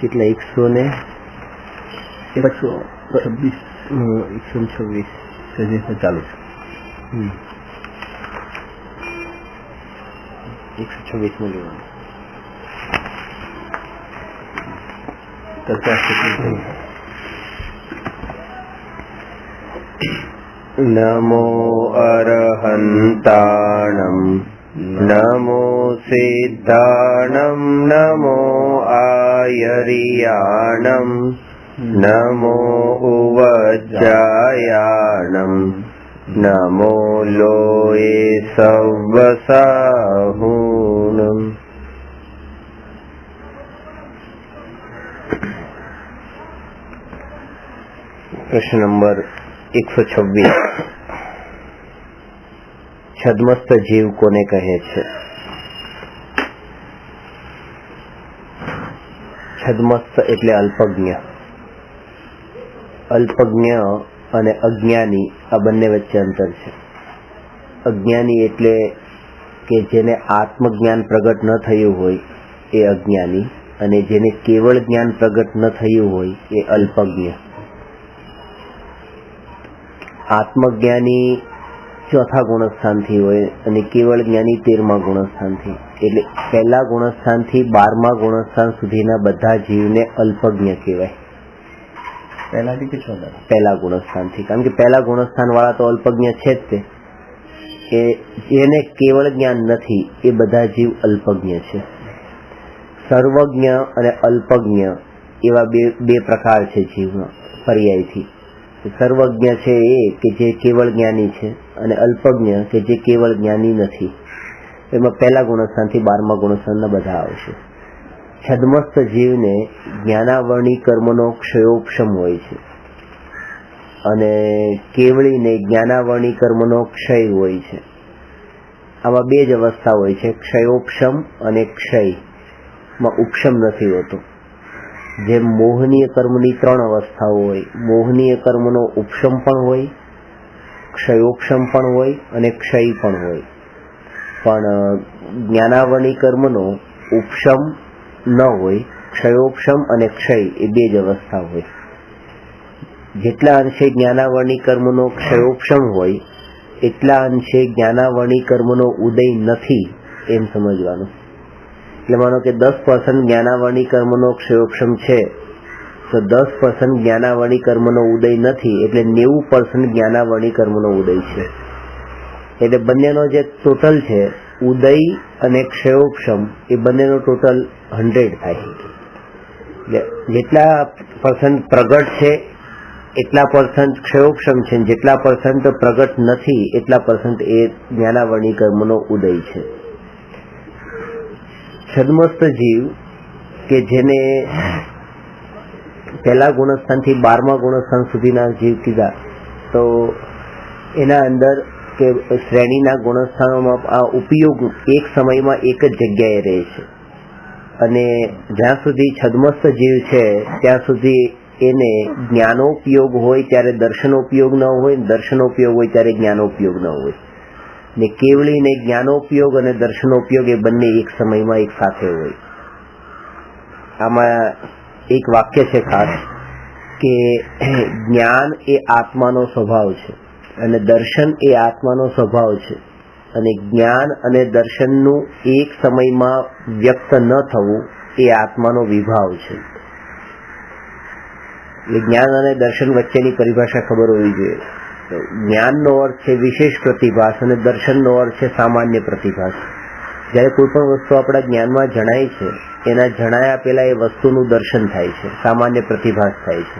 કેટલા 126 ચાલુ છે. 126 માં લેવાનું. નમો અરહંતાણમ નમો સિદ્ધાણમ નમો આયરિયાણમ નમો ઉવજ્જાયાણમ નમો લોએ સવ્વસાહૂનમ. પ્રશ્ન નંબર 126. છદ્મસ્ત જીવ કોને કહે છે? છદ્મસ્ત એટલે અલ્પજ્ઞ. અલ્પજ્ઞ અને અજ્ઞાની આ બંને વચ્ચે અંતર છે. અજ્ઞાની એટલે કે જેને આત્મજ્ઞાન પ્રગટ ન થયું હોય એ અજ્ઞાની, અને જેને કેવળ જ્ઞાન પ્રગટ ન થયું હોય એ અલ્પજ્ઞ. આત્મજ્ઞાની ચોથા ગુણસ્થાનથી હોય અને કેવળ જ્ઞાની 13મા ગુણસ્થાનથી. એટલે પહેલા ગુણસ્થાનથી 12મા ગુણસ્થાન સુધીના બધા જીવને અલ્પજ્ઞ કહેવાય. પહેલાથી કે ચોથા? પહેલા ગુણસ્થાનથી. કારણ કે પહેલા ગુણસ્થાન વાળા તો અલ્પજ્ઞ છે જ તે. એ જેને કેવળ જ્ઞાન નથી એ બધા જીવ અલ્પજ્ઞ છે. સર્વજ્ઞ અને અલ્પજ્ઞ એવા બે પ્રકાર છે જીવમાં પર્યાયથી. સર્વજ્ઞ છે એ કે જે કેવળ જ્ઞાની છે, અને અલ્પજ્ઞ કે જે કેવળ જ્ઞાની નથી. એમાં પહેલા ગુણસ્થાનથી 12મા ગુણસ્થાનના બધા આવશે. છદ્મસ્ત જીવને જ્ઞાનાવરણી કર્મનો ક્ષયોપશમ હોય છે, અને કેવળીને જ્ઞાનાવરણી કર્મનો ક્ષય હોય છે. આમાં બે જ અવસ્થા હોય છે, ક્ષયોપશમ અને ક્ષયમાં ઉપશમ નથી હોતો. જેમ મોહનીય કર્મની 3 અવસ્થાઓ હોય, મોહનીય કર્મનો ઉપશમ પણ હોય, ક્ષયોપશમ પણ હોય અને ક્ષય પણ હોય. પણ જ્ઞાનાવરણી કર્મનો ઉપશમ ન હોય, ક્ષયોપશમ અને ક્ષય એ બે જ અવસ્થા હોય. જેટલા અંશે જ્ઞાનાવરણી કર્મનો ક્ષયોપશમ હોય એટલા અંશે જ્ઞાનાવરણી કર્મનો ઉદય નથી એમ સમજવાનું. એટલે માનો કે 10% જ્ઞાનાવરણી કર્મનો ક્ષયોપશમ છે તો 10% જ્ઞાનાવરણી કર્મનો ઉદય નથી, એટલે 90% જ્ઞાનાવરણી કર્મનો ઉદય છે. એટલે બંનેનો જે ટોટલ છે ઉદય અને ક્ષયોપશમ એ બંનેનો ટોટલ 100 થાય. એટલે જેટલા % પ્રગટ છે એટલા % ક્ષયોપશમ છે, જેટલા % પ્રગટ નથી એટલા % એ જ્ઞાનાવરણી કર્મનો ઉદય છે. છદ્મસ્ત જીવ કે જેને પહેલા ગુણસ્થાનથી 12મા ગુણસ્થાન સુધીના જીવ કીધા, તો એના અંદર કે શ્રેણીના ગુણસ્થાનોમાં આ ઉપયોગ એક સમયમાં એક જ જગ્યાએ રહે છે. અને જ્યાં સુધી છદ્મસ્ત જીવ છે ત્યાં સુધી એને જ્ઞાનોપયોગ હોય ત્યારે દર્શનોપયોગ ન હોય, દર્શનોપયોગ હોય ત્યારે જ્ઞાનોપયોગ ન હોય. ને કેવળીને જ્ઞાનોપયોગ અને દર્શનોપયોગ એ બંને એક સમયમાં એક સાથે હોય. આમાં એક વાક્ય છે ખાસ કે જ્ઞાન એ આત્માનો સ્વભાવ છે અને દર્શન એ આત્માનો સ્વભાવ છે, અને જ્ઞાન અને દર્શનનું એક સમયમાં વ્યક્ત ન થવું એ આત્માનો વિભાવ છે. એટલે જ્ઞાન અને દર્શન વચ્ચેની પરિભાષા ખબર હોવી જોઈએ. જ્ઞાનનો અર્થ છે વિશેષ પ્રતિભાસ અને દર્શનનો અર્થ છે સામાન્ય પ્રતિભાસ. જ્યારે કોઈ પણ વસ્તુ આપણા જ્ઞાનમાં જણાય છે એના જણાયા પહેલા એ વસ્તુનું દર્શન થાય છે, સામાન્ય પ્રતિભાસ થાય છે.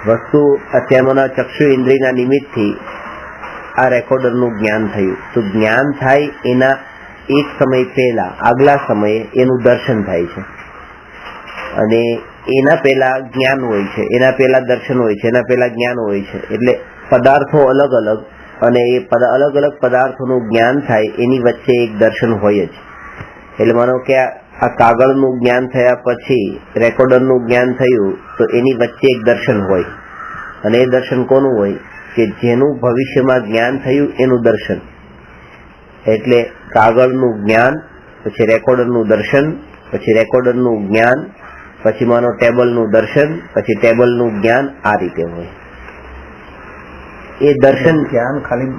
વસ્તુ અત્યારના ચક્ષુ ઇન્દ્રિયના નિમિત્તથી આ રેકોર્ડરનું જ્ઞાન થયું, તો જ્ઞાન થાય એના એક સમય પહેલા આગલા સમયે એનું દર્શન થાય છે. અને એના પહેલા જ્ઞાન હોય છે, એના પહેલા દર્શન હોય છે, એના પહેલા જ્ઞાન હોય છે. એટલે પદાર્થો અલગ અલગ, અને એ અલગ અલગ પદાર્થોનું જ્ઞાન થાય એની વચ્ચે એક દર્શન હોય જ. એટલે માનો કે આ કાગળનું જ્ઞાન થયા પછી રેકોર્ડરનું જ્ઞાન થયું તો એની વચ્ચે એક દર્શન હોય, અને એ દર્શન કોનું હોય કે જેનું ભવિષ્યમાં જ્ઞાન થયું એનું દર્શન. એટલે કાગળનું જ્ઞાન, પછી રેકોર્ડરનું દર્શન, પછી રેકોર્ડરનું જ્ઞાન, પછી માનો ટેબલનું દર્શન, પછી ટેબલનું જ્ઞાન, આ રીતે હોય. એ દર્શન જ્ઞાન ખાલી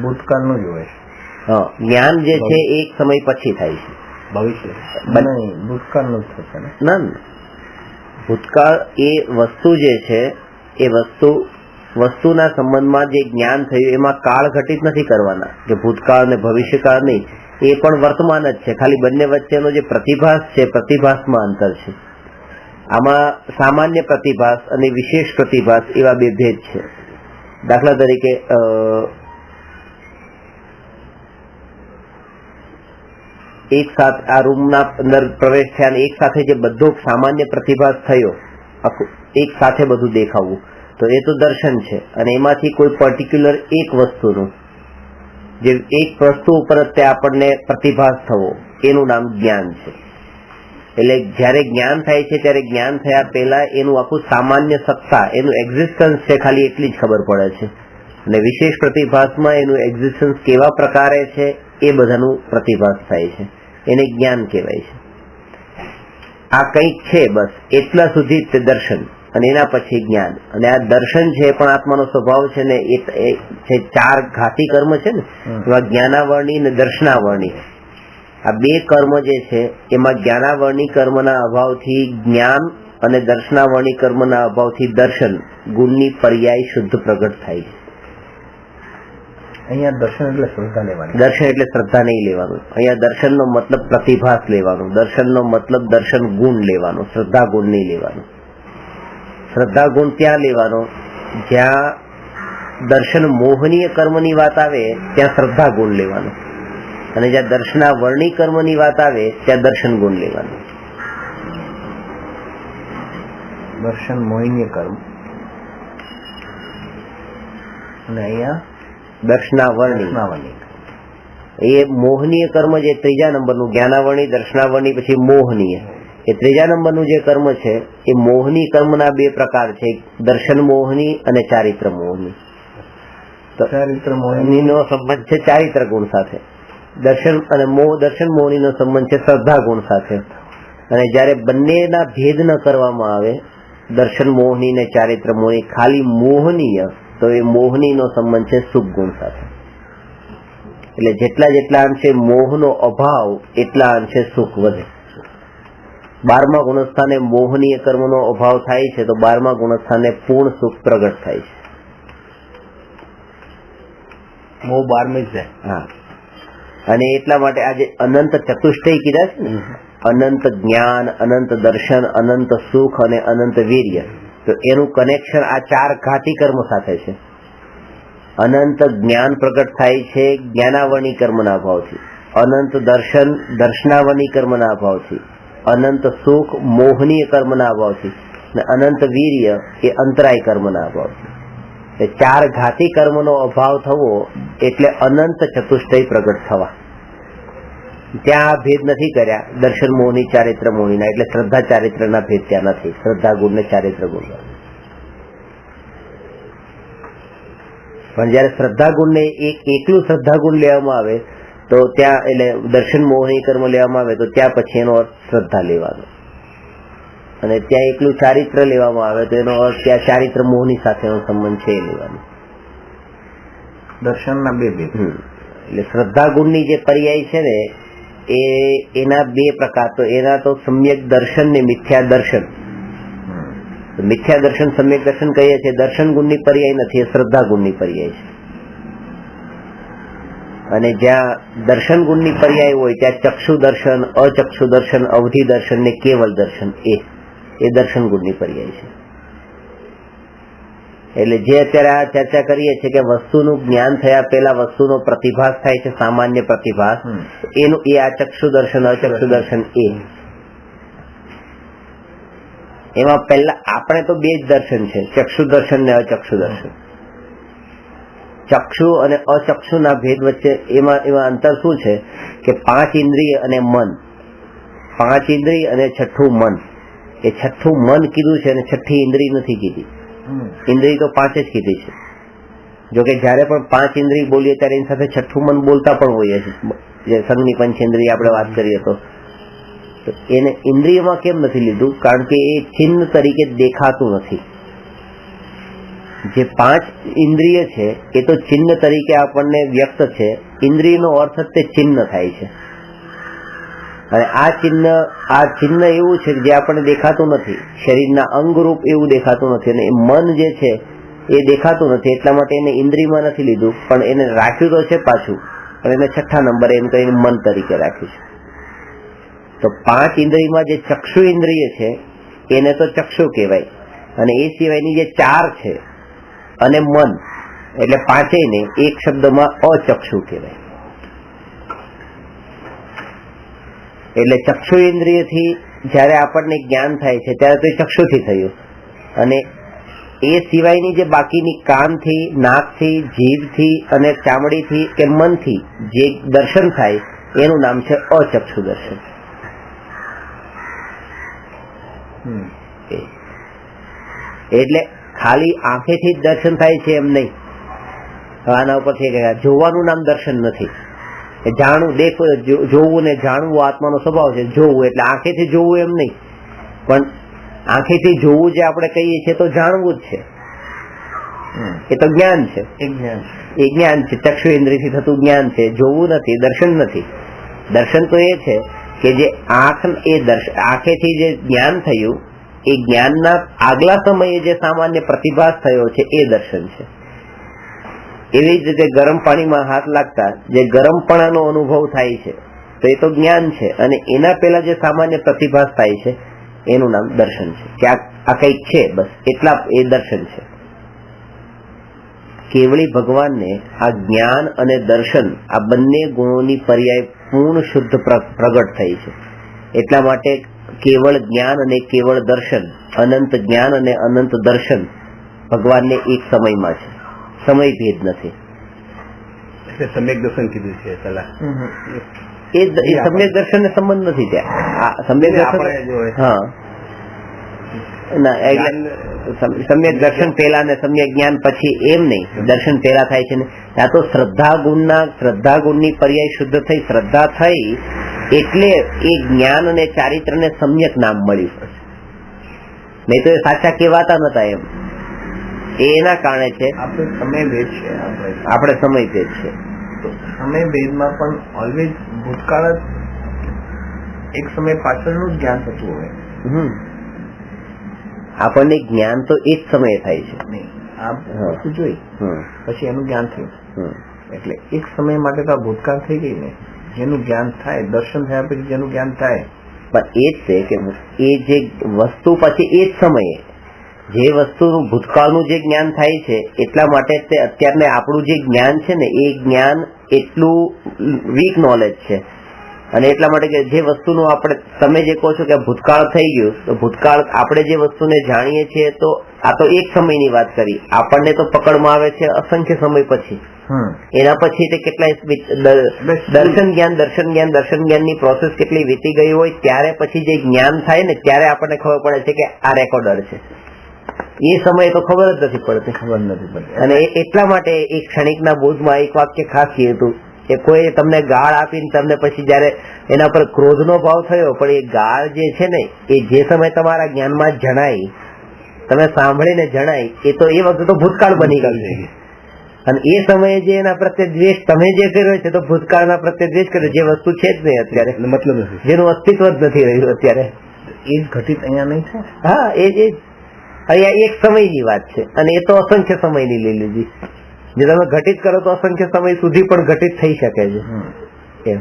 ભૂતકાળનું જ હોય. હા, જ્ઞાન જે છે એક સમય પછી થાય છે. ભવિષ્ય ભૂતકાળનું જ થશે ને? ના, ભૂતકાળ એ વસ્તુ જે છે એ વસ્તુના સંબંધમાં જે જ્ઞાન થયું એમાં કાળ ઘટિત નથી કરવાના, કે ભૂતકાળ ને ભવિષ્યકાળ નહીં, એ પણ વર્તમાન જ છે. ખાલી બંને વચ્ચેનો જે પ્રતિભાસ છે, પ્રતિભાસમાં અંતર છે. આમાં સામાન્ય પ્રતિભાસ અને વિશેષ પ્રતિભાસ એવા બે ભેદ છે. દાખલા તરીકે એક સાથે આ રૂમના અંદર પ્રવેશ થયા એક સાથે જે બધો સામાન્ય પ્રતિભાસ થયો, એક સાથે બધું દેખાવું, તો એ તો દર્શન છે. અને એમાંથી કોઈ પર્ટિક્યુલર એક વસ્તુનું, જે એક વસ્તુ ઉપર આપણને પ્રતિભાસ થવો, એનું નામ જ્ઞાન છે. એટલે જયારે જ્ઞાન થાય છે ત્યારે જ્ઞાન થયા પહેલા એનું આખું સામાન્ય સત્તા, એનું એક્ઝિસ્ટન્સ છે, ખાલી એટલી જ ખબર પડે છે. અને વિશેષ પ્રતિભાસમાં એનું એક્ઝિસ્ટન્સ કેવા પ્રકારે છે એ બધાનું પ્રતિભાસ થાય છે, એને જ્ઞાન કહેવાય છે. આ કંઈક છે બસ એટલા સુધી તે દર્શન, અને એના પછી જ્ઞાન. અને આ દર્શન છે પણ આત્માનો સ્વભાવ છે ને, એ છે 4 ઘાતી કર્મ છે ને, એમાં જ્ઞાનાવરણી અને દર્શનાવરણી, આ 2 કર્મ જે છે એમાં જ્ઞાનાવરણી કર્મના અભાવથી જ્ઞાન અને દર્શનાવરણી કર્મના અભાવથી દર્શન ગુણની પર્યાય શુદ્ધ પ્રગટ થાય છે. અહીંયા દર્શન એટલે શ્રદ્ધા લેવાની. દર્શન એટલે શ્રદ્ધા નહીં લેવાનું. અહીંયા દર્શનનો મતલબ પ્રતિભાસ લેવાનો, દર્શનનો મતલબ દર્શન ગુણ લેવાનો, શ્રદ્ધા ગુણ નહીં લેવાનો. શ્રદ્ધા ગુણ ત્યાં લેવાનો જ્યાં દર્શન મોહનીય કર્મની વાત આવે ત્યાં શ્રદ્ધા ગુણ લેવાનો, અને જ્યાં દર્શના વર્ણી કર્મની વાત આવે ત્યાં દર્શન ગુણ લેવાનું. દર્શન મોહનીય કર્મ અને અહીંયા દર્શનાવરણી. એ મોહનીય કર્મ જે 3જા નંબરનું, જ્ઞાનાવરણી, દર્શનાવરણી, પછી મોહનીય, એ 3જા નંબરનું જે કર્મ છે એ મોહની કર્મના 2 પ્રકાર છે, દર્શન મોહની અને ચારિત્ર મોહની. ચારિત્ર મોહનીનો સંબંધ છે ચારિત્ર ગુણ સાથે, દર્શન મોહનીનો સંબંધ છે શ્રદ્ધા ગુણ સાથે. અને જયારે બંનેના ભેદ ન કરવામાં આવે, દર્શન મોહની ને ચારિત્ર મોહની, ખાલી મોહનીય, તો એ મોહનીનો સંબંધ છે સુખ ગુણ સાથે. એટલે જેટલા અંશે મોહનો અભાવ એટલા અંશે સુખ વધે. 12મા ગુણસ્થાને મોહનીય કર્મનો અભાવ થાય છે તો 12મા ગુણસ્થાને પૂર્ણ સુખ પ્રગટ થાય છે. મોહ 12મે જ જાય. હા, અને એટલા માટે આજે અનંત ચતુષ્ટય કીધા છે ને, અનંત જ્ઞાન, અનંત દર્શન, અનંત સુખ અને અનંત વીર્ય, તો એનું કનેક્શન આ 4 ઘાતી કર્મ સાથે છે. અનંત જ્ઞાન પ્રગટ થાય છે જ્ઞાનાવરણી કર્મના અભાવથી, અનંત દર્શન દર્શનાવરણી કર્મના અભાવથી, અનંત સુખ મોહનીય કર્મના અભાવથી, અને અનંત વીર્ય એ અંતરાય કર્મના અભાવથી. 4 ઘાતી કર્મનો અભાવ થવો એટલે અનંત ચતુષ્ટય પ્રગટ થવા. ત્યાં ભેદ નથી કર્યા દર્શન મોહની, ચારિત્ર મોહનીના, એટલે શ્રદ્ધા ચારિત્રના ભેદ ત્યાં નથી. શ્રદ્ધા ગુણ ને ચારિત્ર ગુણ. પણ જયારે શ્રદ્ધા ગુણ ને એકલું શ્રદ્ધા ગુણ લેવામાં આવે તો ત્યાં, એટલે દર્શન મોહની કર્મ લેવામાં આવે તો ત્યાં પછી એનો અર્થ શ્રદ્ધા લેવાનો, અને ત્યાં એકલું ચારિત્ર લેવામાં આવે તો એનો અર્થ ત્યાં ચારિત્ર મોહની સાથેનો સંબંધ છે એ લેવાનો. દર્શનના 2 ભેદ. એટલે શ્રદ્ધા ગુણની જે પર્યાય છે ને એના 2 પ્રકાર, તો એના તો સમ્યક દર્શન ને મિથ્યા દર્શન. મિથ્યા દર્શન સમ્યક દર્શન કહીએ છીએ, દર્શન ગુણની પર્યાય નથી, એ શ્રદ્ધા ગુણની પર્યાય છે. અને જ્યાં દર્શન ગુણની પર્યાય હોય ત્યાં ચક્ષુ દર્શન, અચક્ષુ દર્શન, અવધિ દર્શન ને કેવલ દર્શન, એ દર્શન ગુણની પર્યાય છે. એટલે જે અત્યારે આ ચર્ચા કરીએ છીએ કે વસ્તુનું જ્ઞાન થયા પહેલા વસ્તુનો પ્રતિભાસ થાય છે, સામાન્ય પ્રતિભાસ, એનું એ આ ચક્ષુ દર્શન, અચક્ષુ દર્શન, એમાં પહેલા આપણે તો 2 જ દર્શન છે, ચક્ષુ દર્શન ને અચક્ષુ દર્શન. ચક્ષુ અને અચક્ષુના ભેદ વચ્ચે એમાં અંતર શું છે કે 5 ઇન્દ્રિય અને મન, 5 ઇન્દ્રિય અને છઠ્ઠું મન. એ છઠ્ઠું મન કીધું છે અને છઠ્ઠી ઇન્દ્રિય નથી કીધી. ઇન્દ્રિય તો 5 જ કીધી છે. જોકે જયારે પણ 5 ઇન્દ્રિય બોલીએ ત્યારે એની સાથે છઠ્ઠું મન બોલતા પણ હોઈએ છીએ. જે સંઘની પંચેન્દ્રિય આપણે વાત કરીએ તો તો એને ઇન્દ્રિયમાં કેમ નથી લીધું? કારણ કે એ ચિહ્ન તરીકે દેખાતું નથી. જે 5 ઇન્દ્રિય છે એ તો ચિહ્ન તરીકે આપણને વ્યક્ત છે. ઇન્દ્રિયનો અર્થ જ તે ચિહ્ન થાય છે. અને આ ચિહ્ન એવું છે જે આપણને દેખાતું નથી, શરીરના અંગરૂપ એવું દેખાતું નથી. અને મન જે છે એ દેખાતું નથી, એટલા માટે એને ઇન્દ્રિયમાં નથી લીધું, પણ એને રાખ્યું તો છે પાછું, પણ એને 6ઠા નંબરે એમ કહીને મન તરીકે રાખ્યું છે. તો 5 ઇન્દ્રિયમાં જે ચક્ષુ ઇન્દ્રિય છે એને તો ચક્ષુ કહેવાય, અને એ સિવાયની જે 4 છે અને મન, એટલે 5 ને એક શબ્દમાં અચક્ષુ કહેવાય. એટલે ચક્ષુ ઇન્દ્રિયથી જયારે આપણને જ્ઞાન થાય છે ત્યારે તો એ ચક્ષુથી થયું, અને એ સિવાયની જે બાકીની કાનથી, નાકથી, જીભથી અને ચામડીથી કે મનથી જે દર્શન થાય એનું નામ છે અચક્ષુ દર્શન. એટલે ખાલી આંખેથી જ દર્શન થાય છે એમ નહીં. આના ઉપરથી જોવાનું નામ દર્શન નથી. જાણવું, જોવું ને જાણવું આત્માનો સ્વભાવ છે. જોવું એટલે આંખેથી જોવું એમ નહીં, પણ આંખેથી જોવું જે આપણે કહીએ છીએ તો જાણવું જ છે. એ તો જ્ઞાન છે, એ જ્ઞાન છે. ચક્ષુ ઇન્દ્રિયથી થતું જ્ઞાન છે, જોવું નથી, દર્શન નથી. દર્શન તો એ છે કે જે આંખેથી જે જ્ઞાન થયું એ જ્ઞાનના આગલા સમયે જે સામાન્ય પ્રતિભાસ થયો છે એ દર્શન છે. એવી જ રીતે ગરમ પાણીમાં હાથ લાગતા જે ગરમપણાનો અનુભવ થાય છે તો એ તો જ્ઞાન છે, અને એના પહેલા જે સામાન્ય પ્રતિભાસ થાય છે એનું નામ દર્શન છે. કે આ કંઈક છે, બસ એટલા એ દર્શન છે. કેવળી ભગવાનને આ જ્ઞાન અને દર્શન આ બંને ગુણોની પર્યાય પૂર્ણ શુદ્ધ પ્રગટ થઈ છે. એટલા માટે કેવળ જ્ઞાન અને કેવળ દર્શન, અનંત જ્ઞાન અને અનંત દર્શન ભગવાનને એક સમયમાં છે, સમય ભેદ નથી. સમ્યક દર્શન કીધું છે પેલા, એ સમ્યક દર્શન ને સંબંધ નથી ત્યાં. સમ્યક દર્શન, હા ના, સમ્યક દર્શન પહેલા ને સમ્યક જ્ઞાન પછી એમ નહીં. દર્શન પહેલા થાય છે ને ત્યાં તો શ્રદ્ધા ગુણની પર્યાય શુદ્ધ થઈ, શ્રદ્ધા થઈ એટલે એ જ્ઞાન અને ચારિત્ર ને સમ્યક નામ મળ્યું. નહીં તો એ સાચા કહેવાતા નતા. એમ એના કારણે છે આપણે સમય ભેદ છે. આપણે સમય ભેદ છે. તો સમય ભેદમાં પણ ઓલવેઝ ભૂતકાળ એક સમય પાછળનું જ્ઞાન થતું હોય. આપણને જ્ઞાન તો એક સમયે થાય છે. નહીં, આ વસ્તુ જોઈ પછી એનું જ્ઞાન થયું, એટલે એક સમય માટે તો આ ભૂતકાળ થઈ ગઈ ને. જેનું જ્ઞાન થાય, દર્શન થયા પછી જેનું જ્ઞાન થાય, પણ એ જ છે કે એ જે વસ્તુ પછી એ જ સમયે જે વસ્તુનું ભૂતકાળનું જે જ્ઞાન થાય છે એટલા માટે તે અત્યારને આપણું જે જ્ઞાન છે ને એ જ્ઞાન એટલું વીક નોલેજ છે. અને એટલા માટે કે જે વસ્તુનું આપણે, તમે જે કહો છો કે ભૂતકાળ થઈ ગયું, તો ભૂતકાળ આપણે જે વસ્તુને જાણીએ છીએ તો આ તો એક સમયની વાત કરી, આપણને તો પકડમાં આવે છે અસંખ્ય સમય પછી. એના પછી તે કેટલાય દર્શન જ્ઞાનની પ્રોસેસ કેટલી વીતી ગઈ હોય ત્યારે પછી જે જ્ઞાન થાય ને ત્યારે આપણને ખબર પડે છે કે આ રેકોર્ડર છે. એ સમયે તો ખબર જ નથી પડતી. અને એટલા માટે એક ક્ષણિકના બોધમાં એક વાક્ય ખાસ કહ્યું હતું કે કોઈ તમને ગાળ આપીને તમને પછી જયારે એના પર ક્રોધનો ભાવ થયો, પણ એ ગાળ જે છે ને એ જે સમય તમારા જ્ઞાનમાં જણાય, તમે સાંભળીને જણાય, એ તો એ વખતે તો ભૂતકાળ બની ગયું છે. અને એ સમયે જે એના પ્રત્યે દ્વેષ તમે જે કર્યો છે તો ભૂતકાળના પ્રત્યે દ્વેષ કર્યો, જે વસ્તુ છે જ નહીં અત્યારે, મતલબ નથી, જેનું અસ્તિત્વ જ નથી રહ્યું અત્યારે. એ જ ઘટિત અહીંયા નહીં થાય. હા, એ જ અહીંયા એક સમયની વાત છે, અને એ તો અસંખ્ય સમયની લઈ લીધી. જે તમે ઘટિત કરો તો અસંખ્ય સમય સુધી પણ ઘટિત થઈ શકે છે. એમ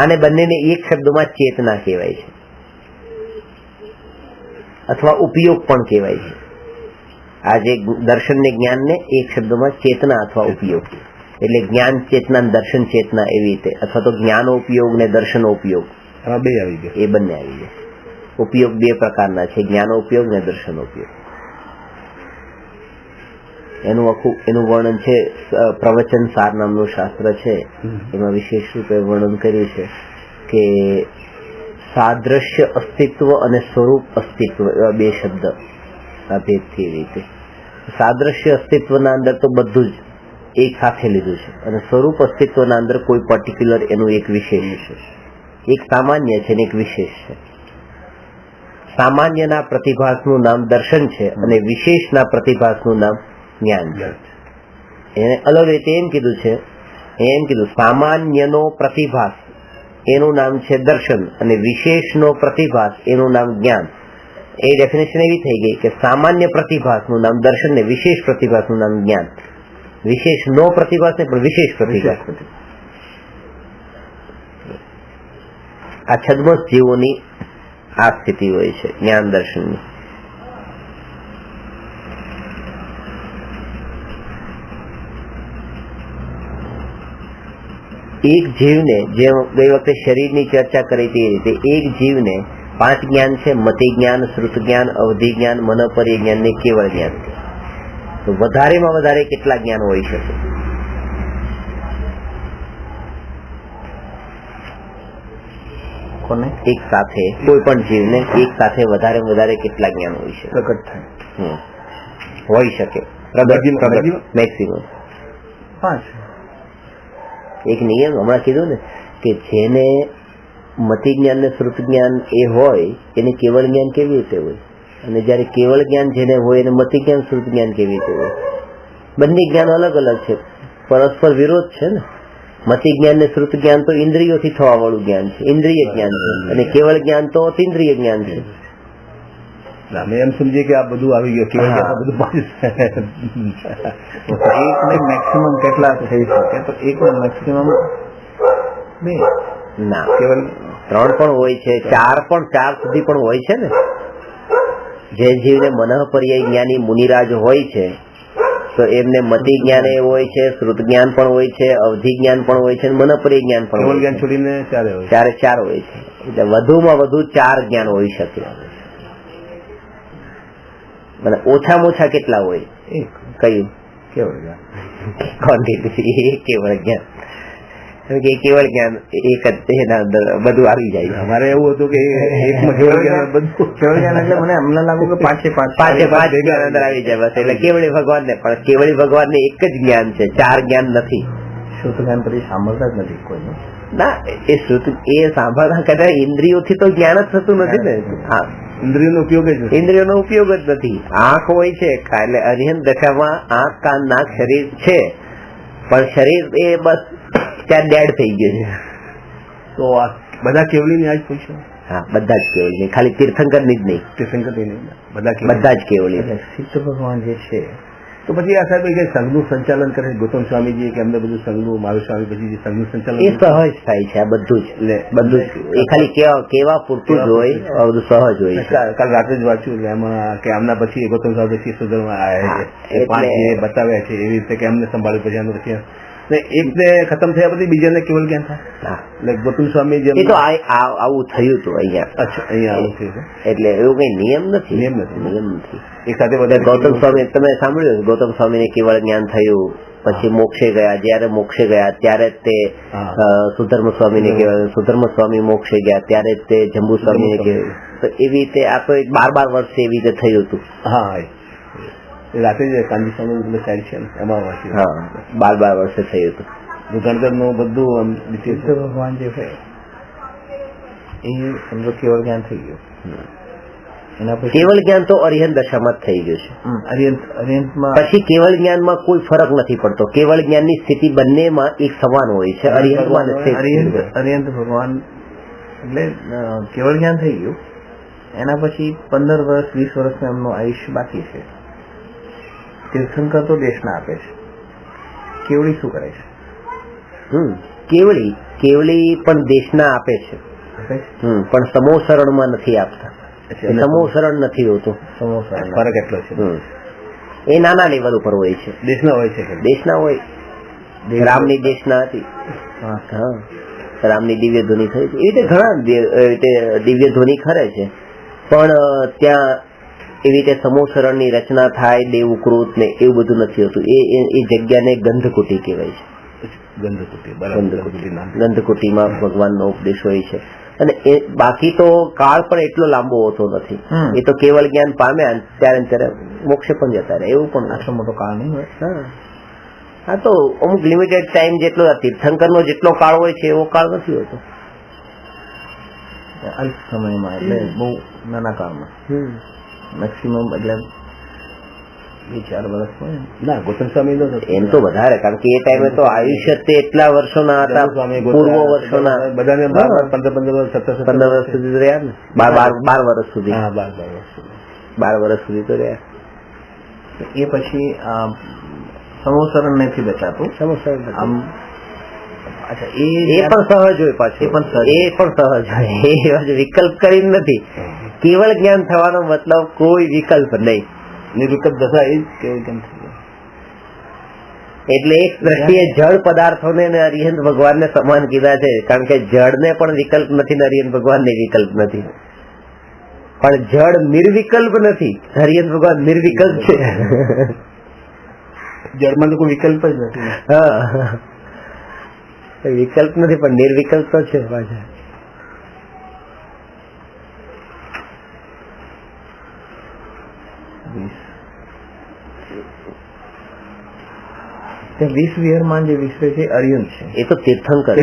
આને બંનેને એક શબ્દમાં ચેતના કહેવાય છે, અથવા ઉપયોગ પણ કહેવાય છે. આ જે દર્શન ને જ્ઞાન ને એક શબ્દમાં ચેતના અથવા ઉપયોગ, એટલે જ્ઞાન ચેતના, દર્શન ચેતના એવી રીતે, અથવા તો જ્ઞાનો ઉપયોગ ને દર્શનો ઉપયોગ, બે આવી ગયા. એ બંને આવી ગયા. ઉપયોગ બે પ્રકારના છે, જ્ઞાનો ઉપયોગ ને દર્શનો ઉપયોગ. એનું વર્ણન છે પ્રવચન સાર નામનું શાસ્ત્ર છે, એમાં વિશેષ રૂપે વર્ણન કર્યું છે કે સાદ્રશ્ય અસ્તિત્વ અને સ્વરૂપ અસ્તિત્વ એવા બે શબ્દ આ ભેદથી એવી રીતે. સાદ્રશ્ય અસ્તિત્વના અંદર તો બધું જ એક સાથે લીધું છે અને સ્વરૂપ અસ્તિત્વના અંદર કોઈ પર્ટિક્યુલર એનું એક વિશેષ છે, એક સામાન્ય છે અને એક વિશેષ છે. સામાન્યના પ્રતિભાસનું નામ દર્શન છે અને વિશેષના પ્રતિભાસનું નામ જ્ઞાન છે. એને અલગ રીતે એમ કીધું સામાન્યનો પ્રતિભાસ એનું નામ છે દર્શન અને વિશેષનો પ્રતિભાસ એનું નામ જ્ઞાન. એ ડેફિનેશન એવી થઈ ગઈ કે સામાન્ય પ્રતિભાસનું નામ દર્શન ને વિશેષ પ્રતિભાસનું નામ જ્ઞાન. વિશેષ નો પ્રતિભાસ ને પણ વિશેષ પ્રતિભાસ. આ છદ્મસ જીવોની આ સ્થિતિ હોય છે જ્ઞાન દર્શનની. એક જીવને જે ગઈ વખતે શરીરની ચર્ચા કરી તે રીતે એક જીવને 5 જ્ઞાન છે, મતિ જ્ઞાન, શ્રુત જ્ઞાન, અવધિ જ્ઞાન, મનોપર્ય જ્ઞાન ને કેવળ જ્ઞાન. તો વધારેમાં વધારે કેટલા જ્ઞાન હોઈ શકે? કોને? એક સાથે કોઈ પણ જીવને એક સાથે વધારે વધારે કેટલા જ્ઞાન હોઈ શકે? પ્રગટ થાય હોઈ શકે મેક્સિમમ 5. એક નિયમ હમણાં કીધું ને કે જેને મતિ જ્ઞાન ને શ્રુત જ્ઞાન એ હોય એને કેવળ જ્ઞાન કેવી રીતે હોય, અને જયારે કેવળ જ્ઞાન જેને હોય એને મતિ જ્ઞાન શ્રુત જ્ઞાન કેવી રીતે હોય? બંને જ્ઞાન અલગ અલગ છે, પરસ્પર વિરોધ છે ને. મતિ જ્ઞાન ને શ્રુત જ્ઞાન તો ઇન્દ્રિયોથી થવા વાળું જ્ઞાન છે, ઇન્દ્રિય જ્ઞાન છે, અને કેવળ જ્ઞાન તો અતિન્દ્રિય જ્ઞાન છે. અમે એમ સમજીએ કે આ બધું આવી ગયું કેવળ જ્ઞાન બધું એકને મેક્સિમમ કેટલા થઈ શકે? તો એકને મેક્સિમમ 2 ના, કેવળ 3 પણ હોય છે, 4 સુધી પણ હોય છે ને. જે જીવને મનઃપર્યાય જ્ઞાની મુનિરાજ હોય છે તો એમને મતિ જ્ઞાન એ હોય છે, શ્રુત જ્ઞાન પણ હોય છે, અવધિ જ્ઞાન પણ હોય છે, મનઃપર્યાય જ્ઞાન પણ હોય છે. છોડીને 4 હોય, 4 હોય છે. એટલે વધુમાં વધુ 4 જ્ઞાન હોઈ શકે. અને ઓછામાં ઓછા કેટલા હોય? કયું? કેવળ જ્ઞાન. ક્વોન્ટિટી કેવળ જ્ઞાન. કેવળ જ્ઞાન એક જ એના અંદર બધું આવી જાય. અમારે એવું હતું કે એકમાં કેવળ જ્ઞાન બધું કેવળ જ્ઞાન એટલે મને અમને લાગુ કે 5 જ્ઞાન અંદર આવી જાય બસ. એટલે કેવળી ભગવાન ને પણ કેવળી ભગવાન ને એક જ જ્ઞાન છે, 4 જ્ઞાન નથી. શ્રુત જ્ઞાન પછી સાંભળતા જ નથી કોઈ ના. એ શ્રુત એ સાંભળતા કદાચ ઇન્દ્રિયોથી તો જ્ઞાન જ થતું નથી ને. હા, ઇન્દ્રિયોનો ઉપયોગ જ ઇન્દ્રિયોનો ઉપયોગ જ નથી. આંખ હોય છે એટલે અરિહંત દશામાં આંખ, કાન, નાક, શરીર છે, પણ શરીર એ બસ ત્યાં ડેડ થઈ ગયું છે. તો આ બધા કેવળી ની આજ પૂછ્યું? હા, બધા જ કેવળી, ખાલી તીર્થંકર ની જ નહીં, તીર્થંકર બધા જ કેવળી. સિદ્ધ ભગવાન જે છે તો પછી આ સાહેબ કે સંઘનું સંચાલન કરે ગૌતમ સ્વામીજી કે અમને બધું સંઘનું મહાવીર સ્વામી પછી જે સંઘનું સંચાલન એ સહજ થાય છે. આ બધું જ બધું એ ખાલી કેવા પૂરતું જ હોય, બધું સહજ હોય છે. કાલ રાત્રે જ વાંચ્યું એમાં કે આમના પછી ગૌતમ સ્વામી પછી સુધરમાં આવ્યા છે, 5 જે બતાવ્યા છે એવી રીતે કે અમને સંભાળ્યું પછી આનું પછી એકને ખતમ થયા પછી બીજાને કેવળ જ્ઞાન થાય. એટલે ગૌતમ સ્વામી જેમ તો આવું થયું હતું અહીંયા. અચ્છા, અહીંયા આવું થયું એટલે એવું કઈ નિયમ નથી. એક સાથે બધા ગૌતમ સ્વામી તમે સાંભળ્યું ગૌતમ સ્વામી ને કેવળ જ્ઞાન થયું, પછી મોક્ષે ગયા. જયારે મોક્ષે ગયા ત્યારે તે સુધર્મ સ્વામી ને કહેવાય, સુધર્મ સ્વામી મોક્ષે ગયા ત્યારે તે જંબુ સ્વામી ને કહેવાય. તો એવી રીતે આ તો 12 વર્ષે એવી રીતે થયું હતું. હા, રાતે જ કાંજી સ્વામી સાઈડ છે એમાં વાંચ્યું. હા, 12 વર્ષે થયું હતું. ગણતર નું બધું ભગવાન જે હોય એ સમજો કેવળ જ્ઞાન થઈ ગયું. એના પછી કેવળ જ્ઞાન તો અરિહંત દશામાં જ થઈ ગયું છે. અરિહંતમાં પછી કેવળ જ્ઞાનમાં કોઈ ફરક નથી પડતો. કેવળ જ્ઞાનની સ્થિતિ બંનેમાં એક સમાન હોય છે. અરિહંત ભગવાન એટલે કેવળ જ્ઞાન થઈ ગયું. એના પછી 15 વર્ષ 20 વર્ષનું એમનું આયુષ્ય બાકી છે. તીર્થંકર તો દેશના આપે છે, કેવળી શું કરે છે? કેવળી પણ દેશના આપે છે, પણ સમૂહ શરણમાં નથી આપતા. સમૂહ શરણ નથી હોતું. ફરક એટલો છે. એ નાના લેવલ ઉપર હોય છે. દેશના હોય છે, દેશના હોય. રામની દેશના હતી. હા, રામની દિવ્ય ધ્વનિ થઈ છે. એ રીતે ઘણા દિવ્ય ધ્વનિ ખરે છે, પણ ત્યાં એવી રીતે સમૂહ શરણની રચના થાય, દેવકૃત ને એવું બધું નથી હોતું. એ જગ્યાને ગંધકુટી કહેવાય છે. ગંધકુટીમાં ભગવાનનો ઉપદેશ હોય છે. અને એ બાકી તો કાળ પણ એટલો લાંબો હોતો નથી. એ તો કેવળ જ્ઞાન પામ્યા ત્યારે મોક્ષે પણ જતા રહે. એવું પણ આટલો મોટો કાળ નહીં હોય. હા, તો અમુક લિમિટેડ ટાઈમ જેટલો તીર્થંકરનો જેટલો કાળ હોય છે એવો કાળ નથી હોતો. અલ્પ સમયમાં એટલે બહુ નાના કાળમાં મેક્સિમમ એટલે 2-4 વર્ષ હોય. ના, ગોસ્વામી સ્વામી એમ તો વધારે, કારણ કે એ ટાઈમે તો આયુષ્ય તે એટલા વર્ષોના હતા, પૂર્વ વર્ષોના, બધાને 15 વર્ષ 15 વર્ષ સુધી તો રહ્યા ને, 12 વર્ષ સુધી, 12 વર્ષ સુધી તો રહ્યા. એ પછી સમોસરણ નથી બચાતું. આમ અચ્છા, એ પણ સહજ હોય પાછું, એ પણ સહજ હોય, એ વિકલ્પ કરીને નથી. કેવળ જ્ઞાન થવાનો મતલબ કોઈ વિકલ્પ નહીં, નિર્વિકલ્પ દશા એ જ કેવું કેમ થઈ. એટલે એક દ્રષ્ટિએ જળ પદાર્થોને અરિહંત ભગવાનને સમાન કીધા છે, કારણ કે જળને પણ વિકલ્પ નથી ને અરિહંત ભગવાનને વિકલ્પ નથી. પણ જળ નિર્વિકલ્પ નથી, હરિહંત ભગવાન નિર્વિકલ્પ છે. જળમાં તો કોઈ વિકલ્પ જ નથી. હા, વિકલ્પ નથી પણ નિર્વિકલ્પ તો છે પાછા. 20 વિહારમાં જે વિષય છે અરિહંત છે, એ તો તીર્થંકર.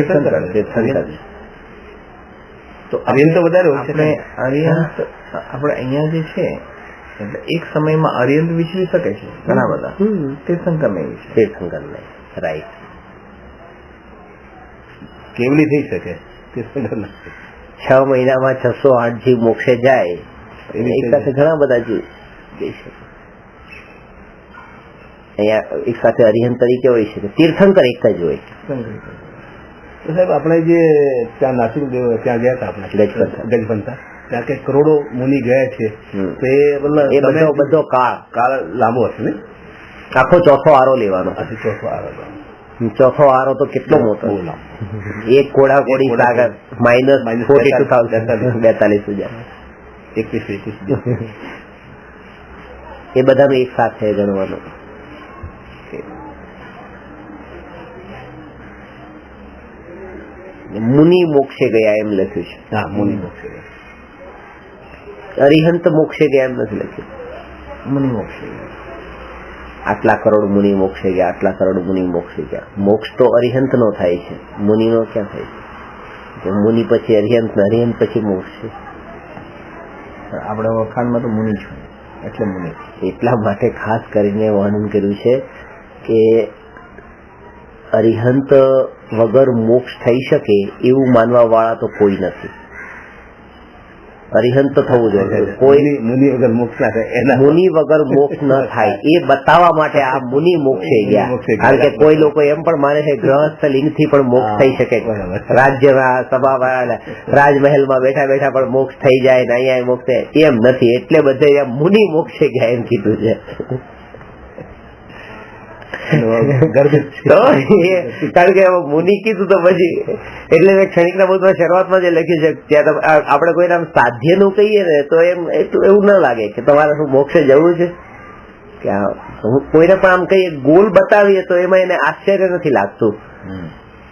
તો અરિહંત તો વધારે આપણે અરિહંત આપણે અહીંયા જે છે એટલે એક સમયમાં અરિહંત વિચરી શકે છે ઘણા બધા, તીર્થંકર નહીં વિચરે. તીર્થંકર નહીં, રાઈટ. કેવલી થઈ શકે, તીર્થંકર નથી. 6 મહિનામાં 608 જીવ મોક્ષે જાય, એક સાથે ઘણા બધા જીવ જઈ શકે. અહીંયા એક સાથે અરિહંત તરીકે હોય છે, તીર્થંકર એક જ હોય. સાહેબ, આપણે જે ત્યાં નાસિક ત્યાં ગયા હતા, આપણે ગજપંથા, ત્યાં કે કરોડો મુનિ ગયા છે, તે બધો કાળ લાંબો હશે ને? આખો ચોથો આરો લેવાનો. ચોથો આરો તો કેટલો મોટો, એક કોડા કોડી સાગર -42,042 એ બધાનું એક સાથે ગણવાનું. મુનિ મોક્ષે ગયા એમ લખ્યું છે. હા, મુનિ મોક્ષે ગયા. અરિહંત મોક્ષે ગયા એમ નથી લખ્યું. મુનિ મોક્ષે ગયા. આટલા કરોડ મુનિ મોક્ષે ગયા, આટલા કરોડ મુનિ મોક્ષે ગયા. મોક્ષ તો અરિહંત નો થાય છે, મુનિ નો ક્યાં થાય છે? મુનિ પછી અરિહંત ને અરિહંત પછી મોક્ષ છે. આપણે વખાણમાં તો મુનિ છું એટલે મુનિ. એટલા માટે ખાસ કરીને વર્ણન કર્યું છે કે અરિહંત વગર મોક્ષ થઈ શકે એવું માનવા વાળા તો કોઈ નથી. અરિહંત તો થવું જોઈએ, કોઈ મુનિ વગર મોક્ષ ના થાય, મુનિ વગર મોક્ષ ન થાય એ બતાવવા માટે આ મુનિ મોક્ષે ગયા. કારણ કે કોઈ લોકો એમ પણ માને છે ગ્રહસ્થ લિંગ થી પણ મોક્ષ થઈ શકે, રાજ્યમાં સભામાં રાજમહેલમાં બેઠા બેઠા પણ મોક્ષ થઈ જાય ને અહીંયા મોક્ષ એમ નથી. એટલે બધે મુનિ મોક્ષે ગયા એમ કીધું છે. કારણ કે મુનિ કીધું તો પછી એટલે મેં ક્ષણિકના બોધમાં શરૂઆતમાં જે લખ્યું છે ત્યાં આપણે કોઈ આમ સાધ્ય નું કહીએ ને તો એમ એવું ન લાગે કે તમારે શું મોક્ષે જવું છે, કે કોઈને પણ આમ કહીએ ગોલ બતાવીએ તો એમાં એને આશ્ચર્ય નથી લાગતું.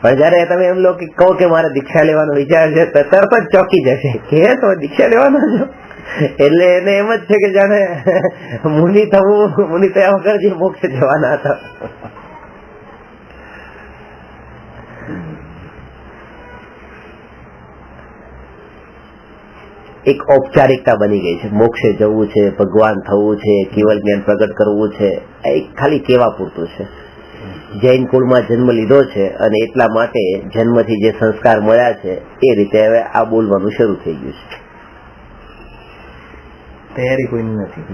પણ જયારે તમે એમ લો કે કહો કે મારે દીક્ષા લેવાનો વિચાર છે તો તરત જ ચોકી જશે કે તમે દીક્ષા લેવાનો છો. એટલે એને એમ જ છે કે જાણે મુનિ થયા વગર જે મોક્ષ જવાના હતા. એક ઔપચારિકતા બની ગઈ છે, મોક્ષે જવું છે, ભગવાન થવું છે, કેવળ જ્ઞાન પ્રગટ કરવું છે, એક ખાલી કેવા પૂરતું છે. જૈન કુળમાં જન્મ લીધો છે અને એટલા માટે જન્મથી જે સંસ્કાર મળ્યા છે એ રીતે હવે આ બોલવાનું શરૂ થઈ ગયું છે. તૈયારી કોઈની નથી.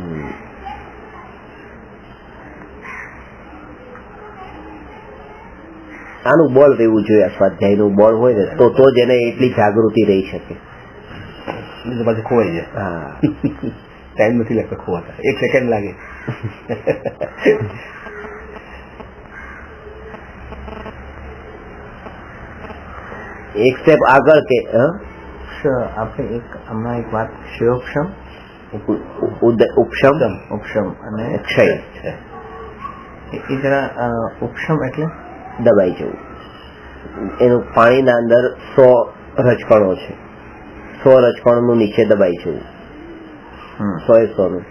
આનું બળ રહેવું જોઈએ, સ્વાધ્યાયનું બળ હોય ને તો જ એને એટલી જાગૃતિ રહી શકે. પાછું ખોવાઈ જાય. હા, ટાઈમ નથી લાગતો ખોવાતા, 1 સેકન્ડ લાગે. એક સ્ટેપ આગળ કે આપણે હમણાં એક વાત શિવક્ષમ, ઉપશમ અને ક્ષય. એ જરા ઉપશમ એટલે દબાઈ જવું. એનું પાણીના અંદર 100 રજકણો છે, 100 રજકણોનું નીચે દબાઈ જવું, 100 નું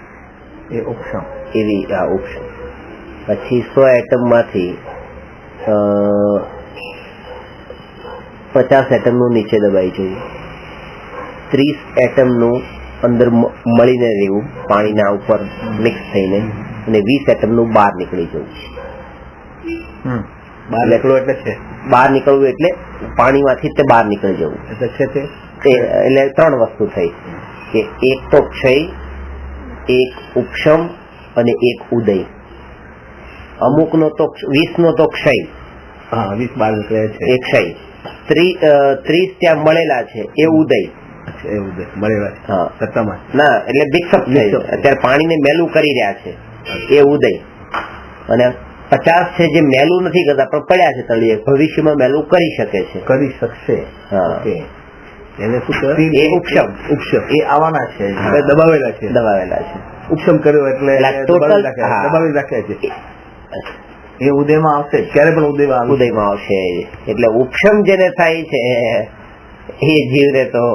એ ઉપશમ. એવી આ ઉપશમ. પછી 100 એટમ માંથી 50 એટમનું નીચે દબાઈ જવું, 30 એટમનું અંદર મળીને રહેવું પાણીના ઉપર મિક્સ થઈને, અને 20 એટમનું બહાર નીકળી જવું. બહાર નીકળવું એટલે છે, બહાર નીકળવું એટલે પાણીમાંથી તે બહાર નીકળી જવું એટલે છે તે એટલે 3 વસ્તુ થઈ કે એક તો ક્ષય, એક ઉપશમ અને એક ઉદય. અમુકનો તો 20નો તો ક્ષય, હા 20 બહાર નીકળે છે એ ક્ષય, 30 ત્યાં મળેલા છે એ ઉદય. એવું મળેલા છે હા સત્તામાં ના એટલે મિક્સઅપ છે, અત્યારે પાણીને મેલું કરી રહ્યા છે એ ઉદય. અને 50 છે જે મેલું નથી કરતા પણ પડ્યા છે તળિયે, ભવિષ્યમાં મેલું કરી શકે છે, કરી શકશે. હા એને શું કહેવાય? એ ઉપશમ. ઉપશમ એ આવવાના છે, દબાવેલા છે. દબાવેલા છે. ઉપશમ કર્યો એટલે ટોટલ દબાવી રાખ્યા છે. એ ઉદયમાં આવશે, ક્યારે પણ ઉદયમાં ઉદયમાં આવશે. એટલે ઉપશમ જેને થાય છે એ જીવને તો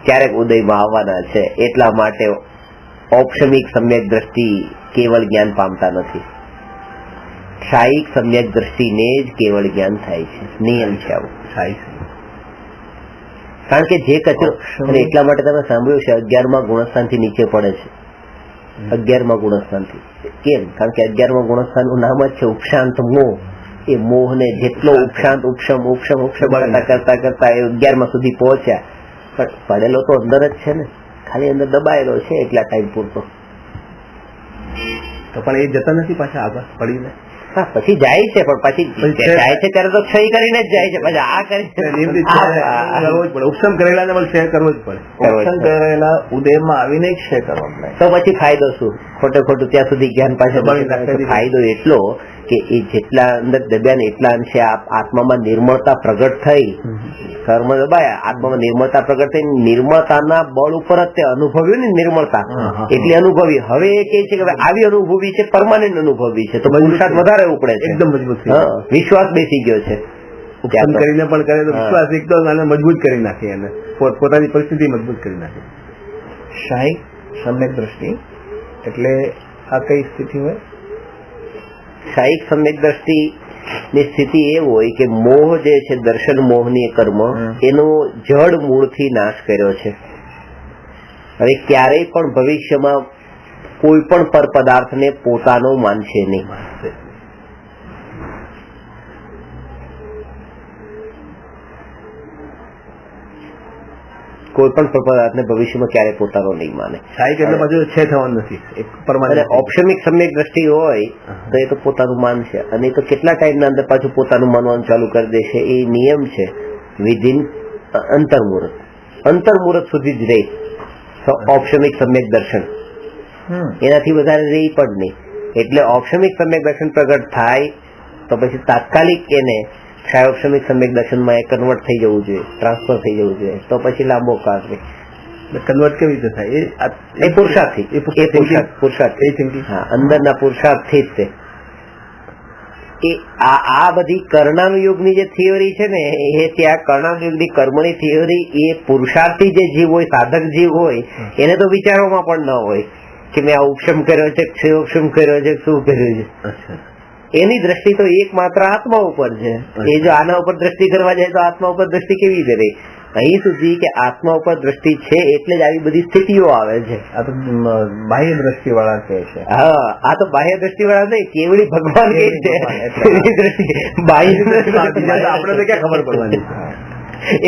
ક્યારેક ઉદયમાં આવવાના છે. એટલા માટે ઔપશમિક સમ્યક દ્રષ્ટિ કેવળ જ્ઞાન પામતા નથી, ક્ષાયિક સમ્યક દ્રષ્ટિને જ કેવળ જ્ઞાન થાય છે. નિયમ છે આવું. કારણ કે જે કચરો, અને એટલા માટે તમે સાંભળ્યું છે 11મા ગુણસ્થાનથી નીચે પડે છે. 11મા ગુણસ્થાનથી કેમ? કારણ કે 11મા ગુણસ્થાનનું નામ જ છે ઉપશાંત મોહ. એ મોહને જેટલો ઉપશાંત ઉપશમ ઉપશમ ઉપશમ કરતા કરતા એ 11મા સુધી પહોંચ્યા. પણ પડેલો તો અંદર જ છે ને, ખાલી અંદર દબાયેલો છે એટલા ટાઈમ પૂરતો. તો પણ એ જતા નથી પાછા આગળ પડીને? હા પછી જાય છે, પણ પછી જાય છે ત્યારે તો ક્ષય કરીને જ જાય છે. પછી આ કરી ઉપશમ કરેલા ને ક્ષય કરવો જ પડે. ઉપશમ કરેલા ઉદયમાં આવીને ક્ષય કરવા પડે. તો પછી ફાયદો શું? ખોટે ખોટું ત્યાં સુધી જ્ઞાન પાછળ ફાયદો એટલો કે એ જેટલા અંદર દબ્યા ને એટલા અંશે આત્મામાં નિર્મળતા પ્રગટ થઈ, કર્મ દબાયા, આત્મામાં નિર્મળતા પ્રગટ થઈ, નિર્મળતાના બળ ઉપર જ તે અનુભવ્યું ને નિર્મળતા, એટલે અનુભવી. હવે એ કહે છે કે આવી અનુભવી છે, પરમાનન્ટ અનુભવી છે, તો પુરુષાર્થ વધારે ઉપડે છે, એકદમ મજબૂત વિશ્વાસ બેસી ગયો છે. ઉપશમ કરીને પણ કરે તો વિશ્વાસ એકદમ મજબૂત કરી નાખે, એને પોતાની પરિસ્થિતિ મજબૂત કરી નાખે. ક્ષાયિક સમ્યક દ્રષ્ટિ એટલે આ કઈ સ્થિતિ હોય? ક્ષાયિક સમ્યક દ્રષ્ટિ ની સ્થિતિ એ હોય કે મોહ જે છે, દર્શન મોહની કર્મ, એનો જડ મૂળથી નાશ કર્યો છે. હવે ક્યારેય પણ ભવિષ્યમાં કોઈ પણ પર પદાર્થને પોતાનો માનશે નહીં. કોઈ પણ પદાર્થને ભવિષ્યમાં ક્યારે પોતાનો નહીં માને. ક્ષાયિક એટલે પાછું છે થવાનું નથી, એક પરમાનન્ટ. ઔપશમિક સમ્યક દ્રષ્ટિ હોય તો એ તો પોતાનું માનશે, અને એ તો કેટલા ટાઈમના અંદર પાછું પોતાનું માનવાનું ચાલુ કરી દેશે. એ નિયમ છે વિધિન અંતર્મુહૂર્ત. અંતર્મુહૂર્ત સુધી જ રહે ઔપશમિક સમ્યક દર્શન, એનાથી વધારે રહી પણ નહીં. એટલે ઔપશમિક સમ્યક દર્શન પ્રગટ થાય તો પછી તાત્કાલિક એને ક્ષાયોપશમિક સમ્યક દર્શનમાં એ કન્વર્ટ થઈ જવું જોઈએ, ટ્રાન્સફર થઈ જવું જોઈએ. તો પછી લાંબો કાળ રહે. કન્વર્ટ કેવી રીતે થાય? એ પુરુષાર્થથી, હા, અંદરના પુરુષાર્થથી જ તે. આ બધી કર્ણાનુયોગની જે થિયોરી છે ને, એ ત્યાં કર્ણાનુયોગની કર્મની થિયોરી એ પુરુષાર્થી જે જીવ હોય, સાધક જીવ હોય, એને તો વિચારોમાં પણ ન હોય કે મેં આ ઉપશમ કર્યો છે, ક્ષયોપશમ કર્યો છે, શું કર્યું છે. એની દ્રષ્ટિ તો એકમાત્ર આત્મા ઉપર છે. એ જો આના ઉપર દ્રષ્ટિ કરવા જાય તો આત્મા ઉપર દ્રષ્ટિ કેવી રીતે રહે? અહીં સુધી કે આત્મા ઉપર દ્રષ્ટિ છે એટલે જ આવી બધી સ્થિતિઓ આવે છે. આ તો બાહ્ય દ્રષ્ટિ વાળા કહે છે. હા, આ તો બાહ્ય દ્રષ્ટિ વાળા નહીં, કેવળી ભગવાન કે છે. બાહ્ય આપણે તો ક્યાં ખબર પડવાની?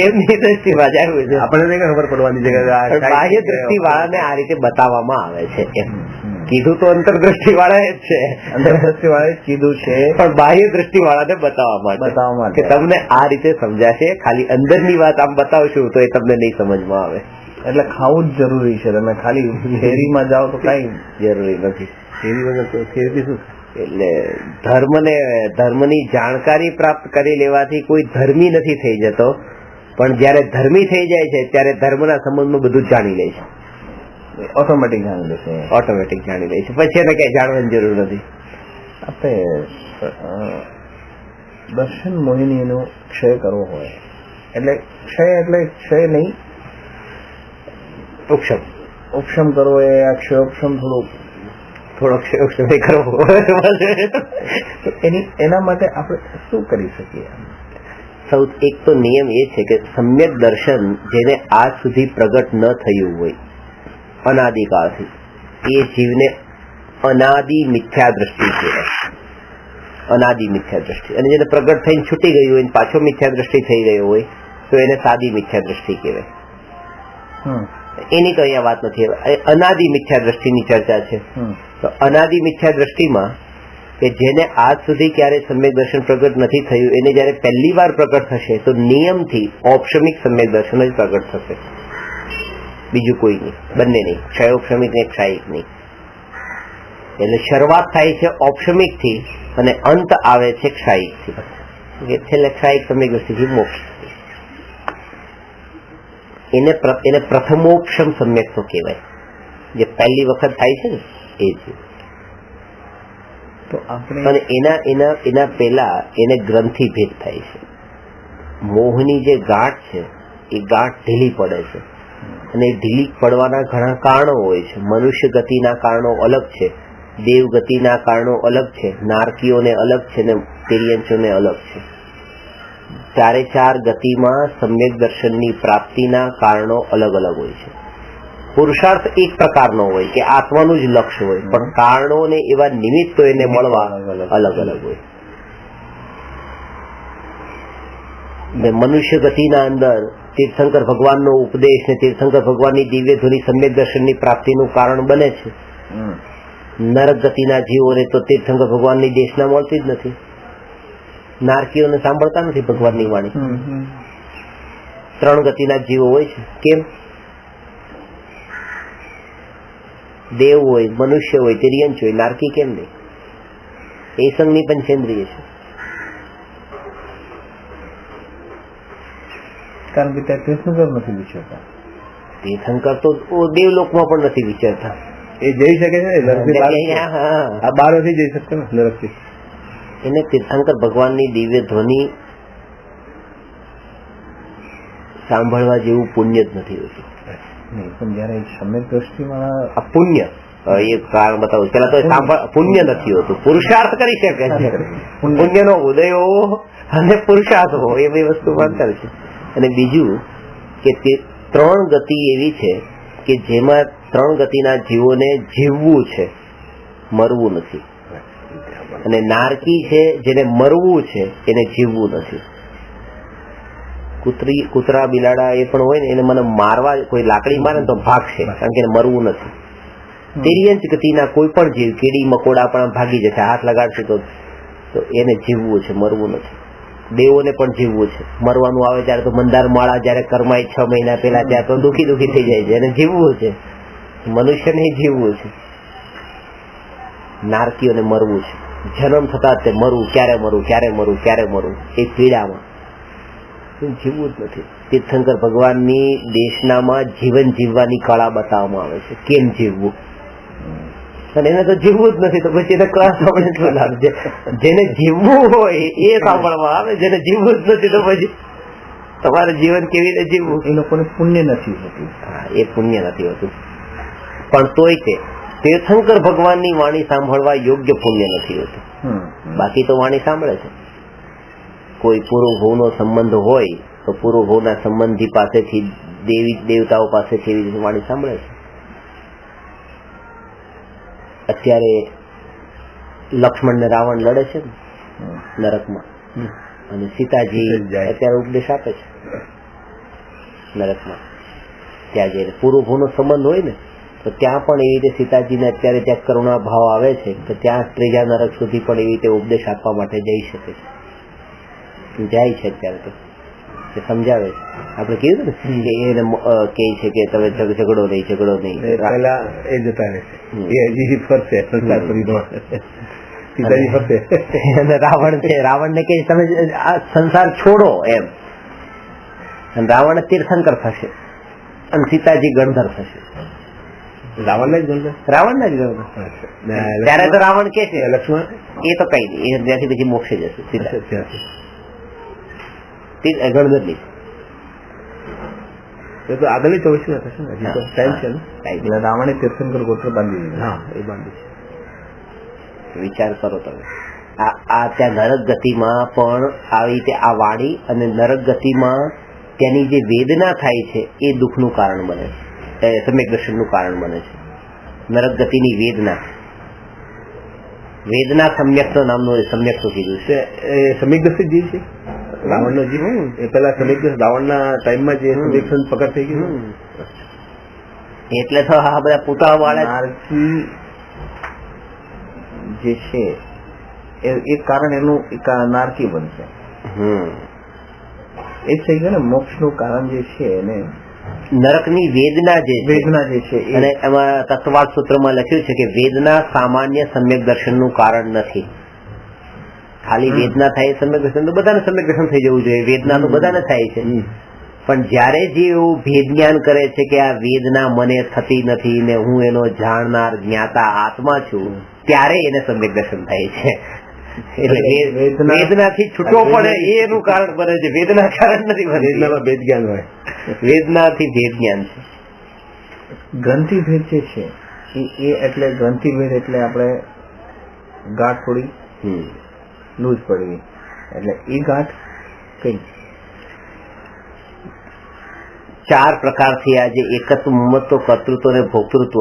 એમની દ્રષ્ટિમાં જ આવ્યું છે. આપણને ક્યાં ખબર પડવાની છે? બાહ્ય દ્રષ્ટિ વાળાને આ રીતે બતાવવામાં આવે છે. એમ કીધું તો અંતરદ્રષ્ટિ વાળા જ છે, અંતરદ્રષ્ટિ વાળા કીધું છે, પણ બાહ્ય દ્રષ્ટિ વાળાને બતાવવા માટે કે તમને આ રીતે સમજાશે. ખાલી અંદરની વાત આમ બતાવશું તો એ તમને નહીં સમજમાં આવે. એટલે ખાવું જ જરૂરી છે. તમે ખાલી શેરીમાં જાઓ તો કઈ જરૂરી નથી. શેરી વગર શેરી શું? એટલે ધર્મની જાણકારી પ્રાપ્ત કરી લેવાથી કોઈ ધર્મી નથી થઈ જતો, પણ જયારે ધર્મી થઈ જાય છે ત્યારે ધર્મના સંબંધમાં બધું જાણી લે છે. ઓટોમેટિક જાણી લે છે. ઓટોમેટિક જાણી લે છે, પછી એને કઈ જાણવાની જરૂર નથી. આપણે દર્શન મોહિનીનો ક્ષય કરવો હોય એટલે ક્ષય નહીં, ઉપશમ કરવો એ આ ક્ષયોપશમ થોડોક સમય કરવો. એના માટે આપણે શું કરી શકીએ? એક તો નિયમ એ છે કે સમ્યક દર્શન જેને આજ સુધી પ્રગટ ન થયું હોય અનાદિકાળથી, એ જીવને અનાદિ મિથ્યા દ્રષ્ટિ કહેવાય. અનાદિ મિથ્યા દ્રષ્ટિ. અને જેને પ્રગટ થઈને છૂટી ગયું હોય, પાછો મિથ્યા દ્રષ્ટિ થઈ ગયો હોય તો એને સાદી મિથ્યા દ્રષ્ટિ કહેવાય. એની તો અહીંયા વાત નથી. અનાદિ મિથ્યા દ્રષ્ટિની ચર્ચા છે. તો અનાદિ મિથ્યા દ્રષ્ટિમાં કે જેને આજ સુધી ક્યારે સમ્યક દર્શન પ્રગટ નથી થયું, એને જયારે પહેલી વાર પ્રગટ થશે તો નિયમથી ઔપશમિક સમ્યક દર્શન જ પ્રગટ થશે, બીજું કોઈ નહીં, બંને નહીં, ક્ષયોપશમિક ને ક્ષાયિક નહીં. એટલે શરૂઆત થાય છે ઔપશમિક થી અને અંત આવે છે ક્ષાયિક થી. છેલ્લે ક્ષાયિક સમ્યક દ્રષ્ટિથી મોક્ષ. એને પ્રથમોપશમ સમ્યક તો કહેવાય, જે પહેલી વખત થાય છે ને એ જ. તો આપણે અને એના પહેલા એને ગ્રંથિ ભેદ થાય છે. મોહની જે ગાંઠ છે એ ગાંઠ ઢીલી પડે છે, અને ઢીલી પડવાના ઘણા કારણો હોય છે. મનુષ્ય ગતિના કારણો અલગ છે, દેવ ગતિના કારણો અલગ છે, નારકીઓને અલગ છે ને તિર્યંચોને અલગ છે. ચારે ચાર ગતિમાં સમ્યક દર્શનની પ્રાપ્તિના કારણો અલગ અલગ હોય છે. પુરુષાર્થ એક પ્રકારનો હોય કે આત્માનું જ લક્ષ્ય હોય, પણ કારણો ને એવા નિમિત્તો એને મળવા અલગ અલગ હોય. મનુષ્ય ગતિના અંદર તીર્થંકર ભગવાનનો ઉપદેશ ને તીર્થંકર ભગવાનની દિવ્ય ધ્વનિ સમ્યક દર્શનની પ્રાપ્તિનું કારણ બને છે. નરક ગતિના જીવોને તો તીર્થંકર ભગવાનની દેશના મળતી જ નથી. નારકીઓને સાંભળતા નથી ભગવાનની વાણી. ત્રણ ગતિના જીવો હોય છે. કેમ? દેવ હોય, મનુષ્ય હોય, તિર્યંચ હોય, નારકી કેમ નહીં? એ સંઘની પંચેન્દ્રિય છે. કારણ કે ત્યાં તીર્થંકર નથી વિચારતા. તીર્થંકર તો દેવલોકમાં પણ નથી વિચારતા. એ જઈ શકે છે આ બાર નથી જઈ શકતો ને નરકથી. એને તીર્થંકર ભગવાનની દિવ્ય ધ્વનિ સાંભળવા જેવું પુણ્ય જ નથી હોતું. પણ જયારે સમ્યક દ્રષ્ટિમાં આ પુણ્ય એ કારણ બતાવું. પેલા તો પુણ્ય નથી હોતું, પુરુષાર્થ કરી શકે છે. પુણ્યનો ઉદય હોવો અને પુરુષાર્થ હોવો એ બે વસ્તુ અંતર છે. અને બીજું કે તે ત્રણ ગતિ એવી છે કે જેમાં ત્રણ ગતિના જીવોને જીવવું છે, મરવું નથી. અને નારકી છે જેને મરવું છે, એને જીવવું નથી. કૂતરા બિલાડા એ પણ હોય ને, એને મને મારવા કોઈ લાકડી મારે તો ભાગશે, કારણ કે એને મરવું નથી. તિર્યંચ ગતિના કોઈ પણ જીવ, કીડી મકોડા પણ ભાગી જશે, હાથ લગાડશે તો એને જીવવું છે, મરવું નથી. દેવોને પણ જીવવું છે. મરવાનું આવે ત્યારે તો મંદાર માળા જયારે કરમાય 6 મહિના પહેલા, ત્યારે તો દુખી થઈ જાય છે, એને જીવવું છે. મનુષ્યને જીવવું છે. નારકીઓને મરવું છે. જન્મ થતા તે મરવું, ક્યારે મરવું, ક્યારે મરવું, ક્યારે મરવું, એ પીડામાં જીવવું જ નથી. તીર્થંકર ભગવાનની દેશનામાં જીવન જીવવાની કળા બતાવવામાં આવે છે, કેમ જીવવું. અને એને તો જીવવું જ નથી, તો પછી એને કળા સાંભળે શું લાભ છે? જેને જીવવું હોય એ સાંભળવા આવે, જેને જીવવું જ નથી તો પછી તમારે જીવન કેવી રીતે જીવવું? એ લોકોને પુણ્ય નથી હોતું. હા, એ પુણ્ય નથી હોતું. પણ તોય તે તીર્થંકર ભગવાનની વાણી સાંભળવા યોગ્ય પુણ્ય નથી હોતું. બાકી તો વાણી સાંભળે છે. કોઈ પૂર્વભવનો સંબંધ હોય તો પૂર્વભવના સંબંધી પાસેથી, દેવી દેવતાઓ પાસેથી એવી રીતે વાણી સાંભળે છે. અત્યારે લક્ષ્મણ ને રાવણ લડે છે ને નરકમાં, અને સીતાજી અત્યારે ઉપદેશ આપે છે નરકમાં. ત્યાં જઈને પૂર્વભવનો સંબંધ હોય ને, તો ત્યાં પણ એવી રીતે સીતાજીને અત્યારે ત્યાં કરુણા ભાવ આવે છે કે ત્યાં ત્રીજા નરક સુધી પણ એવી રીતે ઉપદેશ આપવા માટે જઈ શકે છે, જાય છે. અત્યારે તો એ સમજાવે છે. આપણે કીધું ને કે એને કહે છે કે તમે ઝઘડો નહીં, ઝઘડો નહીં. પેલા એ જતા રહેશે, એ હજી ફરશે સંસાર સીતાજી ફરશે. અને રાવણ છે, રાવણ ને કહે તમે આ સંસાર છોડો એમ. અને રાવણ તીર્થંકર થશે અને સીતાજી ગણધર થશે. રાવણ જ ગણધર, રાવણ ના જ ગણધર. ત્યારે તો રાવણ કે છે લક્ષ્મણ એ તો કઈ નહીં, એ ત્યાંથી પછી મોક્ષે જશે સીતા. ગણધર નહીં, એ તો આગળની 24 થશે ને, ટાઈમ છે ને. રાવણે તીર્થંકર ગોત્ર બાંધી દીધું. હા, એ બાંધી છે. વિચાર કરો તમે. આ ત્યાં નરક ગતિમાં પણ આવી રીતે આ વાણી અને નરક ગતિમાં ત્યાંની જે વેદના થાય છે એ દુઃખનું કારણ બને છે, સમ્યક દર્શનનું કારણ બને છે. નરક ગતિની વેદના સમ્યકનો નામનો સમ્યકનું કીધું છે. સમ્યક દર્શન જે છે રાવણનો જીવ એ પેલા સમ્યક દર્શન રાવણના ટાઈમમાં જે સમ્યક દર્શન પકડ થઈ ગયું એટલે તો આ બધા પૂતળા વાળા નારકી જે છે એ કારણ એનું નારકી બનશે. એ થઈ ગયું ને મોક્ષનું કારણ જે છે એને નરકની વેદના જે છે અને એમાં તત્વવાદ સૂત્રમાં લખ્યું છે કે વેદના સામાન્ય સમ્યક દર્શનનું કારણ નથી. ખાલી વેદના થાય સમ્યક દર્શન તો બધાને સમ્યક દર્શન થઈ જવું જોઈએ, વેદના તો બધાને થાય છે. પણ જયારે જે એવું ભેદ જ્ઞાન કરે છે કે આ વેદના મને થતી નથી ને હું એનો જાણનાર જ્ઞાતા આત્મા છું, ત્યારે એને સમ્યક દર્શન થાય છે. એટલે વેદનાથી છૂટવો પડે એનું કારણ બને છે, વેદના કારણ નથી. વેદનામાં ભેદ જ્ઞાન હોય, વેદનાથી ભેદ જ્ઞાન છે. ગ્રંથિ ભેદ જે છે એ એટલે ગ્રંથિ ભેદ એટલે આપણે ગાંઠ થોડી લૂઝ પડવી, એટલે એ ગાંઠ કઈ 4 પ્રકારથી આજે એકત્વ મમત્વ કર્તૃત્વ અને ભોક્તૃત્વ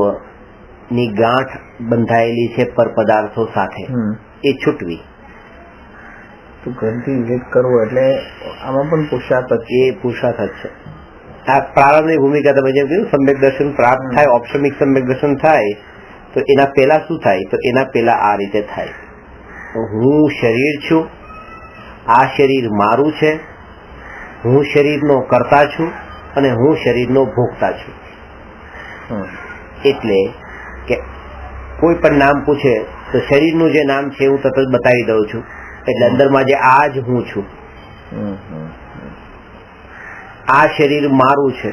ની ગાંઠ બંધાયેલી છે પર પદાર્થો સાથે, એ છૂટવી. તો ગ્રંથિ ભેદ કરવો એટલે આમાં પણ પુરુષાર્થ જ એ પુરુષાર્થ જ છે. આ પ્રારંભની ભૂમિકા તમે જેમ કીધું સમ્યક દર્શન પ્રાપ્ત થાય, ઓપ્શમિક સમ્યક દર્શન થાય તો એના પહેલા શું થાય? તો એના પહેલા આ રીતે થાય, હું શરીર છું, આ શરીર મારું છે, હું શરીરનો કર્તા છું અને હું શરીરનો ભોગતા છું. એટલે કે કોઈ પણ નામ પૂછે તો શરીરનું જે નામ છે હું તરત જ બતાવી દઉં છું, એટલે અંદરમાં જે આ જ હું છું. આ શરીર મારું છે,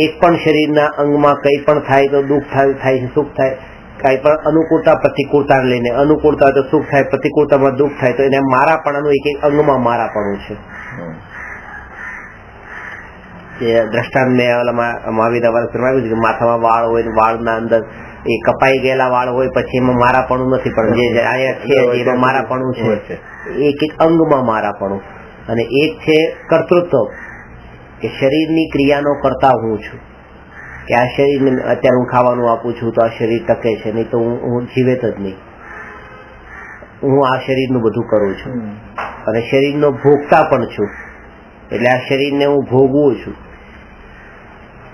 એક પણ શરીરના અંગમાં કંઈ પણ થાય તો દુઃખ થાય છે, સુખ થાય, કઈ પણ અનુકૂળતા પ્રતિકૂળતા લઈને, અનુકૂળતા તો સુખ થાય, પ્રતિકૂળતામાં દુઃખ થાય, તો એને મારાપણાનું એક અંગમાં મારાપણું છે. દ્રષ્ટાંત મેં મહાવીર આવ્યું છે કે માથામાં વાળ હોય, વાળના અંદર એ કપાઈ ગયેલા વાળ હોય, પછી એમાં મારાપણું નથી, પણ જે અહીંયા છે એમાં મારાપણું છે. એક અંગમાં મારાપણું. અને એક છે કર્તૃત્વ, કે શરીરની ક્રિયાનો કરતા હું છું, કે આ શરીરને અત્યારે હું ખાવાનું આપું છું તો આ શરીર ટકે છે, નહીં તો હું જીવેત જ નહીં. હું આ શરીરનું બધું કરું છું અને શરીરનો ભોગતા પણ છું, એટલે આ શરીરને હું ભોગવું છું.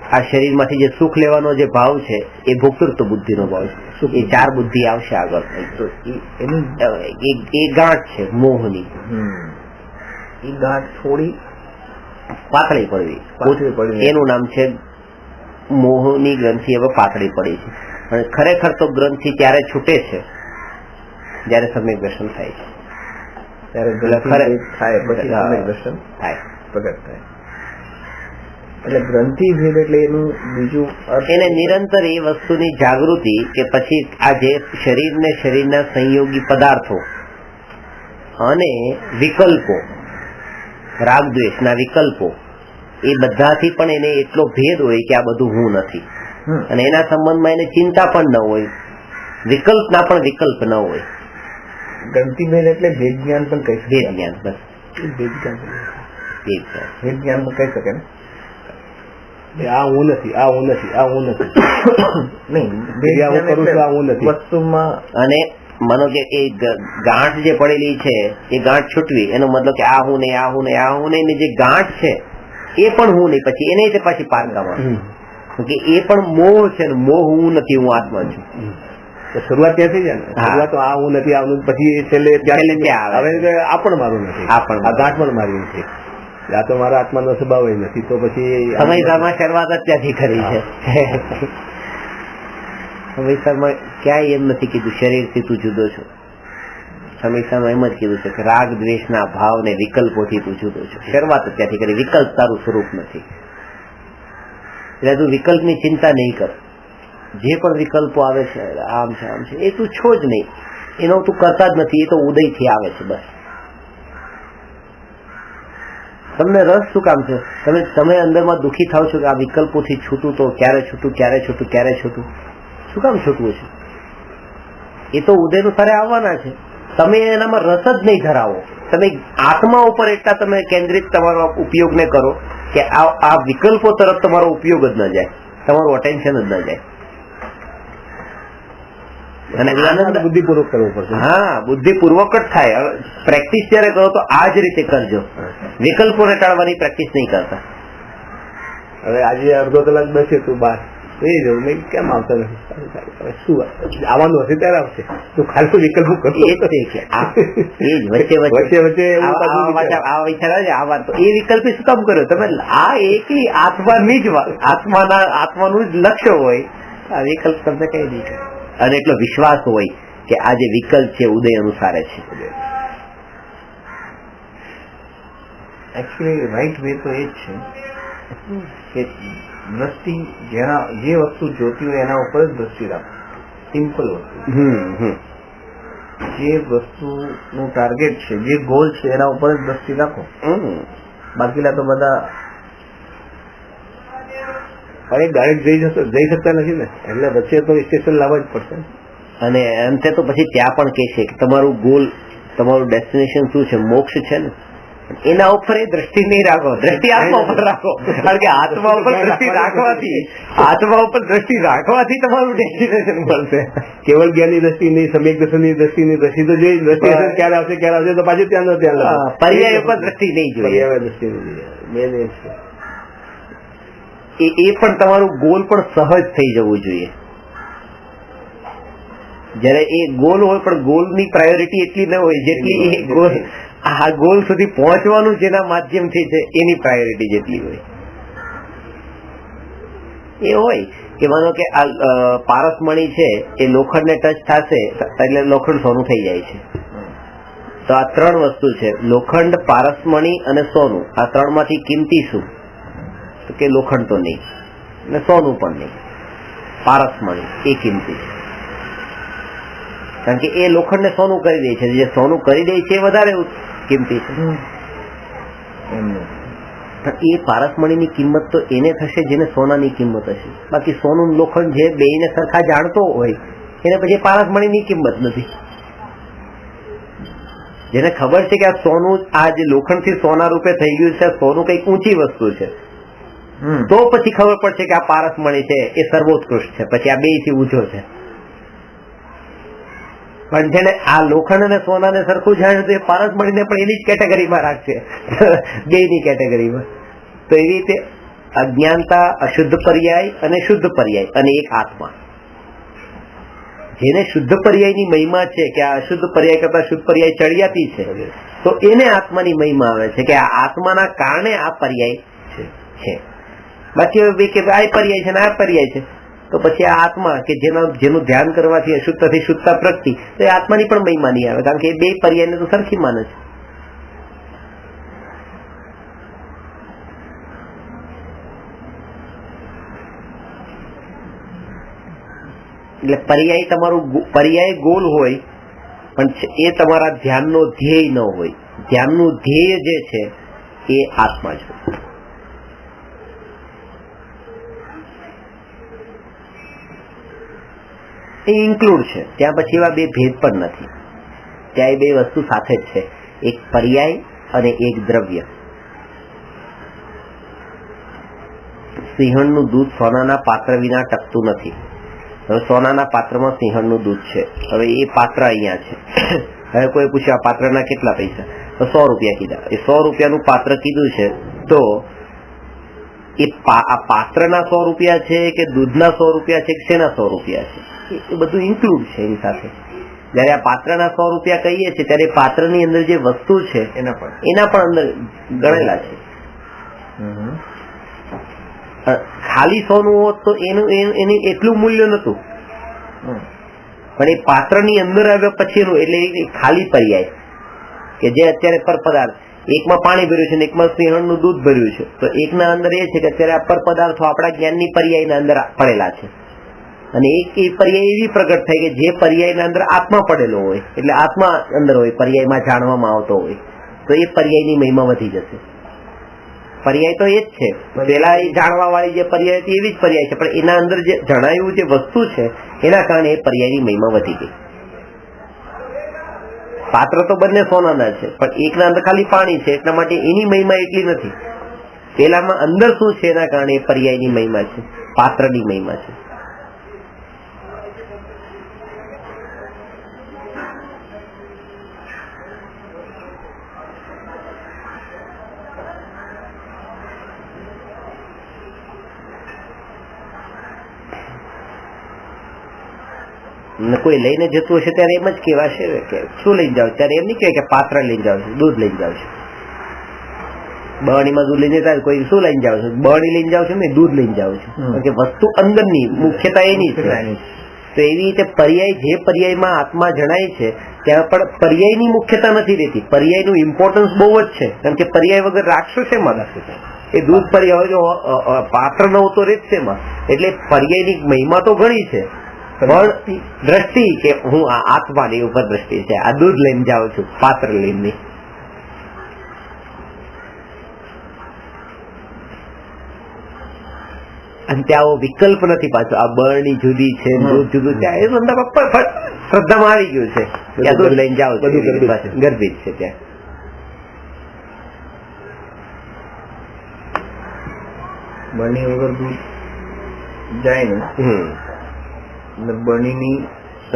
આ શરીરમાંથી જે સુખ લેવાનો જે ભાવ છે એ ભોક્તૃત્વ બુદ્ધિનો ભાવ છે. એ 4 બુદ્ધિ આવશે આગળ. તો એ ગાંઠ છે મોહની. એ ગાંઠ થોડી પાતળી પડવી, એનું નામ છે મોહની ગ્રંથિ. હવે પાતળી પડી છે, અને ખરેખર તો ગ્રંથિ ત્યારે છૂટે છે જયારે સમ્યક દર્શન થાય છે, ત્યારે થાય પછી સમ્યક દર્શન થાય, પ્રગટ થાય. એટલે ગ્રંથિ ભેદ એટલે એનું બીજું એને નિરંતર એ વસ્તુની જાગૃતિ કે પછી આ જે શરીર ને શરીરના સંયોગી પદાર્થો અને વિકલ્પો, રાગ દ્વેષના વિકલ્પો, એ બધાથી પણ એને એટલો ભેદ હોય કે આ બધું હું નથી, અને એના સંબંધમાં એને ચિંતા પણ ન હોય, વિકલ્પના પણ વિકલ્પ ન હોય. ગ્રંથિ ભેદ એટલે ભેદ જ્ઞાન પણ કહી શકે. ભેદ જ્ઞાન, બસ ભેદ જ્ઞાન પણ કહી શકે ને. આ હું નથી, આ હું નથી, આ હું નથી નહીં વસ્તુમાં. અને માનો કે એ ગાંઠ જે પડેલી છે એ ગાંઠ છૂટવી, એનો મતલબ કે આ હું નહીં, આ હું નહીં, આ હું નહીં, જે ગાંઠ છે એ પણ હું નહીં, પછી એને પાછી પારકામાં કે એ પણ મોહ છે, મોહ હું નથી, હું આત્મા છું. શરૂઆત ત્યાંથી જાય ને, શરૂઆત આ હું નથી, આવું, પછી છેલ્લે ત્યાં આવે આ પણ મારું નથી, આ ગાંઠ પણ મારી નથી, આ તો મારા આત્માનો સ્વભાવ નથી. તો પછી સમયસામાં શરૂઆત જ ત્યાંથી કરી છે. સમયસામાં ક્યાંય એમ નથી કીધું શરીરથી તું જુદો છો. સમયસામાં એમ જ કીધું છે કે રાગ દ્વેષના ભાવ ને વિકલ્પોથી તું જુદો છો. શરૂઆત જ ત્યાંથી કરી. વિકલ્પ તારું સ્વરૂપ નથી, એટલે તું વિકલ્પની ચિંતા નહીં કર. જે પણ વિકલ્પો આવે છે, આમ છે આમ છે, એ તું છો જ નહીં, એનો તું કરતા જ નથી, એ તો ઉદયથી આવે છે. બસ તમને રસ શું કામ છે? તમે અંદરમાં દુઃખી થાવ છો કે આ વિકલ્પોથી છૂટું, તો ક્યારે છૂટું, ક્યારે છૂટું, ક્યારે છૂટું? શું કામ છૂટવું છે? એ તો ઉદય અનુસારે આવવાના છે. તમે એનામાં રસ જ નહીં ધરાવો, તમે આત્મા ઉપર એટલા તમે કેન્દ્રિત તમારો ઉપયોગને કરો કે આ વિકલ્પો તરફ તમારો ઉપયોગ જ ન જાય, તમારું અટેન્શન જ ન જાય. અને આનંદ બુદ્ધિપૂર્વક કરવું પડશે. હા, બુદ્ધિપૂર્વક જ થાય. પ્રેક્ટિસ જયારે કરો તો આ જ રીતે કરજો, વિકલ્પોને ટાળવાની પ્રેક્ટિસ નહીં કરતા. હવે આજે અડધો કલાક બેસે તું બહાર એ જવું મેં કેમ આવતા નથી, શું આવવાનું હશે ત્યારે આવશે, તું ખાલી વિકલ્પ કરતો વચ્ચે એ વિકલ્પ શું કામ કર્યો તમે? આ એકલી આત્માની જ આત્માનું જ લક્ષ્ય હોય, આ વિકલ્પ તમને કઈ નહીં. અને એટલો વિશ્વાસ હોય કે આ જે વિકલ્પ છે ઉદય અનુસારે છે. એકચ્યુઅલી રાઈટ વે તો એ જ છે કે દ્રષ્ટિ જે વસ્તુ જોતી હોય એના ઉપર જ દ્રષ્ટિ રાખો. સિમ્પલ વસ્તુ, જે વસ્તુનું ટાર્ગેટ છે, જે ગોલ છે એના ઉપર જ દ્રષ્ટિ રાખો. બાકીના તો બધા ડાયરેક્ટ જઈ શકતા નથી ને, એટલે વચ્ચે તો સ્ટેશન લાવવા જ પડશે. અને અંતે તો પછી ત્યાં પણ કે છે કે તમારું ગોલ, તમારું ડેસ્ટિનેશન શું છે, મોક્ષ છે ને, એના ઉપર એ દ્રષ્ટિ નહીં રાખો, દ્રષ્ટિ આત્મા ઉપર રાખો. કારણ કે આત્મા ઉપર દ્રષ્ટિ રાખવાથી તમારું ડેસ્ટિનેશન મળશે. કેવળ જ્ઞાનની દ્રષ્ટિ નહીં, સમ્યક દર્શનની દ્રષ્ટિની દ્રષ્ટિ તો જોઈ, દ્રષ્ટિ ક્યારે આવશે તો પાછું ત્યાં પર્યાય ઉપર દ્રષ્ટિ નહીં જોઈએ. દ્રષ્ટિ મેન એ છે. એ પણ તમારું ગોલ પણ સહજ થઈ જવું જોઈએ. જયારે એ ગોલ હોય પણ ગોલની પ્રાયોરિટી એટલી ન હોય જેટલી એ ગોલ, આ ગોલ સુધી પહોંચવાનું જેના માધ્યમથી છે એની પ્રાયોરિટી જેટલી હોય. એ હોય કે માનો કે આ પારસમણી છે એ લોખંડને ટચ થશે એટલે લોખંડ સોનું થઈ જાય છે. તો આ ત્રણ વસ્તુ છે, લોખંડ, પારસમણી અને સોનું. આ ત્રણમાંથી કિંમતી શું? તો કે લોખંડ તો નહીં અને સોનું પણ નહીં, પારસમણી એ કિંમતી છે. કારણ કે એ લોખંડ ને સોનું કરી દે છે, જે સોનું કરી દે છે એ વધારે કિંમતી છે. પણ એ પારસમણીની કિંમત તો એને થશે જેને સોનાની કિંમત હશે. બાકી સોનું લોખંડ જે બેયને સરખા જાણતો હોય એને પછી પારસમણીની કિંમત નથી. જેને ખબર છે કે આ સોનું, આ જે લોખંડ થી સોના રૂપે થઈ ગયું છે, સોનું કઈક ઊંચી વસ્તુ છે, તો પછી ખબર પડશે કે આ પારસમણી છે એ સર્વોત્કૃષ્ટ છે, પછી આ બે થી ઊંચો છે. પણ જેને આ લોખંડ અને સોનાને સરખું જાણે તો એ પારસમણીને પણ એની જ કેટેગરીમાં રાખશે, બેની કેટેગરીમાં. તો એવી રીતે અજ્ઞાનતા, અશુદ્ધ પર્યાય અને શુદ્ધ પર્યાય અને એક આત્મા. જેને શુદ્ધ પર્યાયની મહિમા છે કે આ અશુદ્ધ પર્યાય કરતા શુદ્ધ પર્યાય ચડિયાતી છે, તો એને આત્માની મહિમા આવે છે કે આ આત્માના કારણે આ પર્યાય છે. બાકી કે આ પર્યાય છે ને આ પર્યાય છે, તો પછી આ આત્મા કે જેનું ધ્યાન કરવાથી અશુદ્ધથી શુદ્ધતા પ્રગટી, તો એ આત્માની પણ મહિમા નહીં આવે. કારણ કે એ બે પર્યાયને તો સરખી માને છે. એટલે પર્યાય તમારું પર્યાય ગોલ હોય પણ એ તમારા ધ્યાનનો ધ્યેય ન હોય. ધ્યાનનું ધ્યેય જે છે એ આત્મા જ હોય. એ ઇન્ક્લુડ છે, ત્યાં પછી એવા બે ભેદ પણ નથી. ત્યાં એ બે વસ્તુ સાથે જ છે, એક પર્યાય અને એક દ્રવ્ય. સિંહણનું દૂધ સોનાના પાત્ર વિના ટકતું નથી. હવે સોનાના પાત્રમાં સિંહણનું દૂધ છે, હવે એ પાત્ર અહીંયા છે. હવે કોઈ પૂછ્યું આ પાત્રના કેટલા પૈસા, તો 100 રૂપિયા કીધા. એ 100 રૂપિયાનું પાત્ર કીધું છે, તો એ આ પાત્રના 100 રૂપિયા છે કે દૂધના 100 રૂપિયા છે કે શેના 100 રૂપિયા છે, એ બધું ઇન્ક્લુડ છે એની સાથે. જયારે આ પાત્રના 100 રૂપિયા કહીએ છીએ ત્યારે પાત્રની અંદર જે વસ્તુ છે એના પણ અંદર ગણેલા છે. ખાલી સોનું હોત તો એનું એટલું મૂલ્ય નતું, પણ એ પાત્રની અંદર આવ્યા પછીનું એટલે ખાલી પર્યાય કે જે અત્યારે પર પદાર્થ, એકમાં પાણી ભર્યું છે ને એકમાં સિંહણનું દૂધ ભર્યું છે, તો એકના અંદર એ છે કે અત્યારે આ પર પદાર્થો આપણા જ્ઞાનની પર્યાયના અંદર પડેલા છે, અને એક એ પર્યાય એવી પ્રગટ થાય કે જે પર્યાયના અંદર આત્મા પડેલો હોય, એટલે આત્મા અંદર હોય, પર્યાયમાં જાણવામાં આવતો હોય, તો એ પર્યાયની મહિમા વધી જશે. પર્યાય તો એ જ છે, પેલા એ જાણવા વાળી જે પર્યાય હતી એવી જ પર્યાય છે, પણ એના અંદર જે જણાયું જે વસ્તુ છે એના કારણે એ પર્યાયની મહિમા વધી ગઈ. પાત્ર તો બંને સોનાના છે, પણ એકના અંદર ખાલી પાણી છે, એટલા માટે એની મહિમા એટલી નથી. પેલામાં અંદર શું છે એના કારણે પર્યાયની મહિમા છે, પાત્રની મહિમા છે. કોઈ લઈને જતું હશે ત્યારે એમ જ કહેવાશે કે શું લઈને જાવ, ત્યારે એમ નહીં કહેવાય કે પાત્ર લઈને જાવ છું, દૂધ લઈને જાવ છું. બરણીમાં દૂધ લઈને જતા કોઈ શું લઈને જાવ છું, બરણી લઈને જાવ છું ને દૂધ લઈને જાવ છું, કારણ કે વસ્તુ અંદરની મુખ્યતા એની છે. તો એવી રીતે પર્યાય, જે પર્યાયમાં આત્મા જણાય છે ત્યાં પણ પર્યાયની મુખ્યતા નથી રહેતી. પર્યાયનું ઇમ્પોર્ટન્સ બહુ જ છે, કારણ કે પર્યાય વગર રાખશો શેમાં? એ દૂધ પર્યાય જો પાત્ર ન હોતો રહે શેમાં? એટલે પર્યાયની મહિમા તો ઘણી છે, પણ દ્રષ્ટિ કે હું આ આત્માની ઉપર દ્રષ્ટિ છે, આ દૂધ લઈને જાઉં છું, પાત્ર લઈને. અને ત્યાં આવો વિકલ્પ નથી પાછો, આ બરણી જુદી છે, દૂધ જુદું છે, એ શ્રદ્ધામાં આવી ગયું છે કે દૂધ લઈને જાઓ છો, ગર્ભિત છે ત્યાં. બરણી વગર દૂધ જાય ને, બરણીની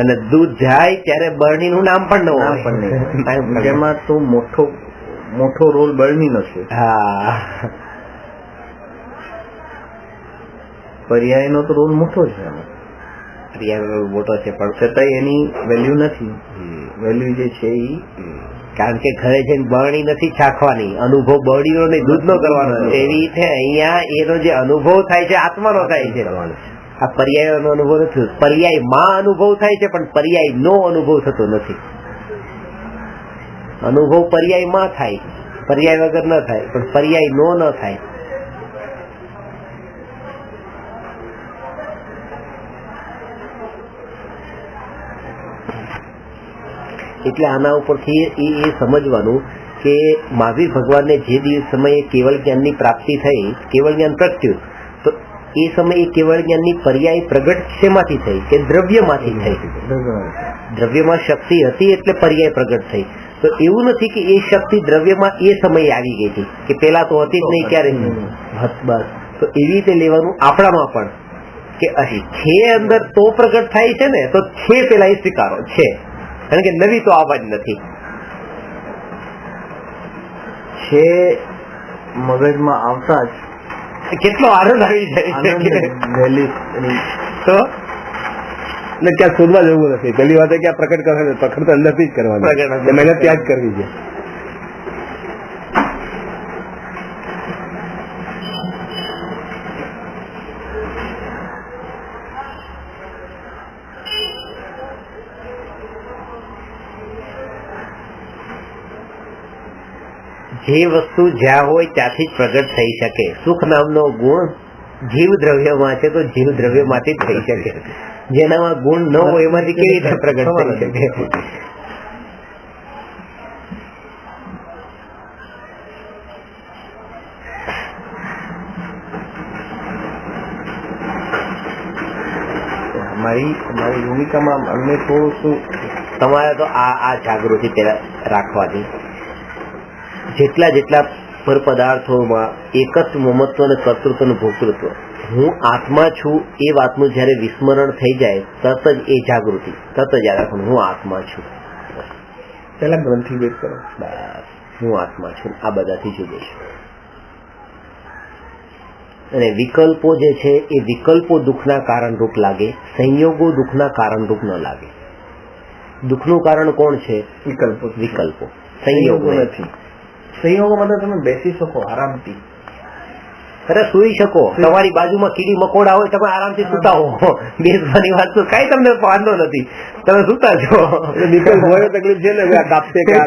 અને દૂધ જાય ત્યારે બરણીનું નામ પણ ન હોય. જેમાં તો મોટો રોલ બરણીનો છે. હા, પર્યાયનો તો રોલ મોટો છે, પર્યાય મોટો છે, પણ છતાંય એની વેલ્યુ નથી. વેલ્યુ જે છે એ કારણ કે ઘરે જઈને બરણી નથી ચાખવાની, અનુભવ બરણીનો ને દૂધ નો કરવાનો. એવી રીતે અહીંયા એનો જે અનુભવ થાય છે આત્માનો થાય છે, આ પર્યાય નો અનુભવ નથી. પર્યાય માં અનુભવ થાય છે, પણ પર્યાય નો અનુભવ થતો નથી. અનુભવ પર્યાય માં થાય, પર્યાય વગર ન થાય, પણ પર્યાય નો ન થાય. એટલે આના ઉપરથી એ સમજવાનું કે મહાવીર ભગવાનને જે સમયે કેવળ જ્ઞાનની પ્રાપ્તિ થઈ, કેવળ જ્ઞાન પ્રગટ્યું, તો એ સમયે કેવળ જ્ઞાનની પર્યાય પ્રગટ શેમાંથી થઈ? કે દ્રવ્યમાંથી થઈ. દ્રવ્યમાં શક્તિ હતી એટલે પર્યાય પ્રગટ થઈ. તો એવું નથી કે એ શક્તિ દ્રવ્યમાં એ સમયે આવી ગઈ હતી, કે પેલા તો હતી જ નહીં, ક્યારે બસ. તો એવી રીતે લેવાનું આપણામાં પણ કે છે અંદર તો પ્રગટ થાય છે ને, તો છે પેલા એ સ્વીકારો છે, કારણ કે નવી તો આવવાની નથી. છે મગજમાં આવતા જ કેટલો આનંદ આવી જાય તો ક્યાં શોધવા જવું નથી. પહેલી વાત કે આ પ્રકટ કરવાનું, પ્રકટ તો અંદરથી જ કરવાનું, મહેનત ત્યાં જ કરવી છે. જે વસ્તુ જ્યાં હોય ત્યાંથી જ પ્રગટ થઈ શકે. સુખ નામનો ગુણ જીવ દ્રવ્યમાં છે, તો જીવ દ્રવ્યમાંથી જ થઈ શકે. જેનામાં ગુણ ન હોય એમાંથી કેવી રીતે પ્રગટ થઈ શકે? અમારી ભૂમિકામાં અમને થોડું શું, તમારે તો આ જાગૃતિ પેલા રાખવાની. જેટલા પર પદાર્થોમાં એક જ મમત્વ અને કર્તૃત્વ અને ભોક્તૃત્વ, હું આત્મા છું એ વાતનું જયારે વિસ્મરણ થઈ જાય, તરત જ એ જાગૃતિ, તરત જ યાદ રાખવાનું હું આત્મા છું. પેલા ગ્રંથિભેદ કરો, બસ હું આત્મા છું, આ બધાથી જુદો છું. અને વિકલ્પો જે છે એ વિકલ્પો દુઃખના કારણરૂપ લાગે, સંયોગો દુઃખના કારણરૂપ ન લાગે. દુઃખનું કારણ કોણ છે? વિકલ્પો. સંયોગો નથી. સંયોગોમાં તો તમે બેસી શકો આરામથી, અરે સુઈ શકો. તમારી બાજુમાં કીડી મકોડા હોય, તમે આરામથી સુતા હો. બેસવાની વાત તો કઈ તમને વાંધો નથી, તમે સુતા છો. વિકલ્પ હોય તકલીફ છે ને,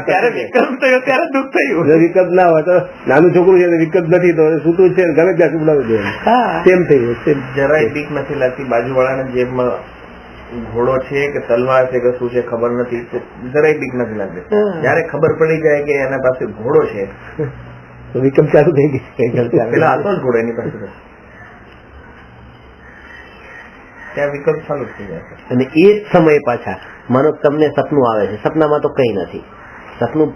ત્યારે વિકલ્પ થયો ત્યારે દુઃખ થયું. વિકલ્પ ના હોય તો નાનું છોકરું છે, વિકલ્પ નથી તો સૂતું છે, ગમે ત્યાં સુવડાવી દે. તેમ થયું. જરાય બીક નથી લાગતી. બાજુવાળાને જેબમાં ઘોડો છે કે તલવાર છે કે શું છે ખબર નથી, જરાય બીક નથી લાગતી. જયારે ખબર પડી જાય કે એના પાસે ઘોડો છે તો વિકલ્પ ચાલુ થઈ ગઈ. પેલા હતો જ ઘોડો એની પાસે. ત્યાં વિકલ્પ ચાલુ થઈ જાય. અને એ જ સમયે પાછા માનો તમને સપનું આવે છે, સપનામાં તો કઈ નથી, સપનું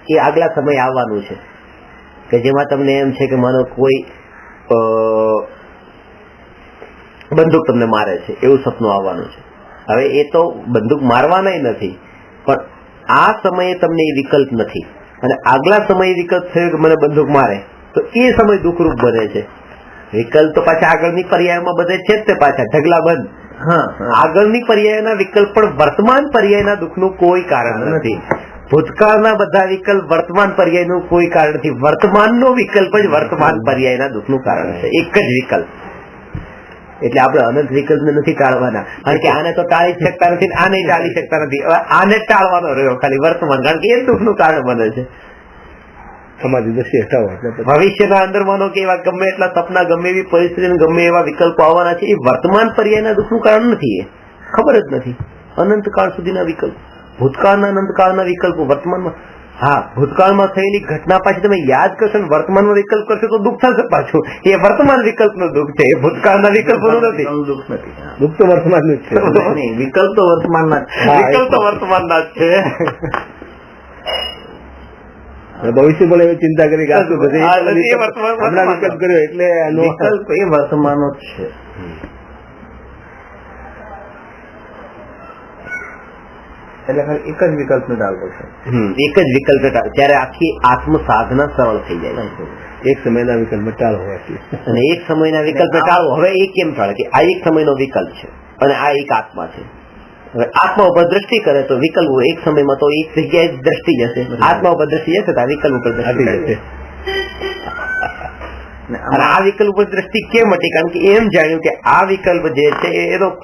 એ આગલા સમય આવવાનું છે કે જેમાં તમને એમ છે કે માનો કોઈ બંદૂક તમને મારે છે, એવું સપનું આવવાનું છે. હવે એ તો બંદૂક મારવાના નથી, પણ આ સમયે તમને એ વિકલ્પ નથી, અને આગલા સમયે વિકલ્પ થયો કે મને બંદૂક મારે, તો એ સમય દુઃખરૂપ બને છે. વિકલ્પ તો પાછા આગળની પર્યાયમાં બધે છે જ તે પાછા ઢગલા બંધ. આગળની પર્યાયના વિકલ્પ પણ વર્તમાન પર્યાયના દુઃખનું કોઈ કારણ નથી. ભૂતકાળના બધા વિકલ્પ વર્તમાન પર્યાયનું કોઈ કારણ નથી. વર્તમાનનો વિકલ્પ જ વર્તમાન પર્યાયના દુઃખનું કારણ છે, એક જ વિકલ્પ. એટલે આપણે અનંત વિકલ્પને નથી ટાળવાના, કારણ કે આને તો ટાળી શકતા નથી, આને ટાળી શકતા નથી. હવે આને ટાળવાનો રહ્યો ખાલી વર્તમાન, કારણ કે એ દુઃખનું કારણ બને છે. સમાધિ દ્રષ્ટિ હટાવો એટલે ભવિષ્યના અંદર માનો કે એવા ગમે એટલા સપના, ગમે એવી પરિસ્થિતિ, ગમે એવા વિકલ્પો આવવાના છે, એ વર્તમાન પર્યાયના દુઃખનું કારણ નથી. એ ખબર જ નથી. અનંતકાળ સુધીના વિકલ્પ, ભૂતકાળના અનંતકાળના વિકલ્પો વર્તમાનમાં. હા, ભૂતકાળમાં થયેલી ઘટના પાછી તમે યાદ કરશો ને વર્તમાનમાં વિકલ્પ કરશો તો દુઃખ થશે પાછું. એ વર્તમાન વિકલ્પનું દુઃખ છે, એ ભૂતકાળના વિકલ્પોનું નથી. દુઃખ નથી. દુઃખ તો વર્તમાનનું જ છે. વિકલ્પ તો વર્તમાનના વિકલ્પ તો વર્તમાનના જ છે. ભવિષ્ય પણ એવી ચિંતા કરી કે હમણાં વિકલ્પ કર્યો એટલે વિકલ્પ એ વર્તમાનો જ છે. એટલે ખાલી એક જ વિકલ્પને ટાળવો છે. એક જ વિકલ્પ ત્યારે આખી આત્મ સાધના સરળ થઈ જાય. એક સમયના વિકલ્પ ટાળવો, અને એક સમયના વિકલ્પ ટાળવો. હવે એ કેમ ટાળે કે આ એક સમયનો વિકલ્પ છે અને આ એક આત્મા છે. હવે આત્મા ઉપર દ્રષ્ટિ કરે તો વિકલ્પ એક સમયમાં તો એક જગ્યાએ દ્રષ્ટિ જશે, આત્મા ઉપર દ્રષ્ટિ જશે તો આ વિકલ્પ ઉપર દ્રષ્ટિ જશે. અને આ વિકલ્પ ઉપર દ્રષ્ટિ કેમ હતી? કારણ કે એમ જાણ્યું કે આ વિકલ્પ જે છે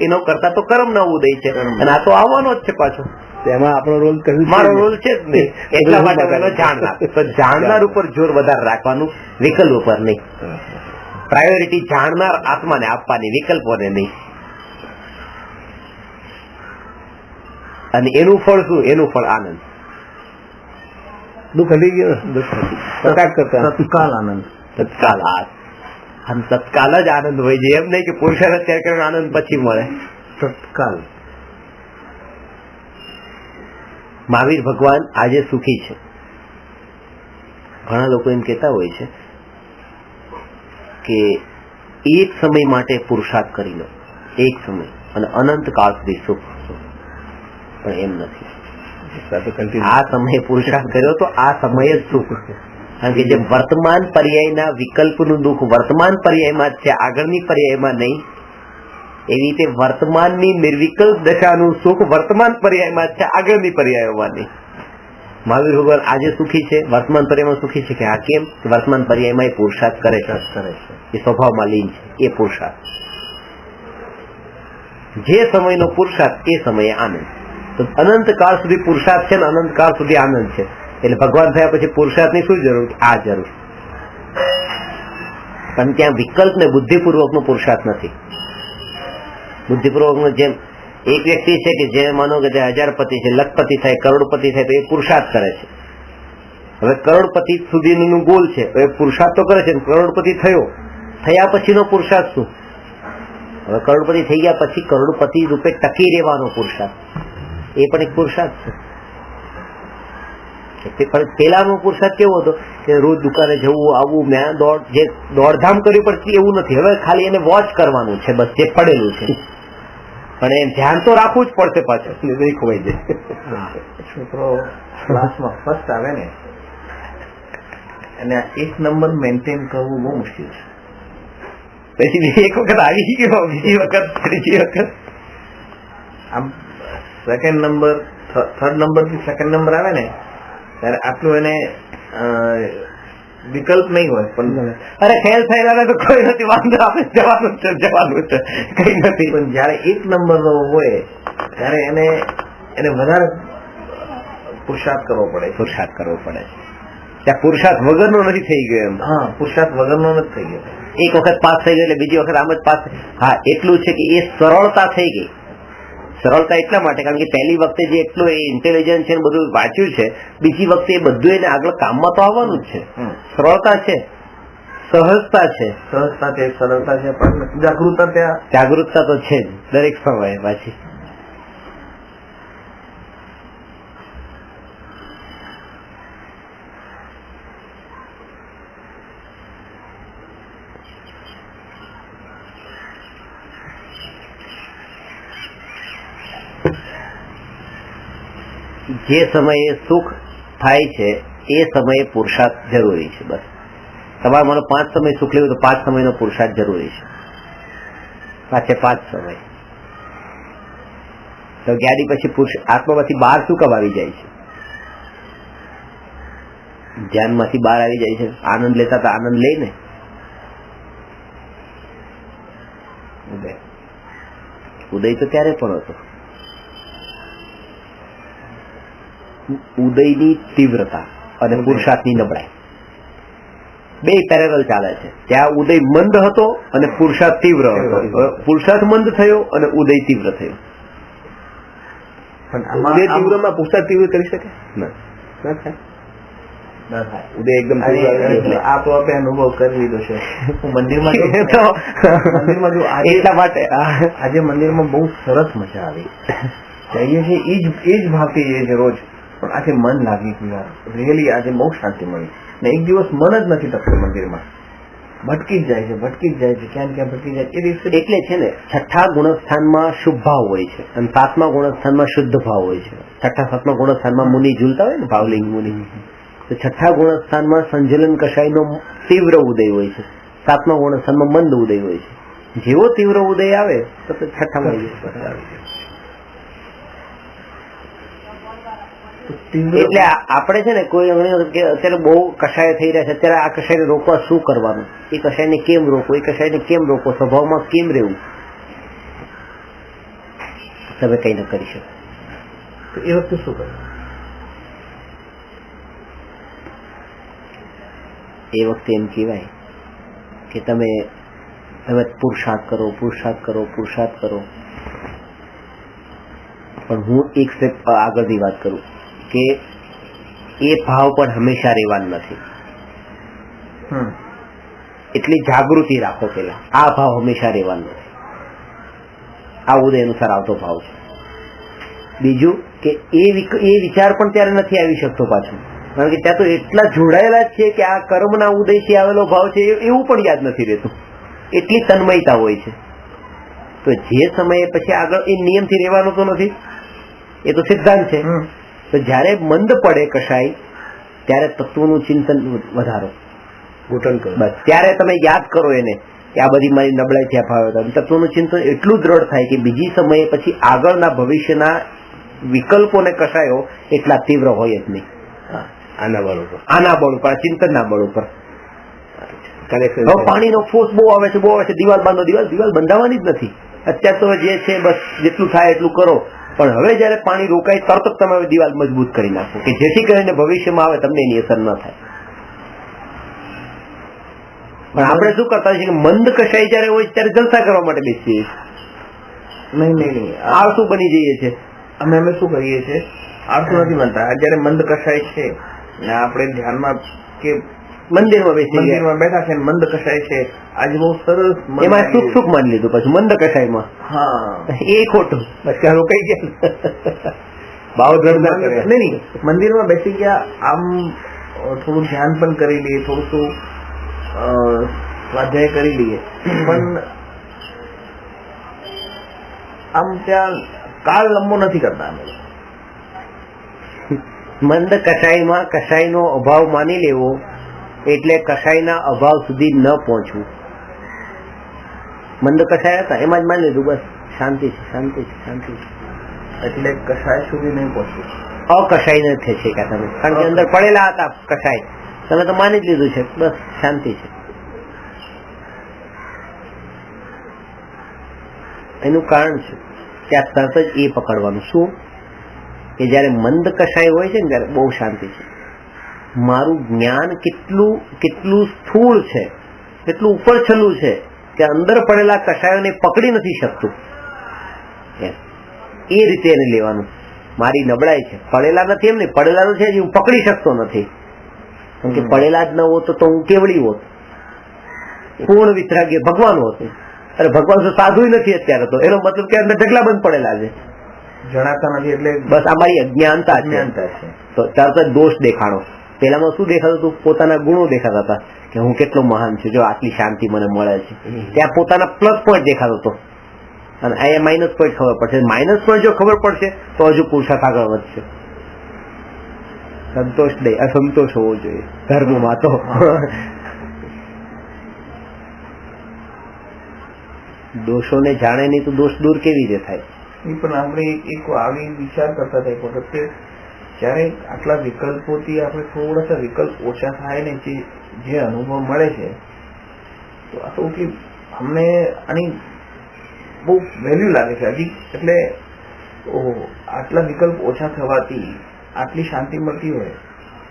એનો કરતા તો કર્મનો ઉદય છે, અને આ તો આવવાનો જ છે પાછો. એમાં આપણો રોલ મારો રોલ છે જ નહીં. એટલા માટે જાણનાર, તો જાણનાર ઉપર જોર વધારે રાખવાનું, વિકલ્પ ઉપર નહીં. પ્રાયોરિટી જાણનાર આત્માને આપવાની, વિકલ્પોને નહીં. અને એનું ફળ શું? એનું ફળ આનંદ. દુઃખ હટી ગયું, દુઃખ તત્કાલ આનંદ. તત્કાલ તત્કાલ જ આનંદ હોય છે. એમ નહીં કે પુરુષાર્થ અત્યારે કરીને આનંદ પછી મળે. તત્કાલ. મહાવીર ભગવાન આજે સુખી છે. ઘણા લોકો એમ કહેતા હોય છે કે એક સમય માટે પુરુષાર્થ કરી લો, એક સમય, અને અનંત કાળ સુધી સુખ. પણ એમ નથી. આ સમયે પુરુષાર્થ કર્યો તો આ સમયે જ સુખ. કારણ કે જે વર્તમાન પર્યાયના વિકલ્પનું દુઃખ વર્તમાન પર્યાયમાં જ છે, આગળની પર્યાયમાં નહીં. એવી રીતે વર્તમાનની નિર્વિકલ્પ દશાનું સુખ વર્તમાન પર્યાયમાં જ છે, આગળની પર્યાયોમાં નહીં. મહાવીર ભગવાન આજે સુખી છે, વર્તમાન પર્યાયમાં સુખી છે. કે આ કેમ? વર્તમાન પર્યાયમાં એ પુરુષાર્થ કરે છે, એ સ્વભાવમાં લીન છે. એ પુરુષાર્થ, જે સમયનો પુરુષાર્થ એ સમયે આનંદ. તો અનંત કાળ સુધી પુરુષાર્થ છે ને અનંત કાળ સુધી આનંદ છે. એટલે ભગવાન થયા પછી પુરુષાર્થની શું જરૂર? આ જરૂર. પણ ત્યાં વિકલ્પ ને બુદ્ધિપૂર્વકનો પુરુષાર્થ નથી. બુદ્ધિપૂર્વકનો જેમ એક વ્યક્તિ છે કે જે માનો કે 1000પતિ છે, લખપતિ થાય, કરોડપતિ થાય, તો એ પુરુષાર્થ કરે છે. હવે કરોડપતિ સુધીનું ગોલ છે, તો એ પુરુષાર્થ તો કરે છે. કરોડપતિ થયો, થયા પછીનો પુરુષાર્થ શું? હવે કરોડપતિ થઈ ગયા પછી કરોડપતિ રૂપે ટકી રહેવાનો પુરુષાર્થ, એ પણ એક પુરુષાર્થ છે. પેલાનો પુરુષાર્થ કેવો હતો કે રોજ દુકાને જવું, આવવું, મેં જે દોડધામ કરવી પડતી એવું નથી. હવે ખાલી એને વોચ કરવાનું છે, બસ જે પડેલું છે. પણ એ ધ્યાન તો રાખવું જ પડશે પાછું, નહીં ખોવાઈ જાય. છોકરો ક્લાસમાં ફર્સ્ટ આવે ને, અને એક નંબર મેન્ટેન કરવું બહુ મુશ્કેલ છે. પછી એક વખત આવી ગયો, બીજી વખત, ત્રીજી વખત આમ સેકન્ડ નંબર, થર્ડ નંબર થી સેકન્ડ નંબર આવે ને ત્યારે આટલું એને વિકલ્પ નહીં હોય. પણ અરે ખેલ થયેલા તો કોઈ નથી, વાંધો આપણે જવાનું છે કઈ નથી. પણ જયારે એક નંબર નો હોય ત્યારે એને વધારે પુરુષાર્થ કરવો પડે. ત્યાં પુરુષાર્થ વગરનો નથી થઈ ગયો એમ. હા, પુરુષાર્થ વગરનો નથી થઈ ગયો. એક વખત પાસ થઈ ગયો એટલે બીજી વખત આમ જ પાસ. હા, એટલું છે કે એ સરળતા થઈ ગઈ. સરળતા એટલા માટે કારણ કે પહેલી વખતે જે એટલું ઇન્ટેલિજન્સ છે બધું વાંચ્યું છે, બીજી વખતે એ બધું એને આગળ કામમાં તો આવવાનું જ છે. સરળતા છે. સહજતા છે, સહજતા છે, સરળતા છે, પણ જાગૃતતા જાગૃતતા તો છે જ દરેક સમયે. પાછી જે સમયે સુખ થાય છે એ સમયે પુરુષાર્થ જરૂરી છે. બસ તમારે મને 5 સમય સુખ લેવું તો 5 સમયનો પુરુષાર્થ જરૂરી છે. પાછે 5 સમય તો ગાડી પછી આત્મામાંથી બહાર શું કામ આવી જાય છે? ધ્યાનમાંથી બહાર આવી જાય છે. આનંદ લેતા તો આનંદ લે ને. ઉદય તો ત્યારે પણ હતો. ઉદયની તીવ્રતા અને પુરુષાર્થની નબળાઈ બે પેરેલલ ચાલે છે. ત્યાં ઉદય મંદ હતો અને પુરુષાર્થ તીવ્ર હતો. પુરુષાર્થ મંદ થયો અને ઉદય તીવ્ર થયો. પણ ઉદય તીવ્રમાં પુરુષાર્થ તીવ્ર કરી શકે ના થાય. ઉદય એકદમ આ તો આપણે અનુભવ કરી લીધો છે. મંદિરમાં એટલા માટે આજે મંદિરમાં બહુ સરસ મજા આવી. જઈએ છીએ એ જ ભાવતી જઈએ છે રોજ, પણ આજે મન લાગી ગયું. રિયલી આજે બહુ શાંતિ મળી. ને એક દિવસ મન જ નથી ટકતું મંદિરમાં. ભટકી જ જાય છે, ક્યાં ભટકી જાય. એ દિવસે એટલે છે ને 6થા ગુણસ્થાનમાં શુભ ભાવ હોય છે અને 7મા ગુણસ્થાનમાં શુદ્ધ ભાવ હોય છે. 6થા 7મા ગુણસ્થાનમાં મુનિ ઝૂલતા હોય ને, ભાવલિંગ મુનિ. તો 6થા ગુણસ્થાનમાં સંજલન કષાયનો તીવ્ર ઉદય હોય છે, 7મા ગુણસ્થાનમાં મંદ ઉદય હોય છે. જેવો તીવ્ર ઉદય આવે તો 6થામાં આવી જાય. એટલે આપણે છે ને કોઈ અત્યારે બહુ કષાય થઈ રહ્યા છે, અત્યારે આ કષાયને રોકવા શું કરવાનું, એ કષાયને કેમ રોકવું, એ કષાયને કેમ રોકવો, સ્વભાવમાં કેમ રહેવું, તમે કઈ ન કરી શકો. તો એ વખતે શું કરવું? એ વખતે એમ કહેવાય કે તમે પુરુષાર્થ કરો. પણ હું એક સ્ટેપ આગળની વાત કરું કે એ ભાવ પણ હંમેશા રહેવાનું નથી. એટલી જાગૃતિ રાખો. પેલા આ ભાવ હંમેશા રહેવાનું નથી. આ ઉદય અનુસાર આવતો ભાવ છે. બીજું કે એ વિચાર પણ ત્યારે નથી આવી શકતો પાછું, કારણ કે ત્યાં તો એટલા જોડાયેલા જ છે કે આ કર્મના ઉદયથી આવેલો ભાવ છે એવું પણ યાદ નથી રહેતું. એટલી તન્મયતા હોય છે. તો જે સમયે પછી આગળ એ નિયમથી રહેવાનું તો નથી, એ તો સિદ્ધાંત છે. તો જયારે મંદ પડે કશાય ત્યારે તત્વનું ચિંતન વધારો, ઘૂંટણ કરો. બસ ત્યારે તમે યાદ કરો એને કે આ બધી મારી નબળાઈ ત્યાં ભાવ હતા. તત્વનું ચિંતન એટલું દ્રઢ થાય કે બીજી સમયે પછી આગળના ભવિષ્યના વિકલ્પો ને કશાયો એટલા તીવ્ર હોય જ નહીં. આના બળ ઉપર ચિંતનના બળ ઉપર. પાણીનો ફોર્સ બહુ આવે છે, દિવાલ બાંધો, દિવાલ બંધાવવાની જ નથી. અત્યારે તો જે છે બસ જેટલું થાય એટલું કરો. પણ હવે જયારે પાણી રોકાય તરત જ તમે દિવાલ મજબૂત કરી નાખો કે જેથી કરીને ભવિષ્યમાં આવે તમને એની અસર ન થાય. પણ આપણે શું કરતા હોઈએ કે મંદ કશાય જયારે હોય ત્યારે જલસા કરવા માટે બેસીએ. નહીં, આળસુ બની જઈએ છે. અમે શું કરીએ છીએ, આળસુ નથી બનતા. જયારે મંદ કશાય છે ને આપણે ધ્યાનમાં કે મંદિરમાં બેઠા છે, મંદ કશાય છે, આજે બહુ સરસ એમાં સુખ માની લીધું. પછી મંદ કશાયમાં એ ખોટું, પછી રોકાઈ ગયા. ભાવ નહીં, મંદિરમાં બેસી ગયા, આમ થોડું ધ્યાન પણ કરી લઈએ, થોડું સ્વાધ્યાય કરી લઈએ, પણ આમ ત્યાં કાળ લંબો નથી કરતા. અમે મંદ કશાયમાં કશાયનો અભાવ માની લેવો એટલે કશાયના અભાવ સુધી ન પહોંચવું. મંદ કશાય હતા એમાં જ માની લીધું, બસ શાંતિ છે. એટલે કશાય સુધી નહીં પહોંચવું. અકશાય ન થઈ શક્યા તમે, કારણ કે અંદર પડેલા હતા કશાય. તમે તો માની જ લીધું છે, બસ શાંતિ છે. એનું કારણ છે કે આ તરત જ એ પકડવાનું. શું કે જયારે મંદ કશાય હોય છે ને ત્યારે બહુ શાંતિ છે. મારું જ્ઞાન કેટલું સ્થૂળ છે, કેટલું ઉપર છલ્લું છે કે અંદર પડેલા કશાયોને પકડી નથી શકતું. એ રીતે એને લેવાનું. મારી નબળાઈ છે, પડેલા નથી એમ નહીં, પડેલા છે હું પકડી શકતો નથી. કેમ કે પડેલા જ ન હોત તો હું કેવડી હોત. પૂર્ણ વિતરાગ્ય ભગવાનનું હતું. અરે ભગવાન તો સાધુ નથી અત્યારે, તો એનો મતલબ કે અંદર ઢગલા બંધ પડેલા છે, જણાતા નથી, એટલે બસ અમારી અજ્ઞાનતા છે. તો તરત જ દોષ દેખાડો. પેલામાં શું દેખાતું હતું? પોતાના ગુણો દેખાતા હતા કે હું કેટલો મહાન છું, જો આટલી શાંતિ મને મળે છે. ત્યાં પોતાના પ્લસ પોઈન્ટ દેખાતો હતો, અને અહીંયા માઇનસ પોઈન્ટ ખબર પડશે. માઇનસ પોઈન્ટ જો ખબર પડશે તો હજુ પુરુષાર્થ આગળ વધશે. સંતોષ નહીં, અસંતોષ હોવો જોઈએ ધર્મમાં. તો દોષોને જાણે નહીં તો દોષ દૂર કેવી રીતે થાય? પણ આપણે એક આવી વિચાર કરતા હતા એક વખત કે જયારે આટલા વિકલ્પોથી આપણે થોડાસા વિકલ્પ ઓછા થાય ને જે અનુભવ મળે છે, તો આ તો અમને આની બહુ વેલ્યુ લાગે છે હજી. એટલે આટલા વિકલ્પ ઓછા થવાથી આટલી શાંતિ મળતી હોય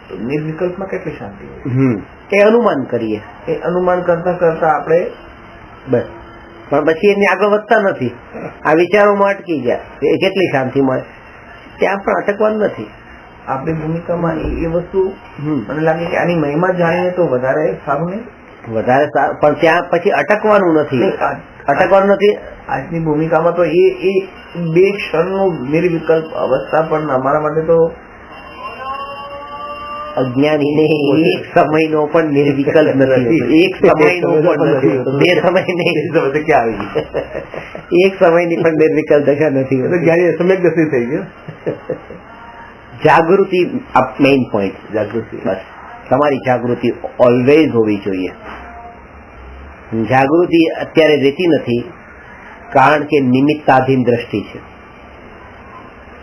તો નિર્વિકલ્પમાં કેટલી શાંતિ હોય એ અનુમાન કરીએ. એ અનુમાન કરતા કરતા આપણે બસ, પણ પછી એને આગળ વધતા નથી. આ વિચારોમાં અટકી ગયા એ કેટલી શાંતિ મળે, ત્યાં પણ અટકવાનું નથી. આપણી ભૂમિકામાં એ વસ્તુ મને લાગે કે આની મહિમા જાણીએ તો વધારે સારું નહીં, વધારે સારું. પણ ત્યાં પછી અટકવાનું નથી. આજની ભૂમિકામાં તો એ બે ક્ષણનું નિર્વિકલ્પ અવસ્થા પણ અમારા માટે તો અજ્ઞાનીને એક સમયનો પણ નિર્વિકલ્પ નથી. એક સમયનો પણ નથી, બે સમય નહીં, ક્યાં આવી એક સમયની પણ નિર્વિકલ્પ દશા નથી. સમ્યક દર્શિત થઈ ગયો. જાગૃતિ મેઇન પોઈન્ટ. જાગૃતિ, બસ તમારી જાગૃતિ ઓલવેઝ હોવી જોઈએ. જાગૃતિ અત્યારે રહેતી નથી કારણ કે નિમિત્તાધીન દ્રષ્ટિ છે.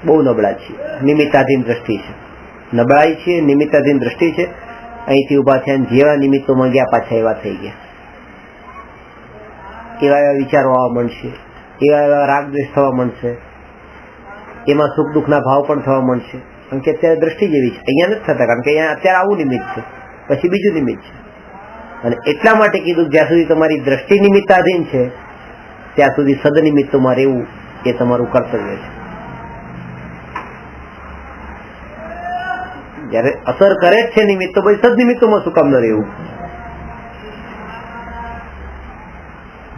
બહુ નબળા છે, નિમિત્તાધીન દ્રષ્ટિ છે, નબળાઈ છે, નિમિત્તાધીન દ્રષ્ટિ છે. અહીંથી ઉભા થયા, જેવા નિમિત્તોમાં ગયા પાછા એવા થઈ ગયા. એવા એવા વિચારો આવવા મળશે, એવા એવા રાગ દ્વેષ થવા મળશે, એમાં સુખ દુઃખના ભાવ પણ થવા મળશે. કારણ કે અત્યારે દ્રષ્ટિ જેવી છે. અહીંયા નથી થતા કારણ કે અહીંયા અત્યારે આવું નિમિત્ત છે, પછી બીજું નિમિત્ત છે. અને એટલા માટે કીધું જ્યાં સુધી તમારી દ્રષ્ટિ નિમિત્તાધીન છે ત્યાં સુધી સદનિમિત્તોમાં રહેવું એ તમારું કર્તવ્ય છે. જયારે અસર કરે જ છે નિમિત્તો, પછી સદનિમિત્તોમાં શું કામ ન રહેવું?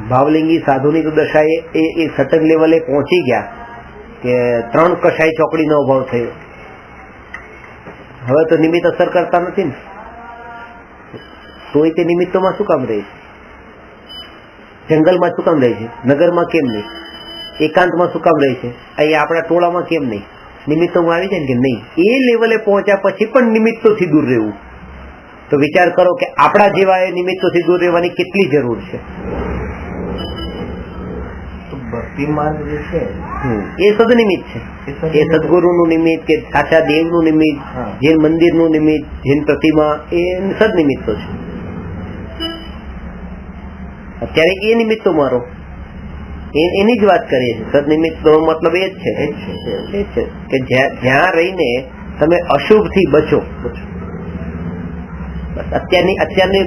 ભાવલિંગી સાધુની તો દશા એ સટન લેવલે પહોંચી ગયા કે 3 કશાય ચોકડીનો અભાવ થયો. હવે તો નિમિત્ત અસર કરતા નથી ને, તોય તે નિમિત્તોમાં શું કામ રહે છે? જંગલમાં શું કામ રહે છે? નગરમાં કેમ નહીં? એકાંતમાં શું કામ રહે છે? અહીંયા આપણા ટોળામાં કેમ નહીં? નિમિત્તોમાં આવી જાય ને કે નહીં. એ લેવલે પહોંચ્યા પછી પણ નિમિત્તોથી દૂર રહેવું. તો વિચાર કરો કે આપણા જેવા એ નિમિત્તોથી દૂર રહેવાની કેટલી જરૂર છે. ભક્તિ માર્ગ જે છે એ સદનિમિત્ત છે. એ સદગુરુનું નિમિત્ત કે સાચા દેવનું નિમિત્ત, જૈન મંદિરનું નિમિત્ત, જૈન પ્રતિમા, એ સદનિમિત્તો છે. અત્યારે એ નિમિત્તો મારો એની જ વાત કરીએ છીએ. સદનિમિત્તનો મતલબ એ જ છે કે જ્યાં રહીને તમે અશુભથી બચો. બસ અત્યારની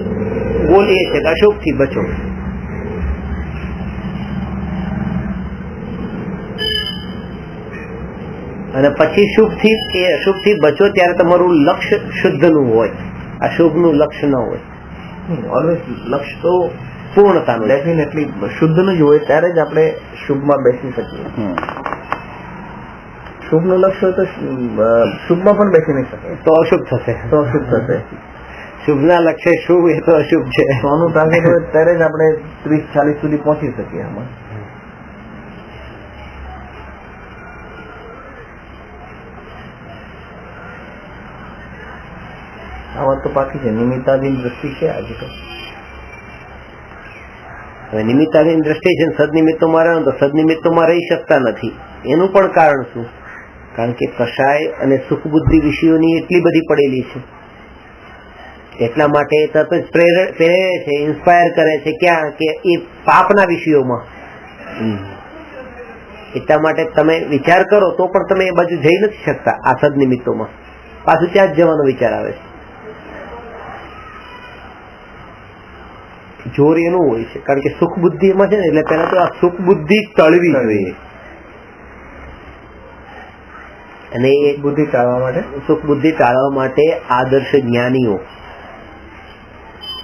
ગોલ એ છે કે અશુભથી બચો. અને પછી શુભથી અશુભથી બચો ત્યારે તમારું લક્ષ્ય શુદ્ધનું હોય, અશુભનું લક્ષ્ય ન હોય. ઓલવેઝ લક્ષ્ય તો પૂર્ણતાનું, ડેફિનેટલી શુદ્ધનું જ હોય ત્યારે જ આપણે શુભમાં બેસી શકીએ. શુભનું લક્ષ્ય હોય તો શુભમાં પણ બેસી નહીં શકે, તો અશુભ થશે. શુભના લક્ષ્ય શુભ એ તો અશુભ છે. સોનું ટાર્ગેટ હોય ત્યારે જ આપણે 30-40 સુધી પહોંચી શકીએ. આમાં આ વાત તો પાકી છે. નિમિત્તાધીન દ્રષ્ટિ છે આજે તો. હવે નિમિત્તાધીન દ્રષ્ટિ છે, સદનિમિત્તોમાં રહે તો સદનિમિત્તોમાં રહી શકતા નથી. એનું પણ કારણ શું? કારણ કે કશાય અને સુખ બુદ્ધિ વિષયોની એટલી બધી પડેલી છે. એટલા માટે તરત જ પ્રેરે છે, ઇન્સ્પાયર કરે છે. ક્યાં? કે એ પાપના વિષયોમાં. એટલા માટે તમે વિચાર કરો તો પણ તમે એ બાજુ જઈ નથી શકતા. આ સદનિમિત્તોમાં પાછું ત્યાં જ જવાનો વિચાર આવે છે. જોર એનું હોય છે કારણ કે સુખ બુદ્ધિ એમાં છે ને, એટલે પેલા તો આ સુખ બુદ્ધિ ટળવી જોઈએ. અને એ બુદ્ધિ ટાળવા માટે, સુખ બુદ્ધિ ટાળવા માટે આદર્શ જ્ઞાનીઓ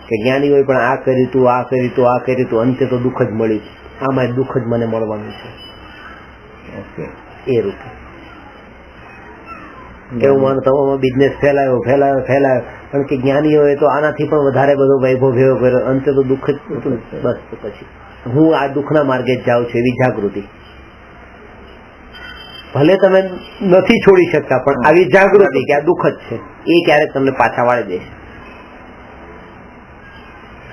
કે જ્ઞાની હોય પણ આ કર્યું તું, આ કર્યું તું, આ કર્યું તું, અંતે તો દુઃખ જ મળ્યું, આમાં દુઃખ જ મને મળવાનું છે. એ રૂપે એવું માનતો બિઝનેસ ફેલાયો પણ કે જ્ઞાની હોય તો આનાથી પણ વધારે બધો વૈભવ ભેગો કર્યો, અંતે તો દુઃખ જ હતું. બસ તો પછી હું આ દુઃખના માર્ગે જ જાઉં છું એવી જાગૃતિ. ભલે તમે નથી છોડી શકતા પણ આવી જાગૃતિ કે આ દુઃખ જ છે એ ક્યારેક તમને પાછા વાળી દેશે.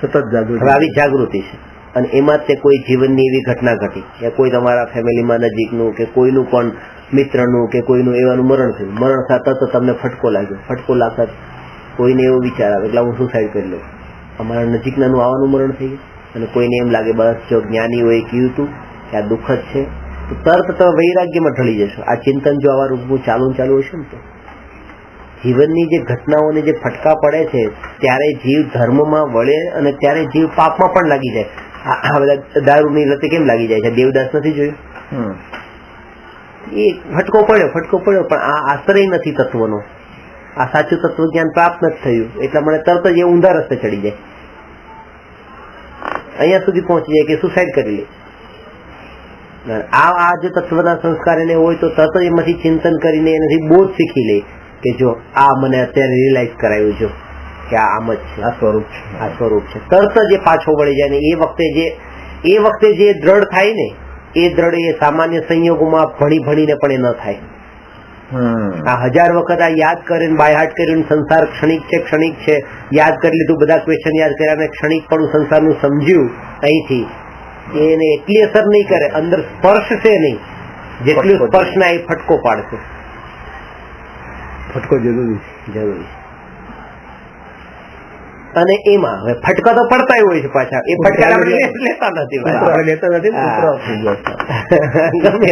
સતત જાગૃતિ, આવી જાગૃતિ છે. અને એમાં તે કોઈ જીવનની એવી ઘટના ઘટી કે કોઈ તમારા ફેમિલીમાં નજીકનું કે કોઈનું પણ મિત્રનું કે કોઈનું એવાનું મરણ થયું, મરણ થતા તો તમને ફટકો લાગ્યો, ફટકો લાગતા કોઈને એવો વિચાર આવે એટલે હું સુસાઇડ કરી લઉં. અમારા નજીકનાનું આવવાનું મરણ થઈ ગયું અને કોઈને એમ લાગે બસ જો જ્ઞાની હોય કીધું હતું કે આ દુઃખ જ છે તો તરત તમે વૈરાગ્યમાં ઢળી જશો. આ ચિંતન જો આવા રૂપનું ચાલુ હશે ને તો જીવનની જે ઘટનાઓને જે ફટકા પડે છે ત્યારે જીવ ધર્મમાં વળે અને ત્યારે જીવ પાપમાં પણ લાગી જાય. આ બધા દારૂની લતે કેમ લાગી જાય છે? દેવદાસ નથી જોયું? એ ફટકો પડ્યો પણ આ આશ્રય નથી તત્વનો, આ સાચું તત્વ જ્ઞાન પ્રાપ્ત નથી થયું એટલા માટે તરત જ એ ઊંધા રસ્તે ચડી જાય, અહીંયા સુધી પહોંચી જાય કે સુસાઇડ કરી લે. આ જે તત્વના સંસ્કાર એને હોય તો તરત જ એમાંથી ચિંતન કરીને એનાથી બોધ શીખી લે કે જો આ મને અત્યારે રિયલાઇઝ કરાયું જો કે આ આમ જ છે, આ સ્વરૂપ છે. તરત જ એ પાછો વળી જાય ને એ વખતે જે દ્રઢ થાય ને એ દ્રઢ એ સામાન્ય સંયોગોમાં ભણીને પણ એ ન થાય. આ 1000 વખત આ યાદ કરીને બાયહાટ કર્યું સંસાર ક્ષણિક છે યાદ કરી લીધું, બધા ક્વેશ્ચન યાદ કર્યા અને ક્ષણિક પણ સંસારનું સમજ્યું અહીંથી એને એટલી અસર નહીં કરે, અંદર સ્પર્શશે નહીં જેટલું સ્પર્શના એ ફટકો પાડશે. ફટકો જરૂરી છે. અને એમાં હવે ફટકા તો પડતા હોય છે પાછા, એ ફટકા આપણે લેતા નથી ગમે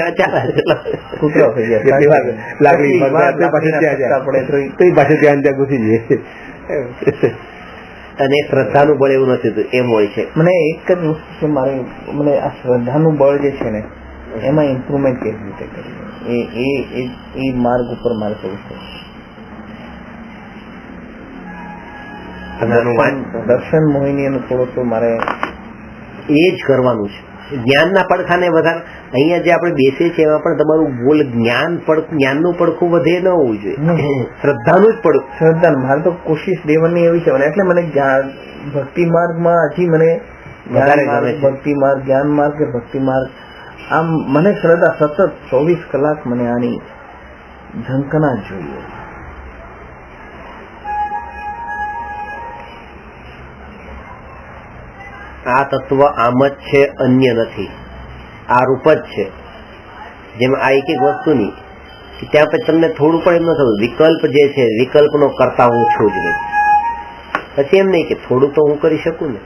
અને શ્રદ્ધાનું બળ એવું નથી, એમ હોય છે. મને એક જ વસ્તુ છે, મારે મને આ શ્રદ્ધાનું બળ જે છે ને એમાં ઇમ્પ્રુવમેન્ટ કેવી રીતે કરવું એ માર્ગ ઉપર મારે થવું છે. દર્શન મોહિની એનું થોડું તો મારે એ જ કરવાનું છે. જ્ઞાનના પડખાને વધારે અહીંયા જે આપણે બેસીએ છીએ એમાં પણ તમારું બોલ જ્ઞાનનું પડખું વધે ન હોવું જોઈએ, શ્રદ્ધાનું જ પડખું. શ્રદ્ધા મારે તો કોશિશ દેવાની એવી છે એટલે મને ભક્તિ માર્ગમાં હજી મને ભક્તિ માર્ગ જ્ઞાન માર્ગ કે ભક્તિ માર્ગ આમ મને શ્રદ્ધા સતત 24 કલાક મને આની ઝંખના જોઈએ. આ તત્વ આમ જ છે, અન્ય નથી, આ રૂપ જ છે. જેમ આ એક વસ્તુની ત્યાં પછી તમને થોડું પણ એમ ન થયું વિકલ્પ જે છે વિકલ્પનો કરતા હું છું જ નહીં, પછી એમ નહીં કે થોડું તો હું કરી શકું ને.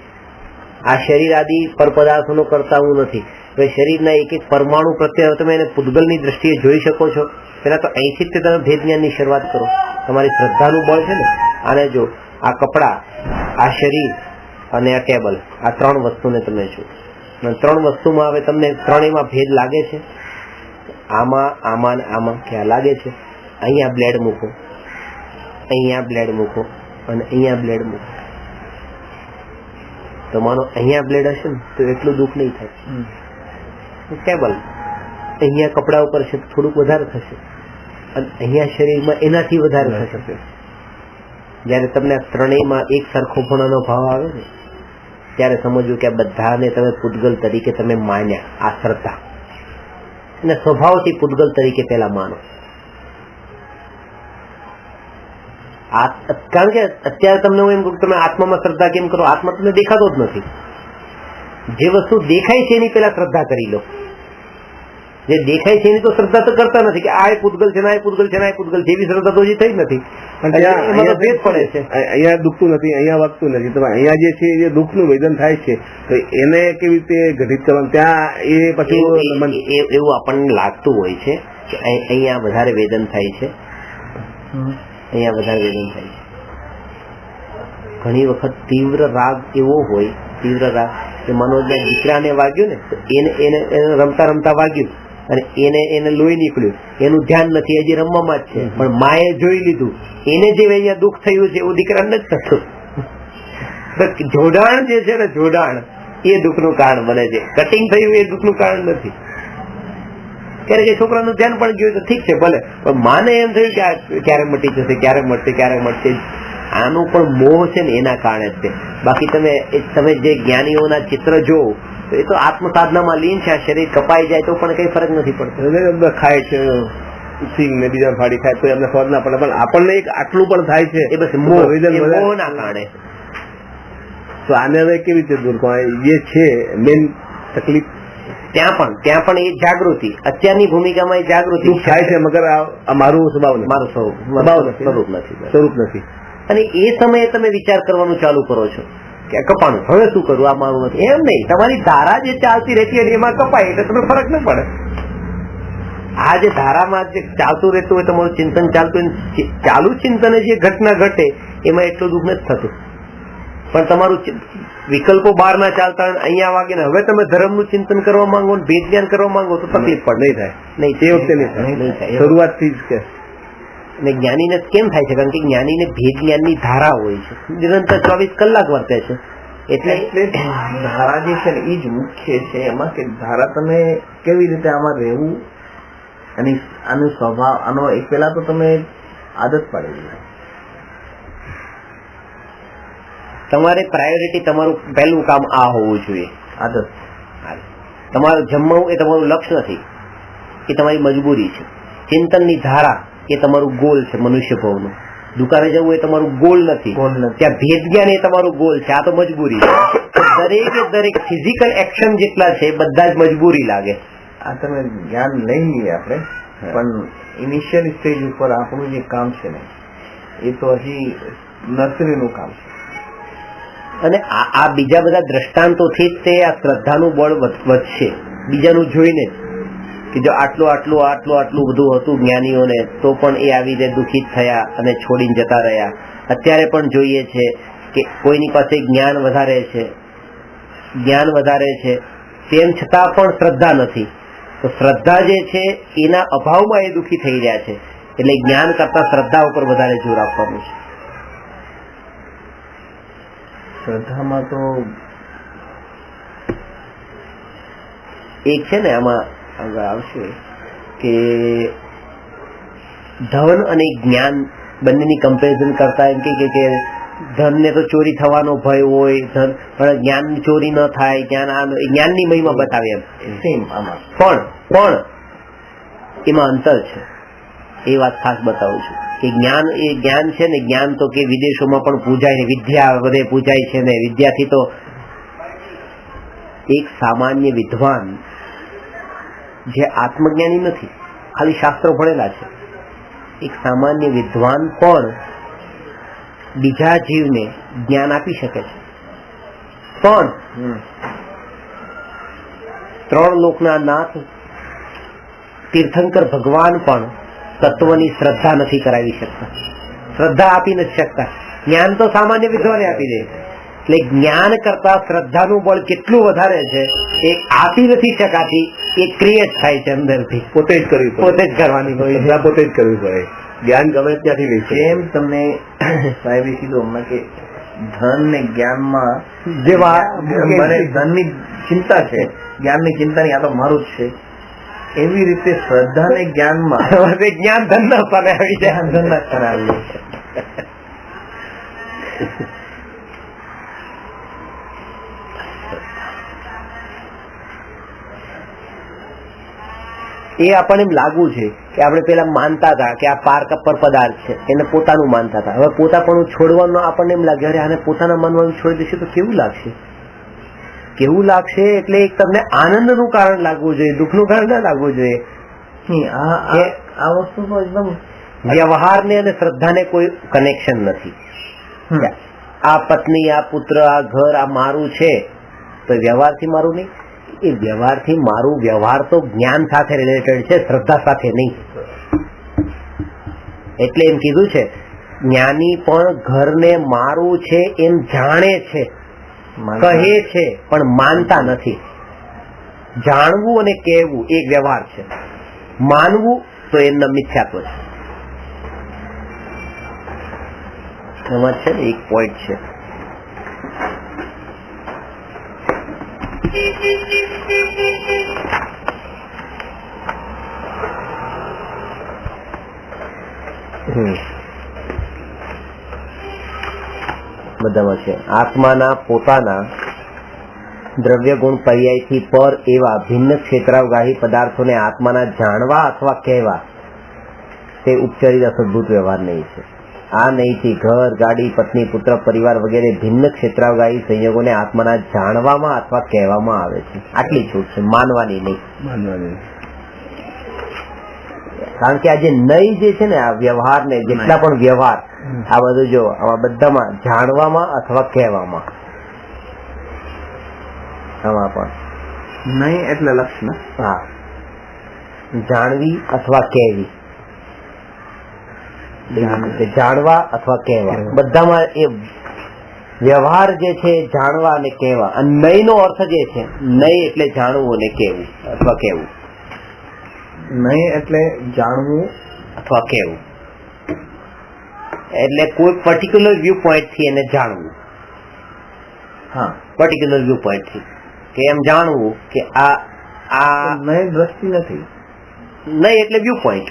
આ શરીર આદિ પરપદાર્થોનો કરતા હું નથી. હવે શરીરના એક પરમાણુ પ્રત્યે તમે એને પૂતગલની દ્રષ્ટિએ જોઈ શકો છો. પેલા તો અહીંથી જ તમે ભેદ જ્ઞાનની શરૂઆત કરો. તમારી શ્રદ્ધાનું બળ છે ને. આને જો આ કપડા, આ શરીર અને આ ટેબલ, આ 3 વસ્તુને તમે જો 3 વસ્તુમાં હવે તમને ત્રણેયમાં ભેદ લાગે છે? આમાં ક્યાં લાગે છે? અહીંયા બ્લેડ મૂકો, અહીંયા બ્લેડ મૂકો અને અહીંયા બ્લેડ મૂકો. તો માનો અહીંયા બ્લેડ હશે ને તો એટલું દુઃખ નહીં થાય. ટેબલ અહીંયા કપડા ઉપર છે તો થોડુંક વધારે થશે અને અહીંયા શરીરમાં એનાથી વધારે થશે. જયારે તમને ત્રણેયમાં એક સરખો ભણાનો ભાવ આવે ને ત્યારે સમજવું કે આ બધાને તમે પૂતગલ તરીકે તમે માન્યા. આ શ્રદ્ધા અને સ્વભાવથી પૂતગલ તરીકે પેલા માનો. કારણ કે અત્યારે તમને હું એમ કહું તમે આત્મામાં શ્રદ્ધા કેમ કરો? આત્મા તમને દેખાતો જ નથી. જે વસ્તુ દેખાય છે એની પેલા શ્રદ્ધા કરી લો. જે દેખાય છે એની તો શ્રદ્ધા તો કરતા નથી કે આ પૂતગલ છે, આ પૂતગલ છે, આ પૂતગલ છે, એવી શ્રદ્ધા તો હજી થઈ જ નથી. એમાં તો ભેદ પડે છે. અહીંયા દુખતું નથી, અહીંયા વાગતું નથી. તમે અહીંયા જે છે એ દુઃખનું વેદન થાય છે તો એને કેવી રીતે ઘટિત કરવાનું? ત્યાં એ પછી એવું આપણને લાગતું હોય છે કે અહીંયા વધારે વેદન થાય છે, અહીંયા વધારે વેદન થાય છે. ઘણી વખત તીવ્ર રાગ એવો હોય, તીવ્ર રાગ કે મનોજના દીકરાને વાગ્યું ને તો એને રમતા રમતા વાગ્યું અને એને લોહી નીકળ્યું, એનું ધ્યાન નથી, હજી રમવામાં જ છે. પણ માએ જોઈ લીધું, એને જે અહીંયા દુઃખ થયું છે એવું દીકરાને જ થતું. જોડાણ જે છે ને, જોડાણ એ દુઃખનું કારણ બને છે. કટિંગ થયું એ દુઃખનું કારણ નથી. ક્યારેક એ છોકરાનું ધ્યાન પણ ગયું તો ઠીક છે ભલે, પણ માને એમ થયું કે ક્યારે મટી જશે, ક્યારે મળશે. આનું પણ મોહ છે ને એના કારણે જ છે. બાકી તમે જે જ્ઞાનીઓના ચિત્ર જોવો તો એ તો આત્મસાધનામાં લીન છે. આ શરીર કપાઈ જાય તો પણ કઈ ફરક નથી પડતો. ખાય છે સિંગ ને બીજા ફાડી ખાય તો એમને ખબર ના પડે, પણ આપણને એક આટલું પણ થાય છે એ બસ મોહના કારણે. તો આને હવે કેવી રીતે દૂર કરવા, એ છે મેન તકલીફ. ત્યાં પણ એ જાગૃતિ, અત્યારની ભૂમિકામાં એ જાગૃતિ થાય છે, મગર આ મારું સ્વરૂપ નથી. અને એ સમયે તમે વિચાર કરવાનું ચાલુ કરો છો કે કપાણું, હવે શું કરું, આ મારું નથી. એમ નહીં, તમારી ધારા જે ચાલતી રહેતી હોય એમાં કપાય એટલે તમને ફરક ન પડે. આ જે ધારામાં જે ચાલતું રહેતું હોય, તમારું ચિંતન ચાલતું હોય, ચાલુ ચિંતને જે ઘટના ઘટે એમાં એટલું દુઃખ નથી થતું. પણ તમારું વિકલ્પો બહાર ના ચાલતા અહીંયા વાગે ને હવે તમે ધર્મનું ચિંતન કરવા માંગો, ભેદ જ્ઞાન કરવા માંગો તો તકલીફ પણ નહીં થાય. નહીં, તે વખતે નહીં થાય. શરૂઆતથી જ કે જ્ઞાનીને કેમ થાય છે? કારણ કે જ્ઞાનીને ભેદ જ્ઞાનની ધારા હોય છે, નિરંતર 24 કલાક વર્તે છે. એટલે ધારા જે છે ને એ જ મુખ્ય છે એમાં, કે ધારા તમે કેવી રીતે આમાં રહેવું, અને આનો સ્વભાવ, આનો એક પેલા તો તમે આદત પાડેલી. તમારે પ્રાયોરિટી, તમારું પહેલું કામ આ હોવું જોઈએ. આદત. તમારું જમવું એ તમારું લક્ષ્ય નથી, એ તમારી મજબૂરી છે. ચિંતનની ધારા એ તમારું ગોલ છે. મનુષ્ય ભાવનું દુકાને જવું એ તમારું ગોલ નથી. ત્યાં ભેદ જ્ઞાન એ તમારું ગોલ છે. આ તો મજબૂરી છે. દરેક ફિઝિકલ એક્શન જેટલા છે બધા જ મજબૂરી લાગે. આ તમે જ્ઞાન લઈ લઈએ આપણે, પણ ઇનિશિયલ સ્ટેજ ઉપર આપણું જે કામ છે ને એ તો હજી નર્સરીનું કામ છે. અને આ બીજા બધા દ્રષ્ટાંતોથી જ તે આ શ્રદ્ધાનું બળ વધશે. બીજાનું જોઈને કે જો આટલું બધું હતું જ્ઞાનીઓને, તો પણ એ આવી રીતે દુઃખિત થયા અને છોડીને જતા રહ્યા. અત્યારે પણ જોઈએ છે કે કોઈની પાસે જ્ઞાન વધારે છે, તેમ છતાં પણ શ્રદ્ધા નથી. તો શ્રદ્ધા જે છે એના અભાવમાં એ દુઃખી થઈ રહ્યા છે. એટલે જ્ઞાન કરતા શ્રદ્ધા ઉપર વધારે જોર આપવાનું છે. શ્રદ્ધામાં તો એક છે ને, આમાં આગળ આવશે કે ધન અને જ્ઞાન બંનેની કમ્પેરિઝન કરતા એમ કે ધનને તો ચોરી થવાનો ભય હોય, પણ જ્ઞાન ચોરી ન થાય. જ્ઞાનની મહિમા બતાવે એમ. પણ એમાં અંતર છે. એ વાત ખાસ બતાવું છું કે જ્ઞાન છે ને, જ્ઞાન તો કે વિદેશોમાં પણ પૂજાય ને, વિદ્યા બધે પૂજાય છે ને. વિદ્યાથી તો એક સામાન્ય વિદ્વાન જે આત્મજ્ઞાની નથી, ખાલી શાસ્ત્રો ભણેલા છે, એક સામાન્ય વિદ્વાન પણ બીજા જીવને જ્ઞાન આપી શકે છે. પણ 3 લોકના નાથ તીર્થંકર ભગવાન પણ તત્વની શ્રદ્ધા નથી કરાવી શકતા, શ્રદ્ધા આપી નથી શકતા. જ્ઞાન તો સામાન્ય વિદ્વાને આપી દે. એટલે જ્ઞાન કરતા શ્રદ્ધાનું બળ કેટલું વધારે છે એ આપી નથી શકાતી. એ ક્રિએટ થાય છે અંદરથી. પોતે જ કરવાની હોય, પોતે જ કરવી પડે. જ્ઞાન ગમે ત્યાંથી લઈ છે. એમ તમને સાહેબે કીધું હમણાં કે ધન ને જ્ઞાનમાં ધનની ચિંતા છે, જ્ઞાનની ચિંતા નહીં, આ તો મારું જ છે. એવી રીતે શ્રદ્ધા ને જ્ઞાનમાં જ્ઞાન ધન પર આવી જાય, ધન પર આવી જાય. એ આપણને એમ લાગવું છે કે આપણે પેલા માનતા હતા કે આ પાર પર પદાર્થ છે, એને પોતાનું માનતા હતા. હવે પોતાપણું છોડવાનું આપણને એમ લાગે, અરે આને પોતાના માનવાનું છોડી દેશે તો કેવું લાગશે. એટલે એક તમને આનંદનું કારણ લાગવું જોઈએ, દુઃખનું કારણ ના લાગવું જોઈએ. આ વસ્તુ તો એકદમ વ્યવહારને અને શ્રદ્ધાને કોઈ કનેક્શન નથી. આ પત્ની, આ પુત્ર, આ ઘર, આ મારું છે તો વ્યવહારથી મારું નહીં. એ વ્યવહારથી મારું, વ્યવહાર તો જ્ઞાન સાથે રિલેટેડ છે, શ્રદ્ધા સાથે નહીં. એટલે એમ કીધું છે જ્ઞાની પણ ઘરને મારું છે એમ જાણે છે, કહે છે, પણ માનતા નથી. જાણવું અને કહેવું એક વ્યવહાર છે, માનવું તો એમના મિથ્યાત્વ છે. એમાં છે ને એક પોઈન્ટ છે બધામાં છે. આત્માના પોતાના દ્રવ્ય ગુણ પર્યાયથી પર એવા ભિન્ન ક્ષેત્રાવગાહી પદાર્થોને આત્માના જાણવા અથવા કહેવા તે ઉપચારિત અસદભૂત વ્યવહાર નહીં છે. આ નહીંથી ઘર, ગાડી, પત્ની, પુત્ર, પરિવાર વગેરે ભિન્ન ક્ષેત્રાવગાહી સંયોગોને આત્માના જાણવામાં અથવા કહેવામાં આવે છે. આટલી છૂટ છે, માનવાની નહીં. કારણ કે આ જે નહીં જે છે ને, આ વ્યવહાર ને જેટલા પણ વ્યવહાર, આ બધું જો આમાં બધામાં જાણવામાં અથવા કહેવામાં, આમાં પણ નહીં એટલે લક્ષણ. હા, જાણવી અથવા કહેવી, જાણવા અથવા કહેવા, બધામાં એ વ્યવહાર જે છે જાણવા અને કહેવા. અને નહીં નો અર્થ જે છે, નહીં એટલે જાણવું અને કહેવું અથવા કહેવું. નહીં એટલે જાણવું અથવા કહેવું એટલે કોઈ પર્ટિક્યુલર વ્યૂ પોઈન્ટ થી એને જાણવું. હા, પર્ટિક્યુલર વ્યૂ પોઈન્ટ થી કે એમ જાણવું કે આ નહીં દ્રષ્ટિ નથી. નહીં એટલે વ્યૂ પોઈન્ટ,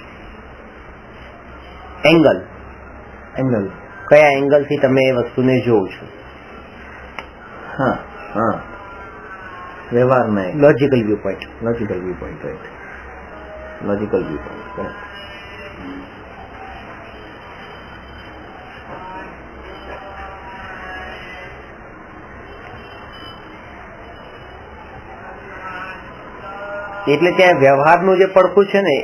એંગલ. એંગલ, કયા એંગલ થી તમે એ વસ્તુને જોવો છો. હા હા, વ્યવહાર નહીં, logical view point. Logical view point. Right, logical view point. એટલે ત્યાં વ્યવહારનું જે પડખું છે ને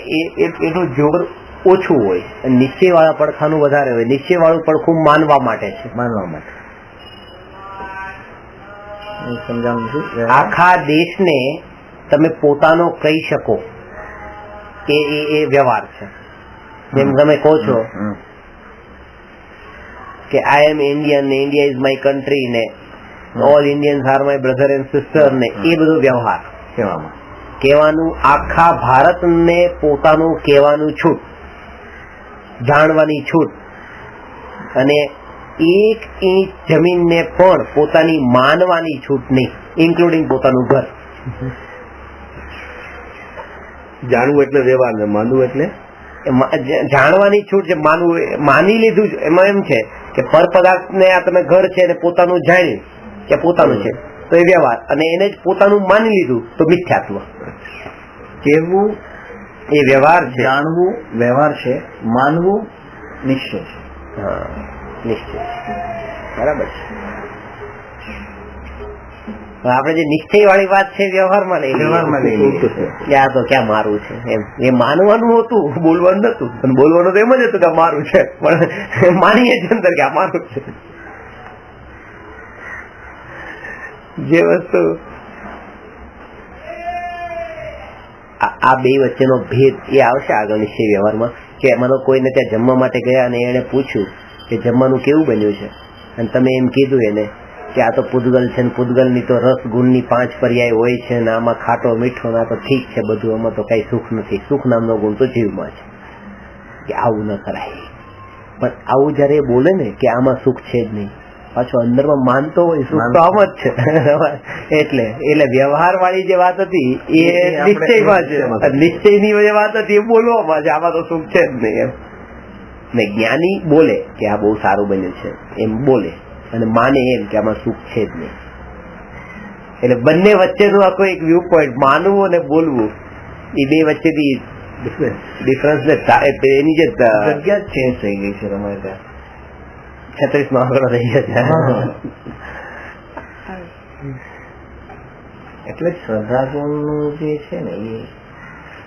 એનું જોર ઓછું હોય, નિશ્ચય વાળા પડખાનું વધારે હોય. નિશ્ચય વાળું પડખું માનવા માટે છે, માનવા માટે. સમજાવું છું. આખા દેશને તમે પોતાનો કહી શકો એ વ્યવહાર છે. જેમ તમે કહો છો કે આઈ એમ ઇન્ડિયન ને ઇન્ડિયા ઇઝ માય કન્ટ્રી ને all Indians are my brother and sister ને એ બધું વ્યવહાર કહેવાનું. આખા ભારતને પોતાનું કહેવાનું છૂટ, જાણવાની છૂટ, અને એક ઇંચ જમીનને પણ પોતાની માનવાની છૂટ નહીં, ઇન્ક્લુડિંગ પોતાનું ઘર. જાણવું એટલે વ્યવહાર ને માનવું એટલે જાણવાની છૂટ છે. માનવું માની લીધું છે. એમાં એમ છે કે પર પદાર્થ ને આ તમે ઘર છે ને પોતાનું જાણ્યું કે પોતાનું છે તો એ વ્યવહાર, અને એને જ પોતાનું માની લીધું તો મિથ્યાત્વ. કહેવું એ વ્યવહાર છે, જાણવું વ્યવહાર છે, માનવું નિશ્ચય છે. હા, નિશ્ચય. બરાબર છે. આપણે જે નિશ્ચય વાળી વાત છે વ્યવહારમાં લઈ આ તો ક્યાં મારું છે એમ. એ માનવાનું હતું, બોલવાનું નતું. પણ બોલવાનું તો એમ જ હતું કે મારું છે, પણ માનીએ છે અંદર કે આ મારું છે. જે વસ્તુ આ બે વચ્ચેનો ભેદ એ આવશે આગળ નિશ્ચય વ્યવહારમાં. કે એમાંનો કોઈને ત્યાં જમવા માટે ગયા અને એને પૂછ્યું કે જમવાનું કેવું બન્યું છે, અને તમે એમ કીધું એને કે આ તો પૂતગલ છે ને પૂતગલની તો રસ ગુણની 5 પર્યાય હોય છે ને આમાં ખાટો મીઠો ના તો ઠીક છે બધું, આમાં તો કઈ સુખ નથી. સુખ નામનો ગુણ તો જીવમાં છે. કે આવું ન કરાય. પણ આવું જયારે બોલે ને કે આમાં સુખ છે જ નહીં, પાછો અંદરમાં માનતો હોય સુખ તો આમ જ છે. એટલે વ્યવહાર વાળી જે વાત હતી એ નિશ્ચયમાં છે, નિશ્ચયની જે વાત હતી એ બોલવામાં છે. આમાં તો સુખ છે જ નહીં એમ. ને જ્ઞાની બોલે કે આ બહુ સારું બન્યું છે એમ બોલે, અને માને એમ કે આમાં સુખ છે જ નહીં. એટલે બંને વચ્ચેનું આખો એક વ્યૂ પોઈન્ટ, માનવું અને બોલવું, એ બે વચ્ચેથી ડિફરન્સ એની જે જગ્યા ચેન્જ થઈ ગઈ છે તમારે ત્યાં. 36 માં આગળ રહી ગયા. એટલે શ્રદ્ધા ગુણનું જે છે ને એ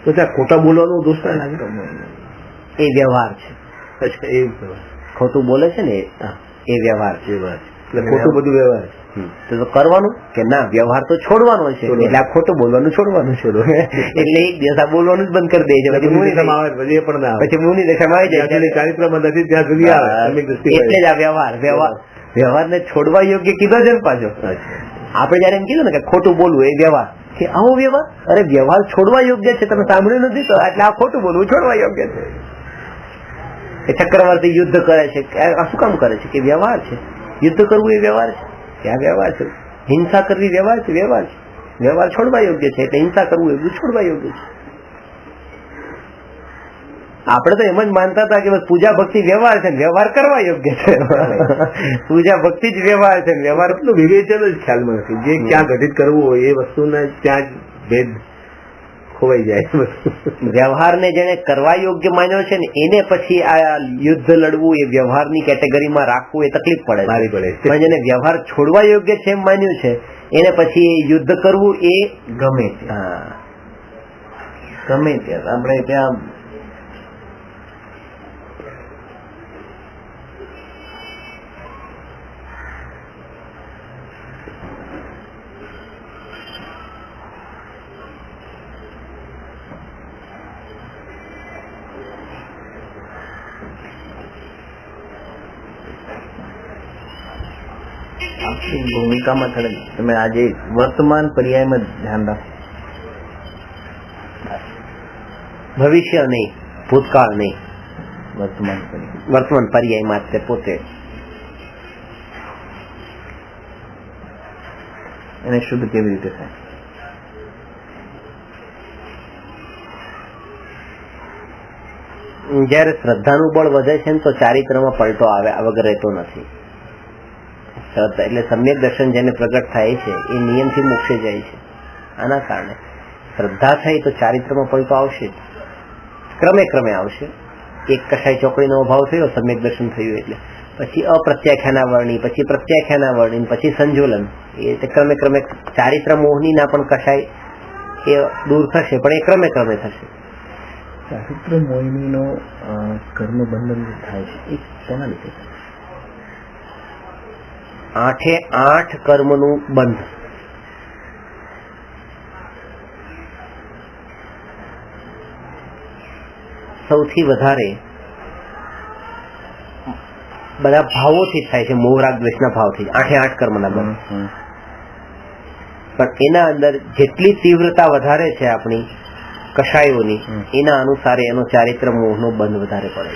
તો ત્યાં ખોટા બોલવાનું દોષ ના લાગે. એ વ્યવહાર છે. એ ખોટું બોલે છે ને એ વ્યવહાર છે. એટલે ખોટું બધું વ્યવહાર તો કરવાનું કે ના, વ્યવહાર તો છોડવાનો છે. એટલે આ ખોટું બોલવાનું છોડવાનું છે. એટલે એક દિવસ આ બોલવાનું જ બંધ કરી દે છે. પછી મુનિ દશામાં આવી જાય, ચારિત્રમાં નથી ત્યાં સુધી આવે. એટલે જ આ વ્યવહાર ને છોડવા યોગ્ય કીધો છે ને પાછો. આપણે જયારે એમ કીધું ને કે ખોટું બોલવું એ વ્યવહાર, કે આવો વ્યવહાર, અરે વ્યવહાર છોડવા યોગ્ય છે. તમે સાંભળ્યું નથી તો એટલે આ ખોટું બોલવું છોડવા યોગ્ય છે. એ ચક્રવર્તી યુદ્ધ કરે છે, આ શું કામ કરે છે? કે વ્યવહાર છે. યુદ્ધ કરવું એ વ્યવહાર છે. ક્યાં વ્યવહાર છે? હિંસા કરવી વ્યવહાર છે. વ્યવહાર છે. વ્યવહાર છોડવા યોગ્ય છે, એટલે હિંસા કરવું એ બધું છોડવા યોગ્ય છે. આપણે તો એમ જ માનતા હતા કે બસ પૂજા ભક્તિ વ્યવહાર છે, વ્યવહાર કરવા યોગ્ય છે. પૂજા ભક્તિ જ વ્યવહાર છે, વ્યવહાર એટલું વિવેચન જ ખ્યાલમાં નથી. જે ક્યાં ઘટિત કરવું હોય એ વસ્તુના ત્યાં જ ભેદ ખોવાઈ જાય. વ્યવહારને જેને કરવા યોગ્ય માન્યો છે ને એને પછી આ યુદ્ધ લડવું એ વ્યવહારની કેટેગરીમાં રાખવું એ તકલીફ પડે. પણ જેને વ્યવહાર છોડવા યોગ્ય છે એમ માન્યું છે એને પછી યુદ્ધ કરવું એ ગમે છે. ગમે ત્યાં આપણે ત્યાં ભૂમિકામાં તમે આજે વર્તમાન પર્યાયમાં ધ્યાન રાખો. ભવિષ્ય નહીં, ભૂતકાળ નહીં, વર્તમાન પર્યાયમાં તે પોતે એને શુદ્ધ કેવી રીતે થાય? જયારે શ્રદ્ધાનું બળ વધે છે ને તો ચારિત્રમાં પલટો આવે વગર રહેતો નથી. શ્રદ્ધા એટલે સમ્યક દર્શન જેને પ્રગટ થાય છે એ નિયમથી મોક્ષે જાય છે. આના કારણે શ્રદ્ધા થઈ તો ચારિત્રમાં પલટો આવશે, ક્રમે ક્રમે આવશે. એક કશાય ચોકડીનો અભાવ થયો, સમ્યક દર્શન થયું એટલે પછી અપ્રત્યાખ્યાના વર્ણી, પછી પ્રત્યાખ્યાના વર્ણી, પછી સંજોલન. એ ક્રમે ક્રમે ચારિત્ર મોહનીના પણ કશાય એ દૂર થશે, પણ એ ક્રમે ક્રમે થશે. ચારિત્ર મોહિનીનો કર્મ બંધન થાય છે એ કોના લીધે? 8 કર્મનું બંધ. સૌથી વધારે બધા ભાવોથી થાય છે, મોહ રાગ દ્વેષના ભાવથી 8 કર્મના બંધ. પણ એના અંદર જેટલી તીવ્રતા વધારે છે આપણી કષાયોની, એના અનુસારે એનો ચારિત્ર મોહનો બંધ વધારે પડે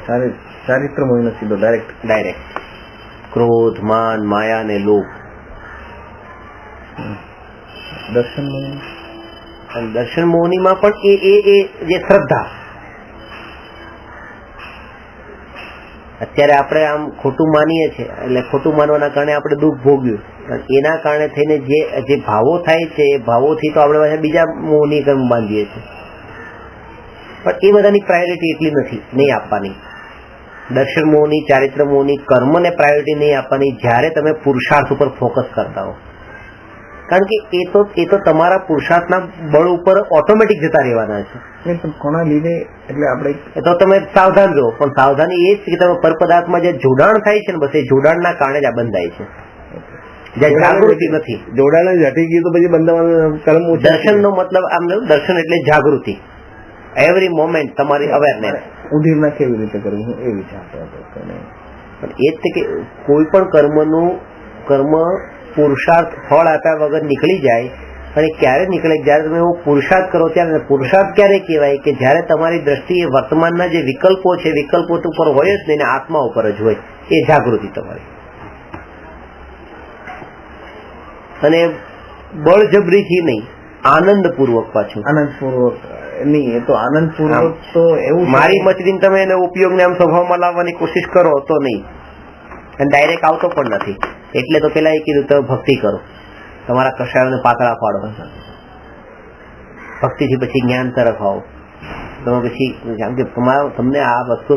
છે. ચારિત્ર મોહનો સીધો ડાયરેક્ટ ક્રોધ, માન, માયા ને લોભ. દર્શન મોહનીમાં પણ એ જે શ્રદ્ધા, અત્યારે આપણે આમ ખોટું માનીએ છીએ એટલે ખોટું માનવાના કારણે આપણે દુઃખ ભોગ્યું, એના કારણે થઈને જે ભાવો થાય છે એ ભાવોથી તો આપણે પાછા બીજા મોહની કર્મ બાંધીએ છીએ. પણ એ બધાની પ્રાયોરિટી એટલી નથી, નહીં આપવાની. દર્શન મોહની, ચારિત્ર મોહની કર્મને પ્રાયોરિટી નહીં આપવાની જ્યારે તમે પુરુષાર્થ ઉપર ફોકસ કરતા હો. કારણ કે એ તો તમારા પુરુષાર્થના બળ ઉપર ઓટોમેટિક જતા રહેવાના છે. કોના લીધે? એટલે આપણે તો તમે સાવધાન રહો, પણ સાવધાની એ જ કે તમે પરપદાર્થમાં જે જોડાણ થાય છે ને બસ એ જોડાણના કારણે જ આ બંધાય છે. જ્યાં જાગૃતિ નથી, જોડાણ જ હટી ગયું તો પછી બંધાવાનું કર્મ. દર્શનનો મતલબ આમ દર્શન એટલે જાગૃતિ, એવરી મોમેન્ટ તમારી અવેરનેસ. ઉધીરના કેવી રીતે કરવું એ વિચારતો હતો. પણ એ જ કે કોઈ પણ કર્મ પુરુષાર્થ ફળ આપ્યા વગર નીકળી જાય. અને ક્યારે નીકળે? જયારે તમે એવો પુરુષાર્થ કરો ત્યારે. પુરુષાર્થ ક્યારે કહેવાય? કે જયારે તમારી દ્રષ્ટિએ વર્તમાનના જે વિકલ્પો છે વિકલ્પો ઉપર હોય જ નહીં, આત્મા ઉપર જ હોય. એ જાગૃતિ તમારી. અને બળજબરીથી નહીં, આનંદપૂર્વક. પાછું આનંદપૂર્વક નહીં, એ તો આનંદપૂર્વક તો એવું મારી મચડીને તમે એને ઉપયોગને આમ સ્વભાવમાં લાવવાની કોશિશ કરો તો નહીં, અને ડાયરેક્ટ આવતો પણ નથી. એટલે તો પેલા એ કીધું તમે ભક્તિ કરો, તમારા કષાયોને પાતળા પાડો, ભક્તિથી પછી જ્ઞાન તરફ આવો. તમે પછી કે તમને આ વસ્તુ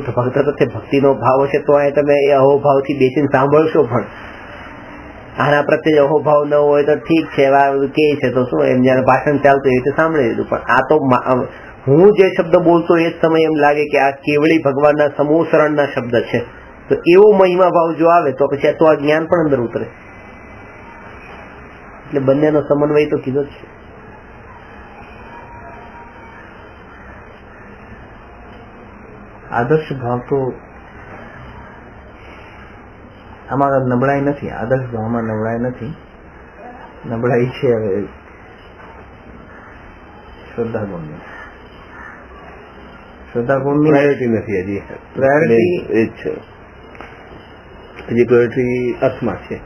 ભક્તિનો ભાવ હશે તો તમે એ અહોભાવથી બેસીને સાંભળશો. પણ આના પ્રત્યે અહોભાવ ન હોય તો ઠીક છે, કે છે તો શું, એમ જયારે ભાષણ ચાલતું એ રીતે સાંભળી લીધું. પણ આ તો હું જે શબ્દ બોલતો એ જ સમય એમ લાગે કે આ કેવળી ભગવાનના સમોસરણના શબ્દ છે. તો એવો મહિમા ભાવ જો આવે તો પછી તો આ જ્ઞાન પણ અંદર ઉતરે. એટલે બંનેનો સમન્વય તો કીધો જ છે. આદર્શ ભાવ તો આમાં નબળાઈ નથી, આદર્શ ભાવમાં નબળાઈ નથી. નબળાઈ છે હવે શ્રદ્ધા ગુણની પ્રાયોરિટી નથી. હજી પ્રાયોરિટી એ જ છે, હજી પ્રાયોરિટી અર્થમાં છે.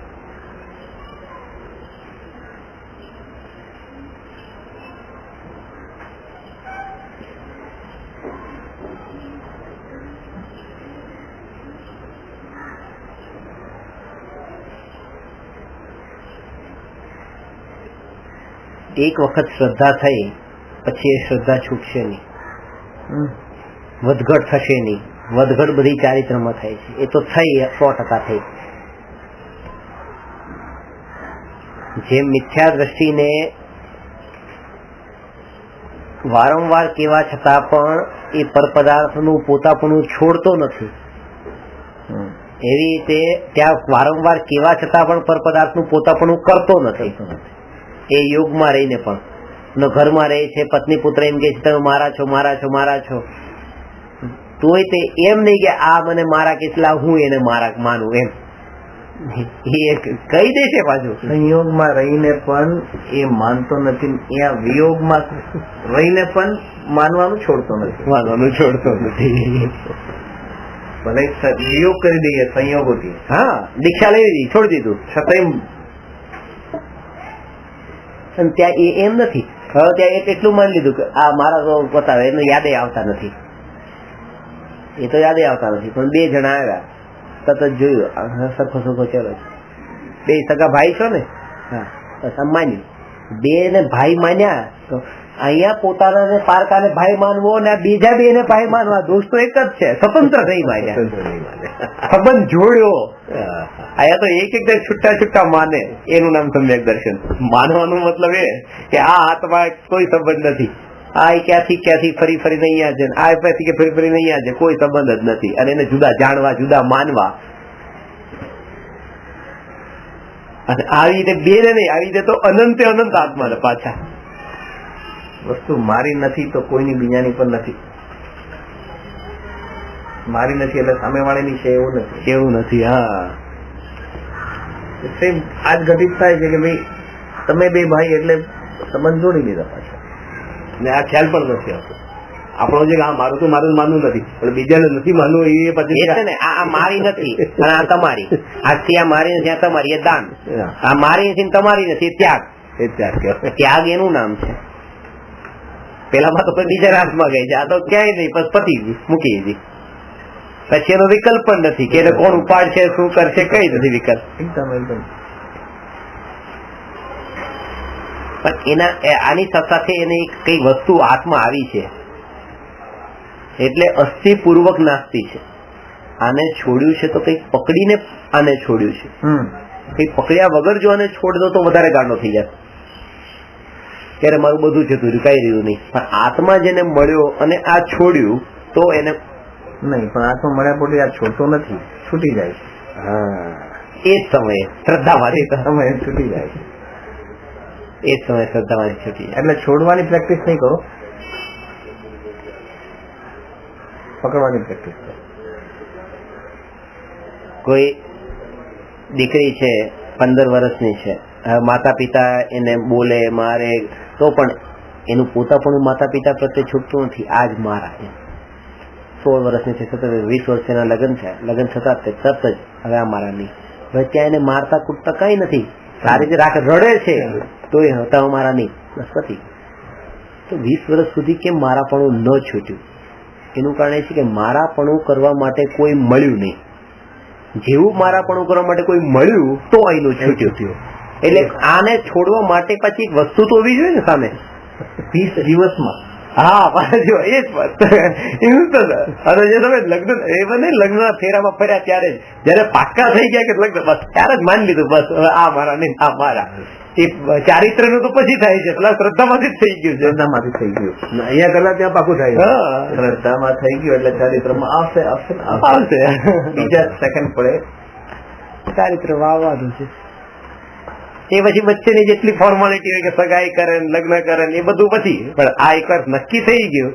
એક વખત શ્રદ્ધા થઈ પછી એ શ્રદ્ધા છૂટશે નહીં, વધઘટ થશે નહીં. વધઘટ બધી ચારિત્રમાં થાય છે, એ તો થઈ 100% થઈ. જે મિથ્યા દ્રષ્ટિને વારંવાર કેવા છતાં પણ એ પરપદાર્થનું પોતાપણું છોડતો નથી, એવી રીતે ત્યાં વારંવાર કેવા છતાં પણ પરપદાર્થનું પોતાપણું કરતો નથી. એ યોગમાં રહીને પણ ઘરમાં રહે છે, પત્ની પુત્ર એમ કે છે તમે મારા છો મારા છો મારા છો, તોય તે એમ નહીં કે આ મને મારા કેટલા હું એને મારા માનું, એમ કહી દે છે. પાછું સંયોગમાં રહીને પણ એ માનતો નથી, અહીંયા વિયોગમાં રહીને પણ માનવાનું છોડતો નથી. ભલે વિયોગ કરી દઈએ સંયોગોથી, હા દીક્ષા લઈ લીધી, છોડી દીધું, છતાંય ત્યાં એ એમ નથી. હવે ત્યાં એક એટલું માની લીધું કે આ મારા તો બતાવે, એને યાદે આવતા નથી, એ તો યાદે આવતા નથી. પણ 2 જણા આવ્યા, તરત જ જોયું સરખો સરખો ચલો, 2 સગા ભાઈ છો ને, હા બસ આમ માન્યું. 2 ને ભાઈ માન્યા તો અહીંયા પોતાના પારકાને ભાઈ માનવો ને બીજા 2 ને ભાઈ માનવા, દોષ તો એક જ છે, સ્વતંત્ર નહીં માન્યા, સંબંધ જોડ્યો. અહીંયા તો એક છૂટા છૂટા માને, એનું નામ સમ્યક દર્શન. માનવાનું મતલબ એ કે આ આત્મા કોઈ સંબંધ નથી, આ ક્યાંથી ફરી ફરીને અહીંયા છે, આ પછી કે ફરી ફરીને અહીંયા છે, કોઈ સંબંધ જ નથી. અને એને જુદા જાણવા, જુદા માનવા. અને આવી રીતે 2 ને નહીં, આવી રીતે તો અનંતે અનંત આત્મા પાછા. વસ્તુ મારી નથી તો કોઈની બીજાની પણ નથી. મારી નથી એટલે સામે વાળીની છે એવું નથી. હા સેમ આજ ઘટિત થાય છે કે ભાઈ તમે 2 ભાઈ એટલે સંબંધ જોડી લીધા પાછા, ને આ ખ્યાલ પણ નથી આવતો આપણો જે આ મારું તો મારું માનવું નથી, પણ બીજાને નથી માનવું એ પછી છે ને. આ મારી નથી અને આ તમારી, આજથી આ મારી નથી આ તમારી, એ દાન. આ મારી નથી તમારી નથી, એ ત્યાગ. ત્યાગ એનું નામ છે. પેલામાં તો બીજા હાથમાં ગઈ છે, આ તો ક્યાંય નહીં, બસ પતી ગઈ, મૂકી દીધી. પછી એનો વિકલ્પ પણ નથી કે એને કોણ ઉપાડશે, શું કરશે, કઈ નથી વિકલ્પ. પણ એના આની સાથે એને કઈ વસ્તુ હાથમાં આવી છે એટલે અસ્થિપૂર્વક નાસ્તી છે. આને છોડ્યું છે તો કઈક પકડીને આને છોડ્યું છે, કઈ પકડ્યા વગર જો આને છોડ દો તો વધારે ગાંડો થઈ જાય. ત્યારે મારું બધું જતું રહ્યું, કઈ રહ્યું નહીં. પણ આત્મા જેને મળ્યો અને આ છોડ્યું તો એને નહીં, પણ આત્મા મળ્યા પછી આ છોડતો નથી, છૂટી જાય છે. હા એ જ સમયે શ્રદ્ધામાંથી છૂટી જાય છે, એ જ સમયે શ્રદ્ધામાંથી છૂટી જાય. એટલે છોડવાની પ્રેક્ટિસ નહીં કરો, પકડવાની પ્રેક્ટિસ કરો. કોઈ દીકરી છે 15 વર્ષની છે, માતા પિતા એને બોલે મારે તો પણ એનું પોતાપણું માતા પિતા પ્રત્યે છૂટતું નથી. આજ મારા 16 વર્ષની છે, 20 વર્ષના લગ્ન છે, લગ્ન થતા તરત જ હવે આ મારા નહીં. હવે ત્યાં એને મારતા કૂટતા કઈ નથી, સારી રીતે રાખે, રડે છે તો એ હતા મારા નહીં, બસ પતિ. તો 20 વર્ષ સુધી કેમ મારાપણું ન છૂટ્યું? એનું કારણ એ છે કે મારાપણું કરવા માટે કોઈ મળ્યું નહીં. જેવું મારાપણું કરવા માટે કોઈ મળ્યું તો અહીંનું છૂટ્યું. એટલે આને છોડવા માટે પછી એક વસ્તુ તો હોવી જોઈએ ને સામે. 20 દિવસમાં હા જો એ જ એવું તો. અને જે તમે લગ્ન લગ્ન ફેરામાં ફર્યા ત્યારે જયારે પાક્કા થઈ ગયા કે લગ્ન, બસ ત્યારે જ માની લીધું બસ આ મારા નહીં આ મારા. એ ચારિત્ર નું તો પછી થાય છે, પેલા શ્રદ્ધામાંથી જ થઈ ગયું, શ્રદ્ધામાંથી થઈ ગયું. અહીંયા કરતા ત્યાં પાકું થાય. શ્રદ્ધામાં થઈ ગયું એટલે ચારિત્રમાં આવશે આવશે આવશે. બીજા સેકન્ડ પડે ચારિત્ર વાવવાનું છે. એ પછી વચ્ચેની જેટલી ફોર્માલિટી હોય કે સગાઈ કરે લગ્ન કરે એ બધું પછી, પણ આ એકવાર નક્કી થઈ ગયું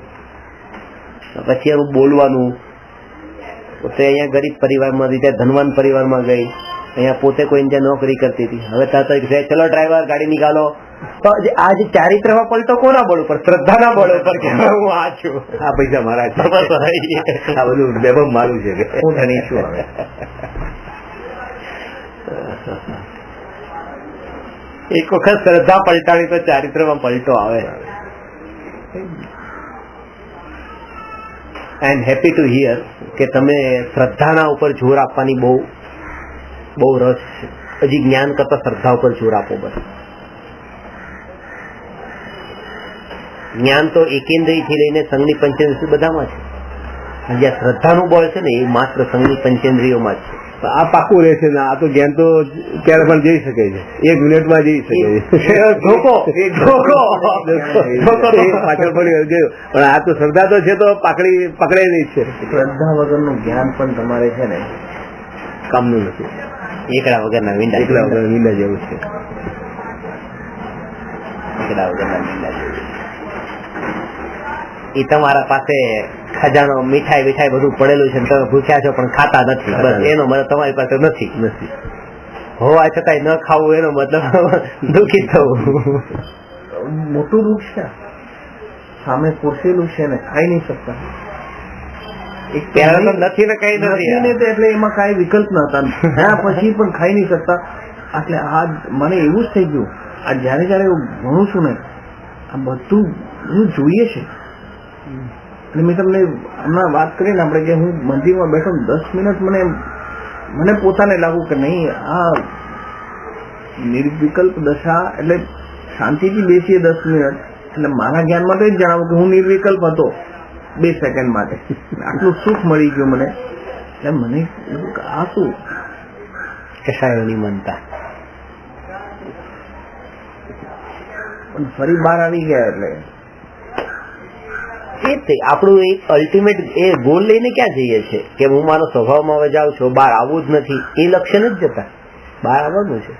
પછી એનું બોલવાનું. પોતે અહીંયા ગરીબ પરિવારમાંથી ત્યાં ધનવાન પરિવારમાં ગઈ, અહીંયા પોતે કોઈ ત્યાં નોકરી કરતી હતી, હવે તરત ચલો ડ્રાઈવર ગાડી નીકાળો. તો આજે ચારિત્રમાં પલટો કોના બળ ઉપર? શ્રદ્ધાના બળ ઉપર કે હું આ છું, આ પૈસા મારા છે, આ બધું બેબમ મારું છે કે હું ધણી છું. હવે એક વખત શ્રદ્ધા પલટાણી તો ચારિત્રમાં પલટો આવે. આઈ એમ હેપી ટુ હિયર કે તમે શ્રદ્ધાના ઉપર જોર આપવાની બહુ રસ છે. હજી જ્ઞાન કરતા શ્રદ્ધા ઉપર જોર આપો બસ. જ્ઞાન તો એકેન્દ્રિયથી લઈને સંઘની પંચેન્દ્રિય બધામાં છે. જ્યાં શ્રદ્ધાનું બળ છે ને એ માત્ર સંઘની પંચેન્દ્રિયોમાં જ છે. આ પાકું રહેશે ને આ તો જ્ઞાન તો ક્યારે પણ જઈ શકે છે, 1 મિનિટમાં જઈ શકે છે. પાછળ પડી ગયો, પણ આ તો શ્રદ્ધા તો છે તો પકડે નહીં છે. શ્રદ્ધા વગરનું જ્ઞાન પણ તમારે છે ને કામનું નથી. એકડા વગરના વીંડા જેવું છે. એકડા વગરના વીંડા જેવું. એ તમારા પાસે ખજાનો મીઠાઈ બધું પડેલું છે, તમે ભૂખ્યા છો પણ ખાતા નથી, બસ એનો મતલબ તમારી પાસે નથી. હોવા છતાંય ન ખાવું એનો મતલબ દુઃખી થવું. મોટું વૃક્ષ છે સામે કોસેલું છે ને ખાઈ નહીં શકતા. નથી ને કઈ નથી એટલે એમાં કઈ વિકલ્પ નતા, પછી પણ ખાઈ નહીં શકતા. એટલે આ મને એવું જ થઈ ગયું, આ જયારે ભણું છું ને આ બધું જોઈએ છે. એટલે મેં તમને હમણાં વાત કરીને આપણે કે હું મંદિરમાં બેઠો 10 મિનિટ મને પોતાને લાગુ કે નહીં આ નિર્વિકલ્પ દશા એટલે શાંતિથી બેસીએ 10 મિનિટ. એટલે મારા જ્ઞાનમાં તો એ જ જણાવું કે હું નિર્વિકલ્પ હતો 2 સેકન્ડ માટે. આટલું સુખ મળી ગયું મને. એટલે મને આ શું કશાયોની મનતા પણ ફરી બહાર આવી ગયા. એટલે આપણું એક અલ્ટિમેટ એ ગોલ લઈને ક્યાં જઈએ છીએ કે હું મારો સ્વભાવમાં વજાવું છું, બહાર આવવું જ નથી, એ લક્ષ્ય નથી જતા, બહાર આવવાનું છે.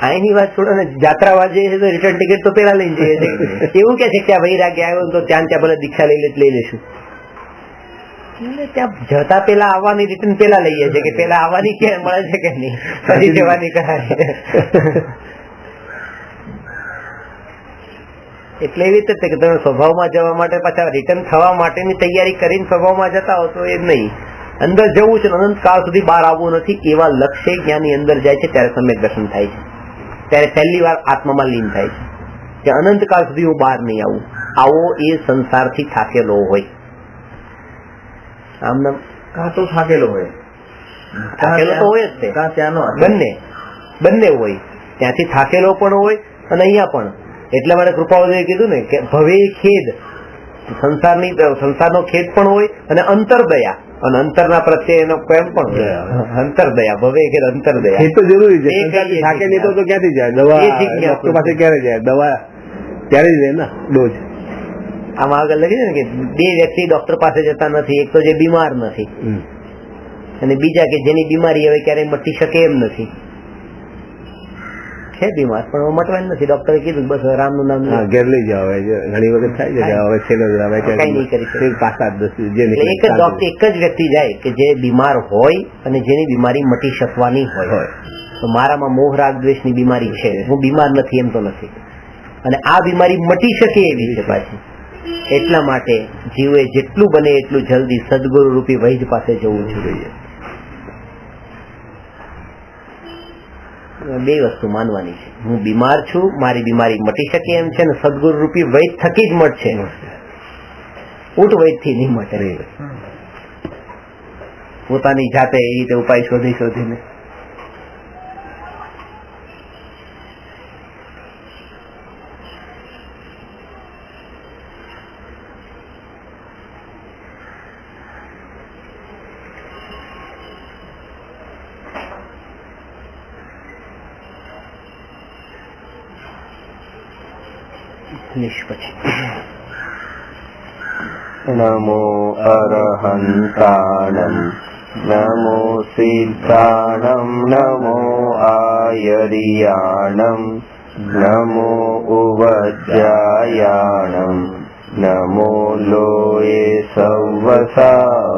અહીંની વાત છોડો ને, જાત્રામાં જઈએ છીએ તો રિટર્ન ટિકિટ તો પેલા લઈને જઈએ છીએ. એવું કે છે કે આ વૈરાગ્ય આવ્યો તો ત્યાં ભલે દીક્ષા લઈ લેશું. ત્યાં જતા પેલા આવવાની રિટર્ન પેલા લઈએ છીએ કે પેલા આવવાની ક્યાં મળે છે કે નહીં, ફરી જવાની કરાય. એટલે એવી રીતે કે તમે સ્વભાવમાં જવા માટે પાછા રિટર્ન થવા માટેની તૈયારી કરીને સ્વભાવમાં જતા હો તો એ નહીં. અંદર જવું છે, અનંત કાળ સુધી બહાર આવવું નથી, એવા લક્ષ્ય જ્ઞાની અંદર જાય છે ત્યારે સમ્યક દર્શન થાય છે. ત્યારે પહેલી વાર આત્મામાં લીન થાય છે કે અનંત કાળ સુધી હું બહાર નહીં આવું. આવો એ સંસારથી થાકેલો હોય, આમ કાં તો થાકેલો હોય, થાકેલો તો હોય જ તે, ત્યાંનો બંને હોય, ત્યાંથી થાકેલો પણ હોય અને અહીંયા પણ. એટલે મને કૃપાવદે કીધું ને કે ભવે ખેદ, સંસારનો ખેદ પણ હોય અને અંતરદયા, અને અંતરના પ્રત્યે એનો પ્રેમ પણ હોય. અંતરદયા, ભવે ખેદ અંતરદયા એ તો જરૂરી છે. થાકે નહીં તો ક્યાંથી જાય દવા, ડોક્ટર પાસે ક્યારે જાય દવા, ત્યારે જ લે ને ડોઝ. આમાં આગળ લખી છે ને કે 2 વ્યક્તિ ડોક્ટર પાસે જતા નથી, એક તો જે બીમાર નથી અને બીજા કે જેની બીમારી હવે ક્યારેય મટી શકે એમ નથી. છે બીમાર પણ મટવાનું નથી, ડોક્ટરે કીધું બસ રામનું નામ ઘેર લઈ જાવ. ઘણી વખત થાય છે હવે છેલ્લો કઈ નહીં કરી શકે. એક જ વ્યક્તિ જાય કે જે બીમાર હોય અને જેની બીમારી મટી શકવાની હોય. તો મારામાં મોહ રાગ દ્વેષની બીમારી છે, હું બીમાર નથી એમ તો નથી, અને આ બીમારી મટી શકે એવી છે પાછી. એટલા માટે જીવે જેટલું બને એટલું જલ્દી સદગુરુ રૂપી વૈદ પાસે જવું જોઈએ. 2 વસ્તુ માનવાની છે, હું બીમાર છું, મારી બીમારી મટી શકે એમ છે, અને સદગુરુ રૂપી વૈદ થકી જ મળશે, ઊંટ વૈદ થી નહીં મટે. પોતાની જાતે એ રીતે ઉપાય શોધીને નમો અરહંતાણં નમો સિદ્ધાણં નમો આયર્યાણં નમો ઉવજ્જાયાણં નમો લોયે સવસાહું